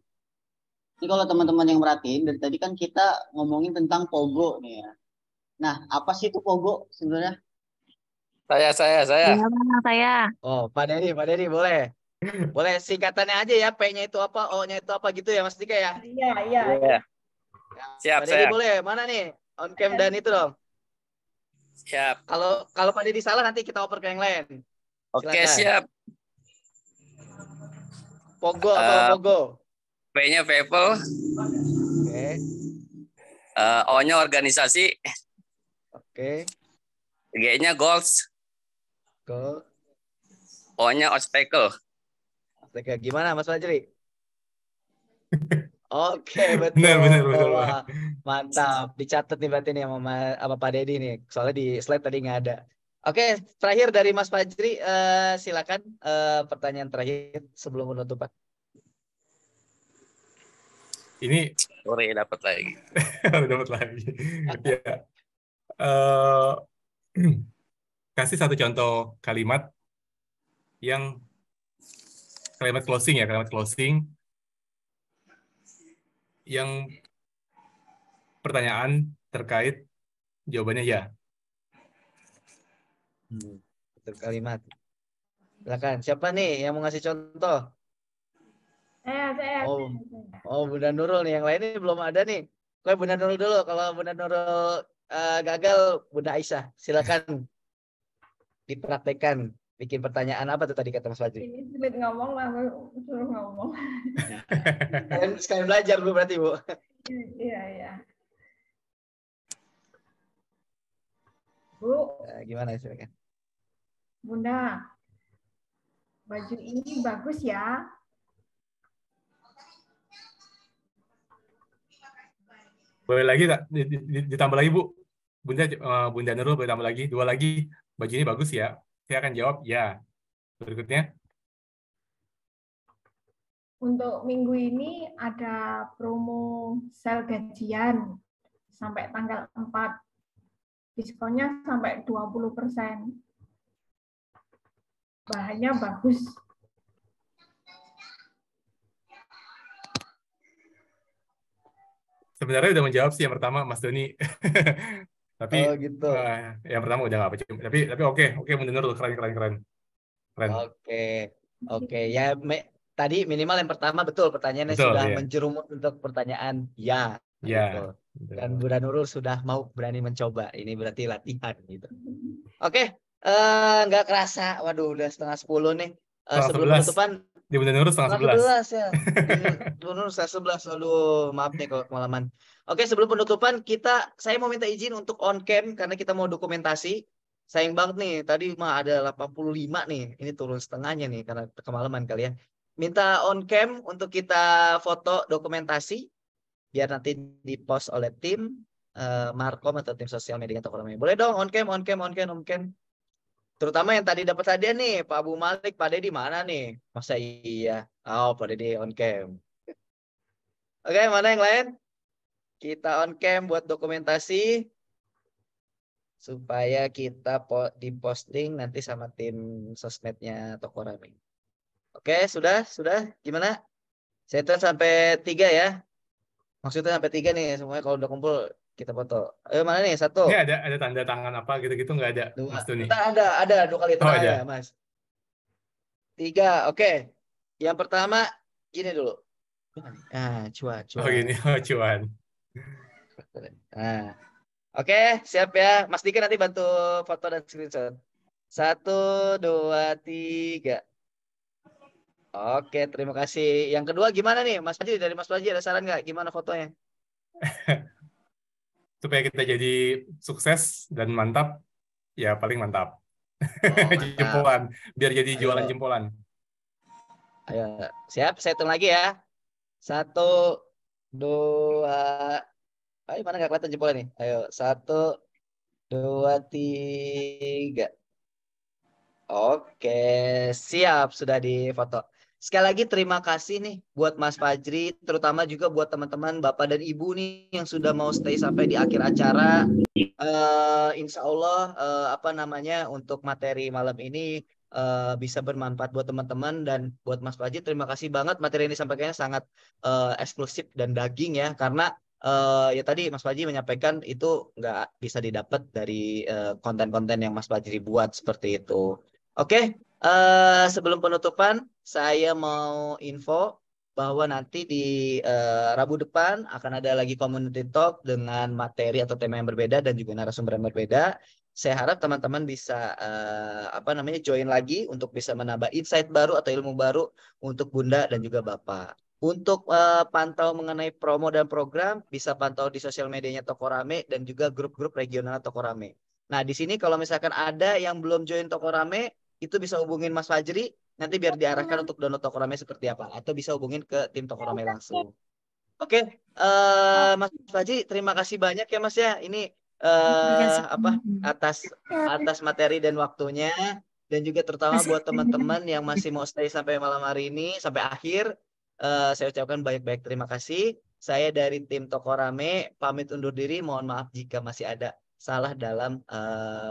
B: Ini kalau teman-teman yang merhatiin, dari tadi kan kita ngomongin tentang Pogo nih ya. Nah, apa sih itu Pogo sebenarnya?
F: Saya.
D: Saya.
A: Oh, Pak Dedi boleh. Boleh singkatannya aja ya, P-nya itu apa, O-nya itu apa gitu ya Mas Dika ya?
D: Iya.
F: Siap,
A: Pak Dedi
F: saya.
A: boleh, mana nih? On cam dan itu dong.
F: Siap.
A: Kalau Pak Dedi salah nanti kita oper ke yang lain.
F: Oke,
A: Silakan.
F: siap.
A: Pogo apa Pogo?
F: P-nya people.
A: Oke.
F: O-nya organisasi.
A: Oke.
F: G-nya goals.
A: Go.
F: O-nya obstacle.
A: Oke, gimana Mas Fajri? Oke, betul.
C: Benar.
A: Wah, mantap. Dicatat nih berarti nih sama Pak Dedi nih. Soalnya di slide tadi nggak ada. Oke, terakhir dari Mas Fajri, silakan pertanyaan terakhir sebelum menutup Pak.
F: Ini sore dapat lagi.
C: Dapat lagi. Ya. Kasih satu contoh kalimat closing yang pertanyaan terkait jawabannya ya.
A: Betul kalimat. Silakan. Siapa nih yang mau ngasih contoh?
D: Saya.
A: Oh, Bunda Nurul nih. Yang lain ini belum ada nih. Oke, Bunda Nurul dulu. Kalau Bunda Nurul gagal, Bunda Aisyah. Silakan dipraktekkan. bikin pertanyaan apa tuh tadi kata Mas Fajri?
D: Ini sulit ngomong lalu suruh ngomong.
A: Sekalian belajar Bu berarti Bu.
D: Iya, iya. Bu,
A: Gimana silakan.
D: Bunda, baju ini bagus ya.
C: Boleh lagi tak? Ditambah lagi Bu. Bunda Nurul boleh tambah lagi. 2 lagi. Baju ini bagus ya. Saya akan jawab ya. Berikutnya.
D: Untuk minggu ini ada promo sel gajian sampai tanggal 4. Diskonnya sampai 20%. Bahannya bagus.
C: Sebenarnya udah menjawab sih yang pertama Mas Doni. Tapi
A: gitu.
C: Yang pertama udah nggak apa. Tapi oke Bunda Nurul keren.
A: Oke. Ya tadi minimal yang pertama betul pertanyaannya
C: Betul,
A: sudah
C: iya.
A: menjerumus untuk pertanyaan ya.
C: Ya.
A: Gitu. Dan Bunda Nurul sudah mau berani mencoba. Ini berarti latihan gitu. Oke. Nggak kerasa. Waduh, udah 9:30 nih. Sebelum
C: 11.
A: penutupan.
C: Di Bunda Nurul
A: 11 ya. Bunda Nurul 11. Aduh, maaf nih kalau kemalaman. Oke, sebelum penutupan saya mau minta izin untuk on cam karena kita mau dokumentasi. Sayang banget nih, tadi mah ada 85 nih. Ini turun setengahnya nih karena kemalaman kali ya. Minta on cam untuk kita foto dokumentasi biar nanti di-post oleh tim Markom atau tim sosial media Toko Rame. Boleh dong on cam. Terutama yang tadi dapat hadiah nih, Pak Abu Malik, Pak Dedi mana nih? Masa iya? Oh, Pak Dedi on cam. Oke, mana yang lain? Kita on cam buat dokumentasi supaya kita diposting nanti sama tim sosmednya Toko Rame. Oke, sudah? Gimana? Saya hitung sampai 3 ya. Maksudnya sampai 3 nih, semuanya kalau udah kumpul kita foto. Ayo mana nih? 1.
C: Ini ada tanda tangan apa gitu-gitu nggak ada,
A: 2.
C: Mas Doni?
A: Ada 2 kali tengah
C: ada.
A: ya, Mas. 3. Oke. Yang pertama gini dulu. Cuan.
C: Oh gini, cuan.
A: Nah. Oke, siap ya. Mas Dika nanti bantu foto dan screenshot. 1, 2, 3. Oke, terima kasih. Yang kedua gimana nih, Mas Fajri? Dari Mas Fajri ada saran nggak? Gimana fotonya?
C: Supaya kita jadi sukses dan mantap, ya paling mantap.
A: Mantap.
C: Jempolan, biar jadi jualan jempolan.
A: Ayo, siap. Saya hitung lagi ya. 1, 2. Ayo, mana nggak kelihatan jempolnya nih? Ayo, 1, 2, 3. Oke, siap. Sudah difoto. Sekali lagi terima kasih nih buat Mas Fajri, terutama juga buat teman-teman Bapak dan Ibu nih yang sudah mau stay sampai di akhir acara. Insya Allah untuk materi malam ini bisa bermanfaat buat teman-teman dan buat Mas Fajri. Terima kasih banget, materi ini disampaikannya sangat eksklusif dan daging ya, karena ya tadi Mas Fajri menyampaikan itu nggak bisa didapat dari konten-konten yang Mas Fajri buat seperti itu. Oke. Sebelum penutupan, saya mau info bahwa nanti di Rabu depan akan ada lagi community talk dengan materi atau tema yang berbeda dan juga narasumber yang berbeda. Saya harap teman-teman bisa join lagi untuk bisa menambah insight baru atau ilmu baru untuk Bunda dan juga Bapak. Untuk pantau mengenai promo dan program, bisa pantau di sosial medianya Toko Rame dan juga grup-grup regional Toko Rame. Nah, di sini kalau misalkan ada yang belum join Toko Rame, itu bisa hubungin Mas Fajri, nanti biar diarahkan untuk download Toko Rame seperti apa. Atau bisa hubungin ke tim Toko Rame langsung. Oke, Mas Fajri, terima kasih banyak ya Mas ya. Ini atas materi dan waktunya. Dan juga terutama buat teman-teman yang masih mau stay sampai malam hari ini, sampai akhir. Saya ucapkan banyak-banyak terima kasih. Saya dari tim Toko Rame pamit undur diri. Mohon maaf jika masih ada salah dalam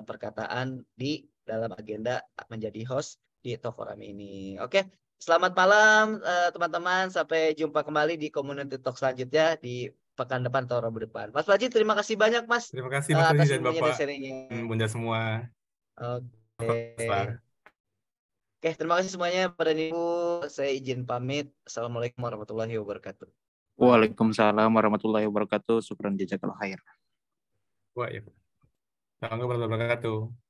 A: perkataan di dalam agenda menjadi host di Toko Rame ini. Oke, selamat malam teman-teman. Sampai jumpa kembali di Community Talk selanjutnya di pekan depan atau Rabu depan. Mas Fajri, terima kasih banyak Mas.
C: Terima kasih Mas
A: atas
C: dan
A: ilmunya dan
C: Bapak
A: sharingnya.
C: dan Bunda semua.
A: Oke, terima kasih semuanya pada Ibu. Saya izin pamit. Assalamualaikum warahmatullahi wabarakatuh.
E: Waalaikumsalam warahmatullahi wabarakatuh. Syukran jazakallahu khair.
C: Waalaikumsalam warahmatullahi wabarakatuh.